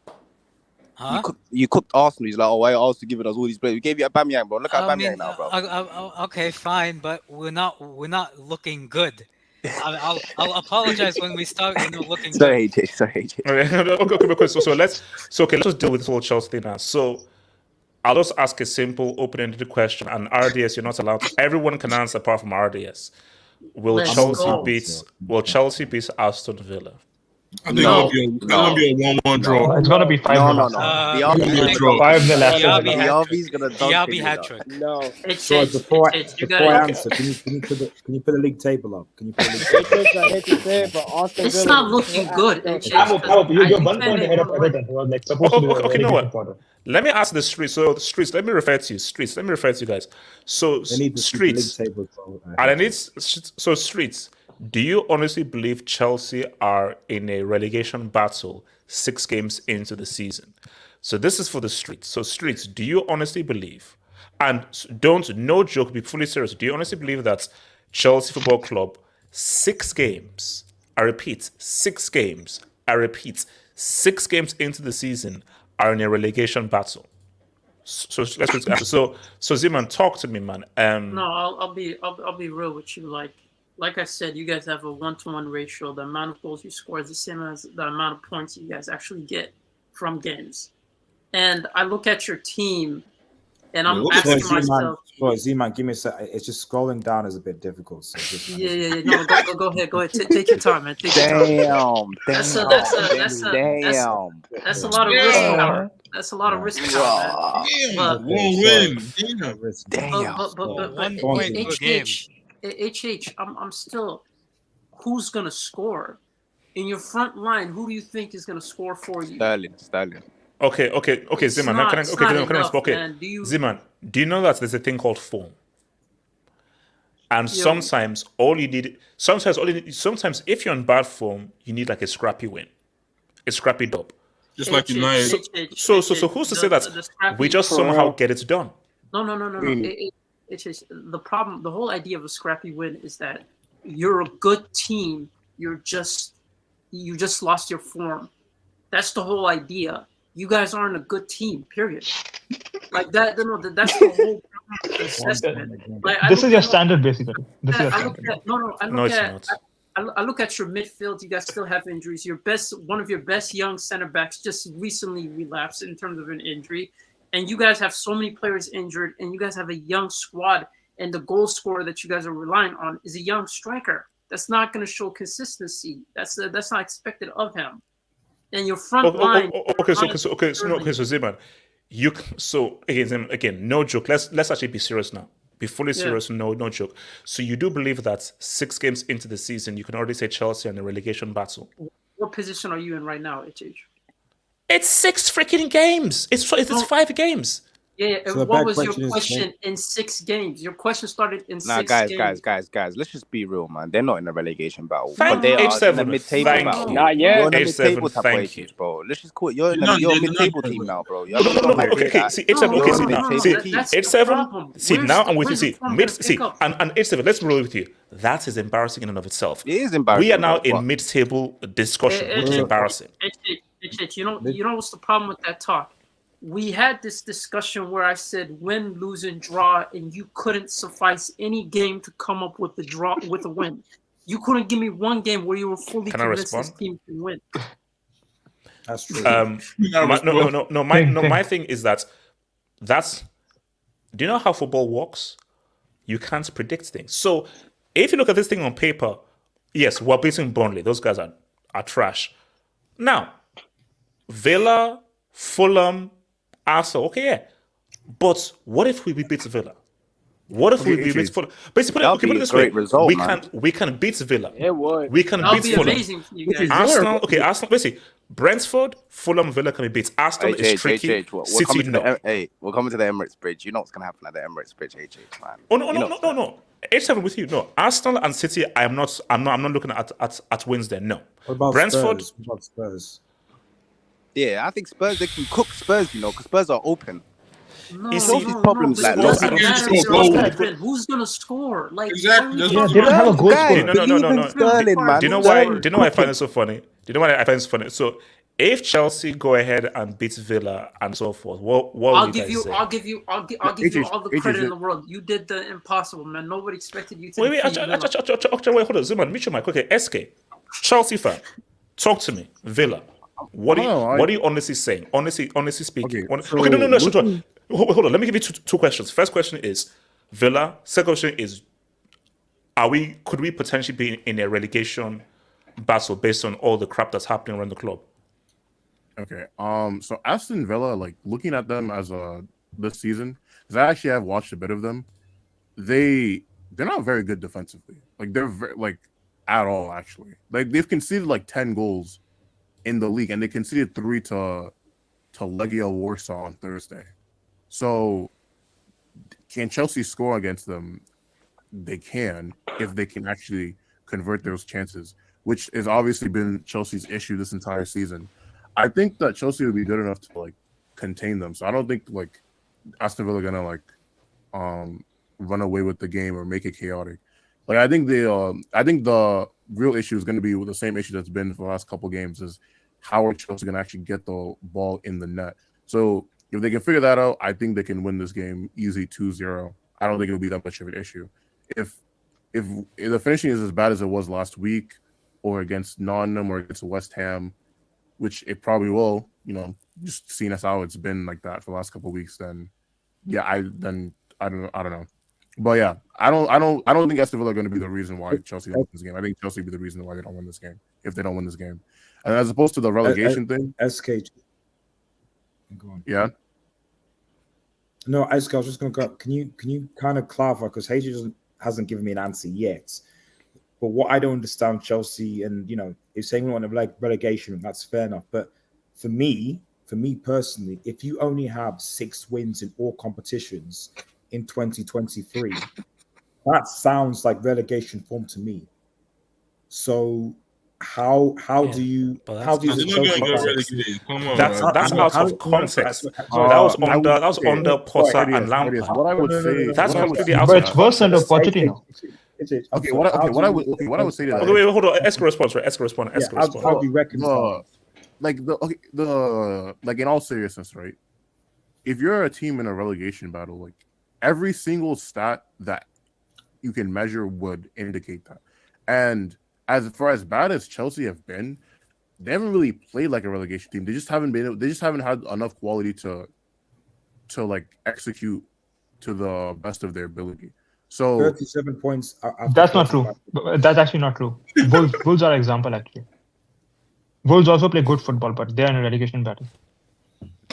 Huh? You cooked Arsenal. He's like, oh, why are Arsenal giving us all these players? We gave you Aubameyang, bro. Look at Aubameyang now, bro. Okay, fine, but we're not looking good. I'll apologize when we start looking good. Sorry, AJ. Okay, so let's just deal with this whole Chelsea thing now. So I'll just ask a simple, open-ended question, and RDS, you're not allowed to. Everyone can answer apart from RDS. Will Chelsea beat Aston Villa? I think it'll be a 1-1 draw. It's gonna be 5-0. No. Diaby's gonna Diaby hat trick. No. So before I answer, can you put the league table up? Can you put It's not looking good. You're 1 point ahead of Everton, who are like supposed to be okay, you know what? Let me ask the Streets. So the Streets, let me refer to you. Streets, let me refer to you guys. So Streets, Streets, do you honestly believe Chelsea are in a relegation battle 6 games into the season? So this is for the Streets. So Streets, do you honestly believe, and no joke, be fully serious, do you honestly believe that Chelsea Football Club 6 games, I repeat, 6 games into the season are in a relegation battle? So let's go to so Zeman, talk to me, man. No, I'll be real with you. Like I said, you guys have a 1-to-1 ratio. The amount of goals you score is the same as the amount of points you guys actually get from games. And I look at your team, and I'm asking myself. Z-Man, give me a sec. It's just scrolling down is a bit difficult. So yeah. No, go ahead. Take your time, man. That's a lot of risk power. That's a lot of risk power. But HH, I'm still. Who's gonna score? In your front line, who do you think is going to score for you? Sterling. Okay, Ziman. Man. Ziman, do you know that there's a thing called form? And sometimes sometimes if you're in bad form, you need like a scrappy win, a scrappy dub. Just like United. So who's to say that we just somehow get it done? No. It's just the problem. The whole idea of a scrappy win is that you're a good team. You just lost your form. That's the whole idea. You guys aren't a good team. Period. Like that. No, that's the whole assessment. Like, this is your standard, basically. I look at your midfield. You guys still have injuries. One of your best young center backs just recently relapsed in terms of an injury, and you guys have so many players injured, and you guys have a young squad. And the goal scorer that you guys are relying on is a young striker. That's not going to show consistency. That's not expected of him. And your front line. So Ziman, again, no joke. Let's actually be serious now. Be fully serious. No joke. So you do believe that 6 games into the season, you can already say Chelsea are in a relegation battle? What position are you in right now, HH? It's 6 freaking games. It's 5 games. Yeah. So what was your question in 6 games? Your question started in 6 games. Guys. Let's just be real, man. They're not in a relegation battle. But they are H7, in the mid-table battle. Not yet. You're in the mid-table type of issues, bro. Let's just call it. You're in the mid-table team now, bro. H7. See, now I'm with you. See, and H7. Let's roll with you. That is embarrassing in and of itself. It is embarrassing. We are now in mid-table discussion, which is embarrassing. You know what's the problem with that talk? We had this discussion where I said win, lose, and draw, and you couldn't suffice any game to come up with a win. You couldn't give me one game where you were fully convinced this team can win. That's true. My thing is that do you know how football works? You can't predict things. So if you look at this thing on paper, yes, we're beating Burnley. Those guys are trash. Now, Villa, Fulham, Arsenal, okay, yeah. But what if we beat Villa? What if we beat Fulham? Basically, put it this way: we can beat Villa. It would. We can beat Fulham. Amazing for you guys. Arsenal, basically, Brentford, Fulham, Villa can be beat. Arsenal is tricky. City, no. We're coming to the Emirates Bridge. You know what's gonna happen at the Emirates Bridge, man. Oh no. H7 with you. No, Arsenal and City. I'm not looking at wins there. No. What about Brentford? Spurs? What about Spurs? Yeah, I think Spurs, they can cook Spurs, because Spurs are open. Who's gonna score? Like exactly. They don't have a goal scorer. No. Sterling, man. Do you know why I find it so funny? So if Chelsea go ahead and beat Villa and so forth, what I'll will give you you say? all the credit in the world. You did the impossible, man. Nobody expected you to. Wait, hold on, Zuman, mute your mic. Okay, SK, Chelsea fan, talk to me. Villa, what are you honestly saying? Honestly speaking. No. Hold on. Let me give you two questions. First question is Villa. Second question is, could we potentially be in a relegation battle based on all the crap that's happening around the club? Okay. So Aston Villa, like looking at them as this season, because I actually have watched a bit of them, they're not very good defensively. Like they're at all actually. Like they've conceded like 10 goals in the league, and they conceded 3 to Legia Warsaw on Thursday. So can Chelsea score against them? They can, if they can actually convert those chances, which has obviously been Chelsea's issue this entire season. I think that Chelsea would be good enough to contain them. So I don't think Aston Villa are gonna run away with the game or make it chaotic. I think the real issue is going to be the same issue that's been for the last couple games, is how are Chelsea going to actually get the ball in the net. So if they can figure that out, I think they can win this game easy 2-0. I don't think it'll be that much of an issue. If the finishing is as bad as it was last week, or against Nottingham or against West Ham, which it probably will, just seeing as how it's been like that for the last couple of weeks, then I don't know. But yeah, I don't think Aston Villa are going to be the reason why Chelsea don't win this game. I think Chelsea will be the reason why they don't win this game, if they don't win this game. And as opposed to the relegation thing, SK. Go on. Yeah. No, SK, I was just going to go. Can you kind of clarify, because Hayes hasn't given me an answer yet. But what I don't understand, Chelsea, and if saying we want to relegation, that's fair enough. But for me personally, if you only have 6 wins in all competitions in 2023, that sounds like relegation form to me. So how do you But how do you that's out of context. That was under Potter and Lampard. What I would say, that's completely out But of it's worse under context. Pochettino. What I would say to that. Okay, wait, hold on. Eska response, right? How do you reconcile? Like in all seriousness, right? If you're a team in a relegation battle, like every single stat that you can measure would indicate that. And as far as bad as Chelsea have been, they haven't really played like a relegation team. They just haven't had enough quality to like execute to the best of their ability. So 37 points. That's not true. That's actually not true. Wolves are an example, actually. Wolves also play good football, but they're in a relegation battle.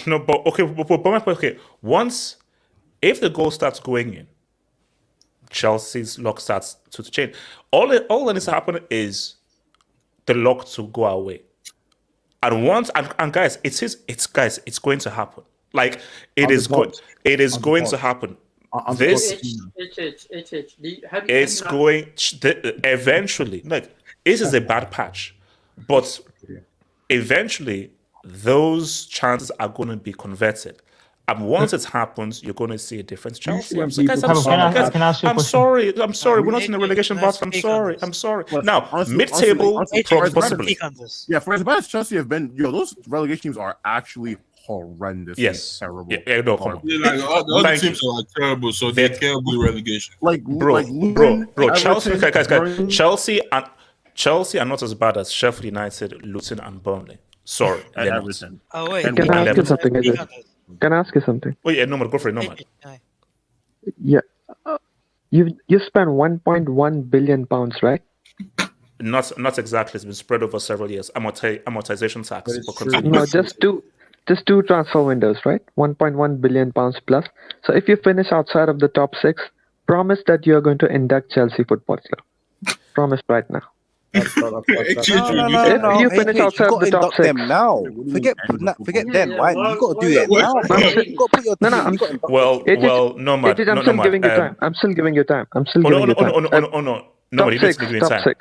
No, but okay, but my point, okay. Once, if the goal starts going in, Chelsea's luck starts to change. All that needs to happen is the luck to go away. And once, and guys, it's going to happen. Like it is going to happen. It's going eventually. Like this is a bad patch, but eventually those chances are going to be converted. And once it happens, you're going to see a different Chelsea. I'm sorry. We're not in the relegation battle. I'm sorry. Now, mid-table, possibly. Yeah, for as bad as Chelsea have been, those relegation teams are actually horrendous. Yes, terrible. Yeah, no, come on. The other teams are terrible, so they can't be relegation. Bro, Chelsea are not as bad as Sheffield United, Luton, and Burnley. Sorry, Everton. Oh wait, can I ask you something? Can I ask you something? Oh yeah, Nomad, go for it, Nomad. Yeah, you spent 1.1 billion pounds, right? Not exactly. It's been spread over several years. Amortization tax. No, just two transfer windows, right? 1.1 billion pounds plus. So if you finish outside of the top 6, promise that you are going to induct Chelsea Football Club. Promise right now. No. If you finish outside of the top 6 now, forget then. Why you got to do it now? You got to put your team. Well, Nomad. I'm still giving you time. I'm still giving you time. No. Nomad, you need to give me time.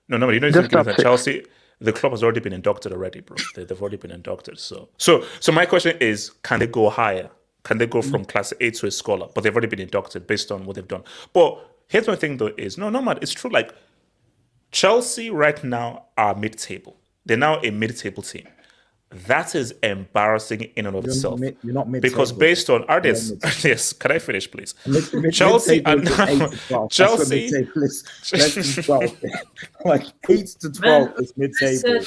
No, Nomad, you know Just top that 6. Chelsea, the club has already been inducted already, bro. They've already been inducted. So my question is, can they go higher? Can they go from class A to a scholar? But they've already been inducted based on what they've done. But here's my thing though is, Nomad, it's true. Like Chelsea right now are mid-table. They're now a mid-table team. That is embarrassing in and of itself. You're not mid-table. Because based on yes, can I finish, please? Chelsea and Chelsea. Like 8 to 12 is mid-table.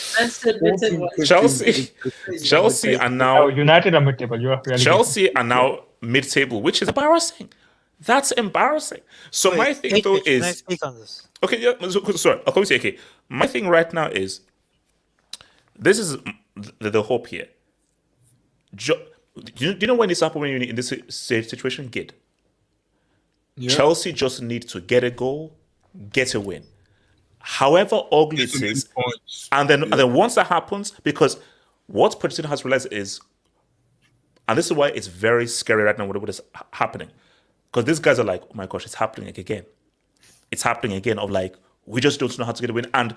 Chelsea are now United are mid-table. Chelsea are now mid-table, which is embarrassing. That's embarrassing. So my thing though is, can I speak on this? Okay, yeah, sorry. I'll come to okay. My thing right now is, this is the hope here. Do you know when this happened when you're in this situation? Gid. Yeah. Chelsea just need to get a goal, get a win. However ugly it is, and then once that happens, because what Pochettino has realized is, and this is why it's very scary right now what is happening. Because these guys are like, oh my gosh, it's happening again. It's happening again of like, we just don't know how to get a win. And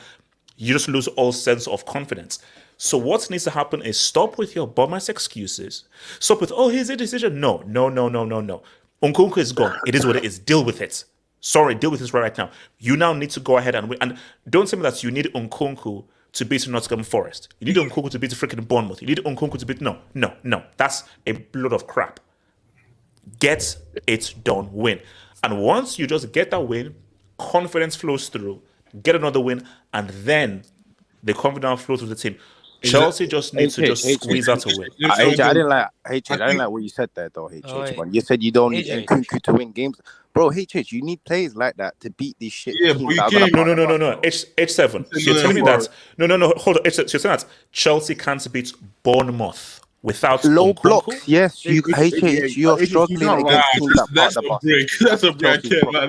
you just lose all sense of confidence. So what needs to happen is stop with your bum-ass excuses. Stop with, here's a decision. No. Nkunku is gone. It is what it is. Deal with it. Sorry, deal with this right now. You now need to go ahead and win. And don't tell me that you need Nkunku to beat Nottingham Forest. You need Nkunku to beat freaking Bournemouth. You need Nkunku to beat... No. That's a load of crap. Get it done. Win. And once you just get that win, confidence flows through, get another win, and then the confidence flows through the team. Chelsea just needs to squeeze out a win. I didn't like what you said there though, HH. Man. You said you don't need Nkunku to win games. Bro, HH, you need players like that to beat these shit teams. No. H7. So you're telling me that... No, hold on. So you're saying that Chelsea can't beat Bournemouth without low Nkunku? blocks? Yes, you're struggling against teams that That's a break.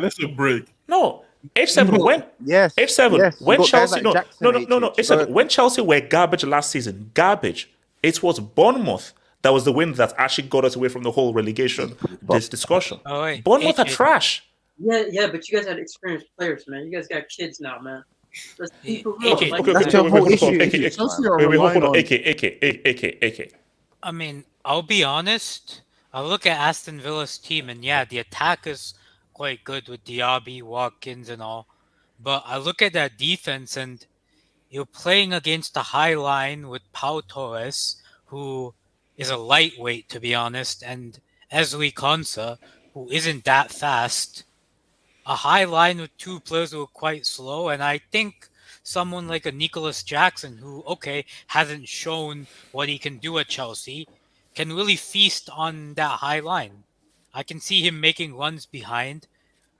That's a break. No, H7 when Yes. H7 Yes. when You got guys Chelsea like Jackson, no HH. H7 when Chelsea were garbage last season, garbage. It was Bournemouth that was the win that actually got us away from the whole relegation discussion. Oh wait, Bournemouth are trash. Yeah, but you guys had experienced players, man. You guys got kids now, man. Let's be for real. Okay, Like, That's your whole issue. Hold on. AK. I mean, I'll be honest. I look at Aston Villa's team, and yeah, the attack is quite good with Diaby, Watkins, and all. But I look at that defense, and you're playing against a high line with Pau Torres, who is a lightweight, to be honest, and Ezri Konsa, who isn't that fast. A high line with two players who are quite slow, and I think someone like a Nicholas Jackson, who, okay, hasn't shown what he can do at Chelsea, can really feast on that high line. I can see him making runs behind,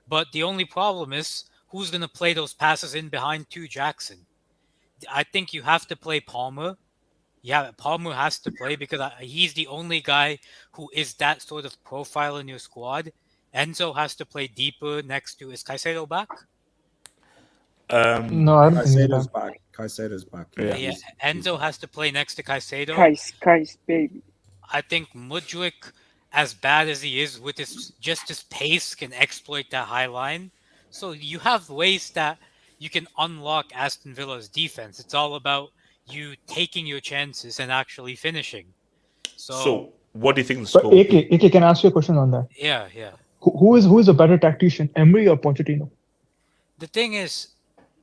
but the only problem is who's going to play those passes in behind to Jackson. I think you have to play Palmer. Yeah, Palmer has to play because he's the only guy who is that sort of profile in your squad. Enzo has to play deeper next to... Is Caicedo back? No, I don't think he's back. Caicedo's back. Yeah, Enzo has to play next to Caicedo. Kais, baby. I think Mudryk, as bad as he is with his pace, can exploit that high line. So you have ways that you can unlock Aston Villa's defense. It's all about you taking your chances and actually finishing. So what do you think the But score? AK, can I ask you a question on that? Yeah. Who is a better tactician, Emery or Pochettino? The thing is,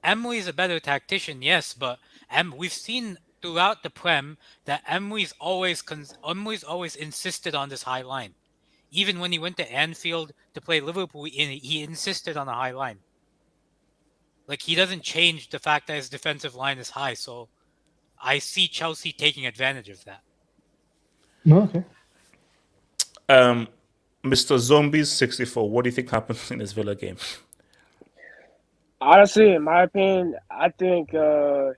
Emery's a better tactician, yes, but we've seen throughout the Prem that Emery's always insisted on this high line. Even when he went to Anfield to play Liverpool, he insisted on a high line. Like, he doesn't change the fact that his defensive line is high, so I see Chelsea taking advantage of that. Okay. Mr. Zombies 64, what do you think happens in this Villa game? Honestly, in my opinion, I think so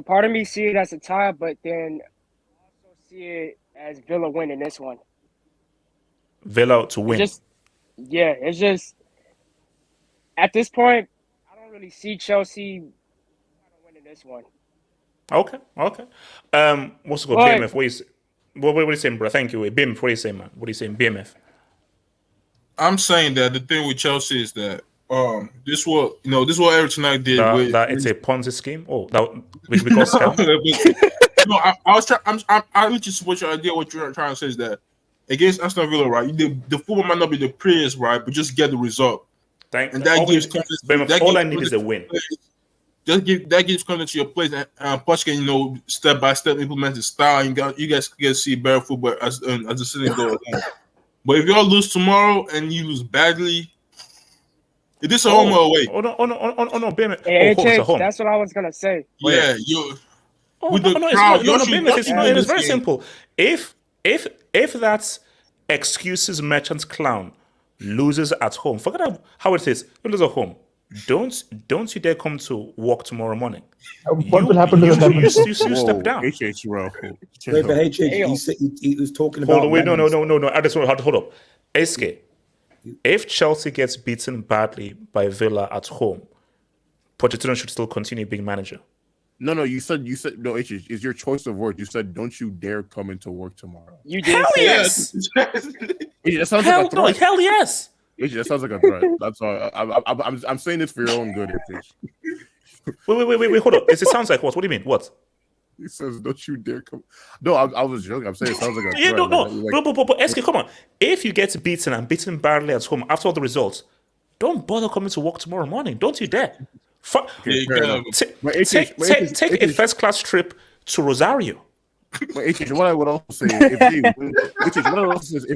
part of me see it as a tie, but then also see it as Villa winning this one. Villa to win. It's just at this point, I don't really see Chelsea winning this one. Okay. What's it called? But- BMF, what are you saying, bro? Thank you. BMF, what are you saying, man? What are you saying, BMF? I'm saying that the thing with Chelsea is that this is what Eric tonight did. That it's a Ponzi scheme. Oh, that which because scam. No, I was trying. I literally support your idea. What you're trying to say is that against Aston Villa, right? The football might not be the prettiest, right? But just get the result. And that gives confidence. BMF, all I need is a win. That gives confidence to your players, and Poch can step by step implement his style. You guys get to see better football as the season goes on. But if y'all lose tomorrow and you lose badly, is this a home or away? Oh no, BMF. Hey, home. that's what I was gonna say. Yeah, it's very simple. If that excuses merchant clown loses at home, forget how it is. You lose at home. Don't you dare come to work tomorrow morning. What will happen to the you step down. HH, bro. Wait, but HH, he was talking about... Hold on, wait, no. I just want to hold up. SK, if Chelsea gets beaten badly by Villa at home, Pochettino should still continue being manager. No, you said no. HH, it's your choice of words. You said, "Don't you dare come into work tomorrow." You did. Hell yes. That sounds like a threat. Hell yes. That sounds like a threat. That's all. I'm saying this for your own good, HH. Wait, hold up. It sounds like what? What do you mean? What? He says, "Don't you dare come." No, I was joking. I'm saying it sounds like a threat. But SK, come on. If you get beaten and beaten badly at home after all the results, don't bother coming to work tomorrow morning. Don't you dare. Take a first class trip to Rosario. But HH, what I would also say, if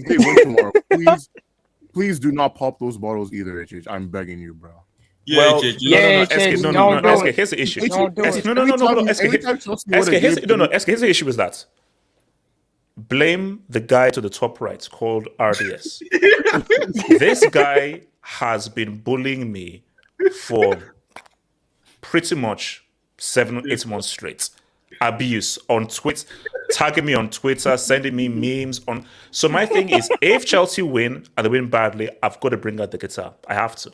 they win tomorrow, please do not pop those bottles either, HH. I'm begging you, bro. No. SK, here's the issue. Here's the issue with that. Blame the guy to the top right called RDS. This guy has been bullying me for pretty much 7-8 months straight. Abuse on Twitter, tagging me on Twitter, sending me memes on. So my thing is, if Chelsea win and they win badly, I've got to bring out the guitar. I have to.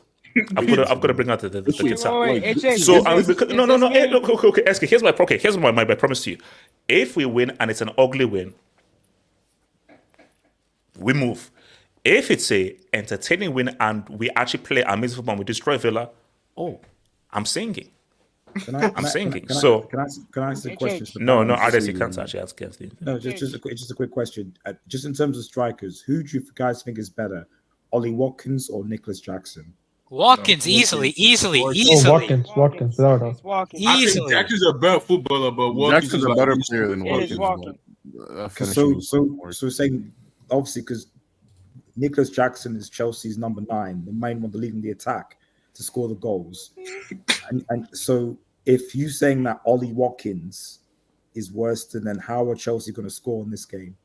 I've got to bring out the guitar. Wait, HH, So no. Hey, look, okay, SK, here's my promise to you. If we win and it's an ugly win, we move. If it's a entertaining win and we actually play amazing football and we destroy Villa, I'm singing. I'm singing. Can I ask a question? No, Ades, you can't actually ask Steve. No, just a quick question. Just in terms of strikers, who do you guys think is better, Ollie Watkins or Nicholas Jackson? Watkins, easily. Watkins, without a doubt. Easily. Jackson's a better footballer, but Watkins Jackson's is a better like- player than Watkins. So saying obviously because Nicholas Jackson is Chelsea's number 9, the main one, the leading the attack to score the goals, and so if you saying that Ollie Watkins is worse than how are Chelsea going to score in this game?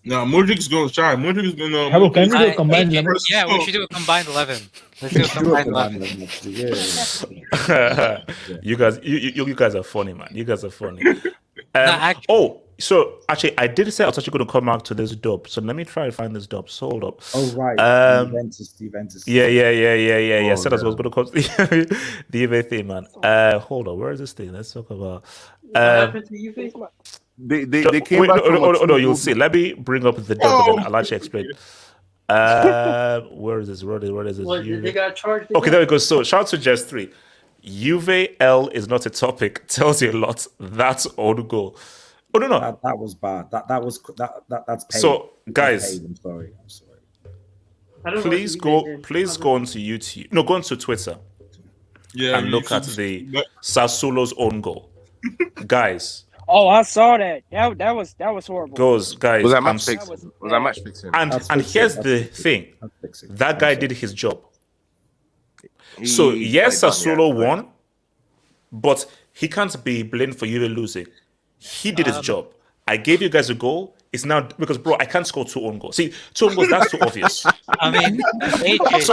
No, Modric's going to try. Modric's going to. Can we do a combined 11? Yeah, we should do a combined 11. Let's do a combined 11. You guys are funny, man. You guys are funny. So actually, I did say I was actually going to come back to this dub. So let me try to find this dub. So hold up. Oh right, Juventus. Yeah. Said I was going to call the Juve thing, man. Hold on, where is this thing? Let's talk about. They came back. No, you'll see. Let me bring up the dub, and then I'll actually explain. Where is this? Where is this? What, they got charged? Okay, there we go. So shout out to Jess 3. Juve L is not a topic. Tells you a lot. That's own goal. Oh no. That was bad. That's paid. So guys, I'm sorry. Please go onto YouTube. No, go onto Twitter. Yeah, and look at the Sassuolo's own goal, guys. Oh, I saw that. That was horrible. Guys. Was that match fixing? Was that match fixing? And here's the thing. That guy did his job. So yes, Sassuolo won, but he can't be blamed for you losing. He did his job. I gave you guys a goal. It's now because, bro, I can't score 2 own goals. See, 2 own goals, that's too obvious. I mean, because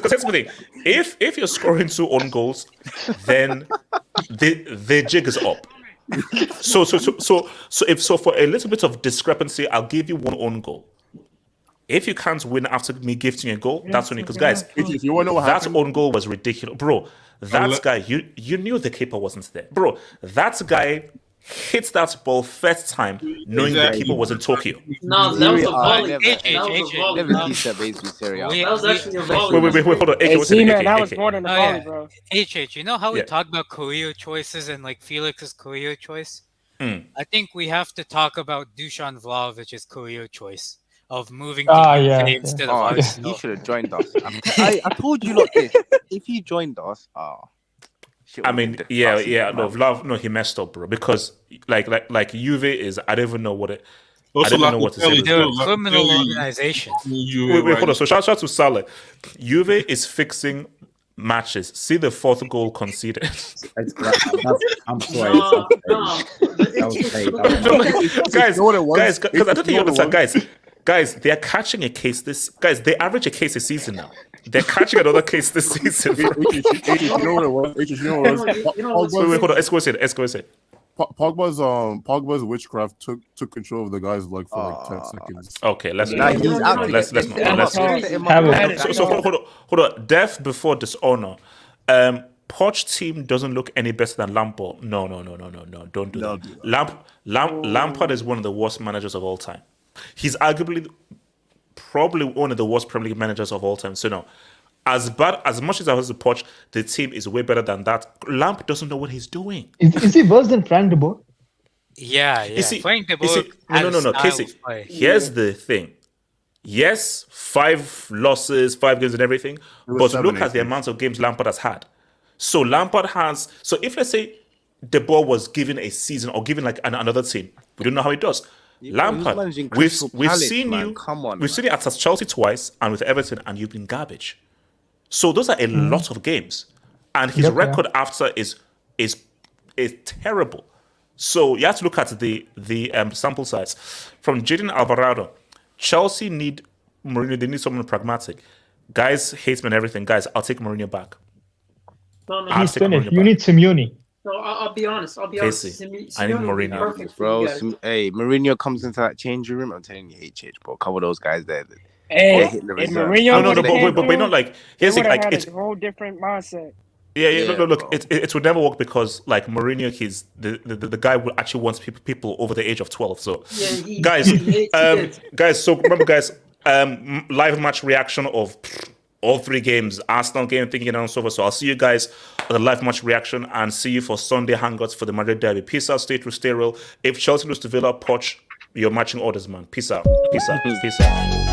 that's the thing. If you're scoring 2 own goals, then the jig is up. So for a little bit of discrepancy, I'll give you 1 own goal. If you can't win after me gifting a goal, that's only because, guys, if you want to know what that happened, own goal was ridiculous, bro. That guy, you knew the keeper wasn't there, bro. That guy hits that ball first time, knowing the keeper was in Tokyo. No, that was a volley. Never see Serie in Serie. That was actually a volley. Wait, hold on. Hey, Z-Man, that was more than a volley, bro. You know how we talk about career choices and like Felix's career choice? I think we have to talk about Dusan Vlahovic's career choice of moving to UK instead of Arsenal. He should have joined us. I told you, look, if he joined us, I mean, no, he messed up, bro. Because like Juve is, I don't even know what it. I don't know what to say. They're a criminal organization. Wait, hold on. So shout out to Salah. Juve is fixing matches. See the 4th goal conceded. I'm sorry. Guys, because I don't think you understand, guys, they are catching a case. They average a case a season now. They're catching another case this season. You know what it was? Wait, hold on. Let's go say. Pogba's witchcraft took control of the guy's leg for like 10 seconds. Okay, let's hold on. Death before dishonor. Poch team doesn't look any better than Lampard. No. Don't do that. Lampard is one of the worst managers of all time. He's arguably probably one of the worst Premier League managers of all time. So no, as much as I was a Poch, the team is way better than that. Lamp doesn't know what he's doing. Is he worse than Frank de Boer? Yeah. Frank de Boer. No, Casey. Here's the thing. Yes, 5 losses, 5 games and everything, but look at the amount of games Lampard has had. So Lampard has. So if let's say De Boer was given a season or given like another team, we don't know how he does. Lampard, we've seen you. We've seen you at Chelsea twice and with Everton, and you've been garbage. So those are a lot of games, and his record after is terrible. So you have to look at the sample size. From Jadon Alvarado, Chelsea need Mourinho. They need someone pragmatic. Guys hate me and everything. Guys, I'll take Mourinho back. He's finished. You need Simeone. No, I'll be honest. I need Mourinho, bro. Hey, Mourinho comes into that changing room. I'm telling you, HH, bro. A couple of those guys there. And, hit the if reserves. Mourinho No, would have came but through, not like they here's the would thing, have like had it's a whole different mindset. look, it would never work because like Mourinho, he's the guy who actually wants people over the age of 12. So, guys, so remember, guys, live match reaction of all 3 games, Arsenal game, thinking and so forth. So I'll see you guys for the live match reaction and see you for Sunday hangouts for the Madrid Derby. Peace out, stay true, stay real. If Chelsea lose to Villa, Poch, your matching orders, man. Peace out, peace out, peace out.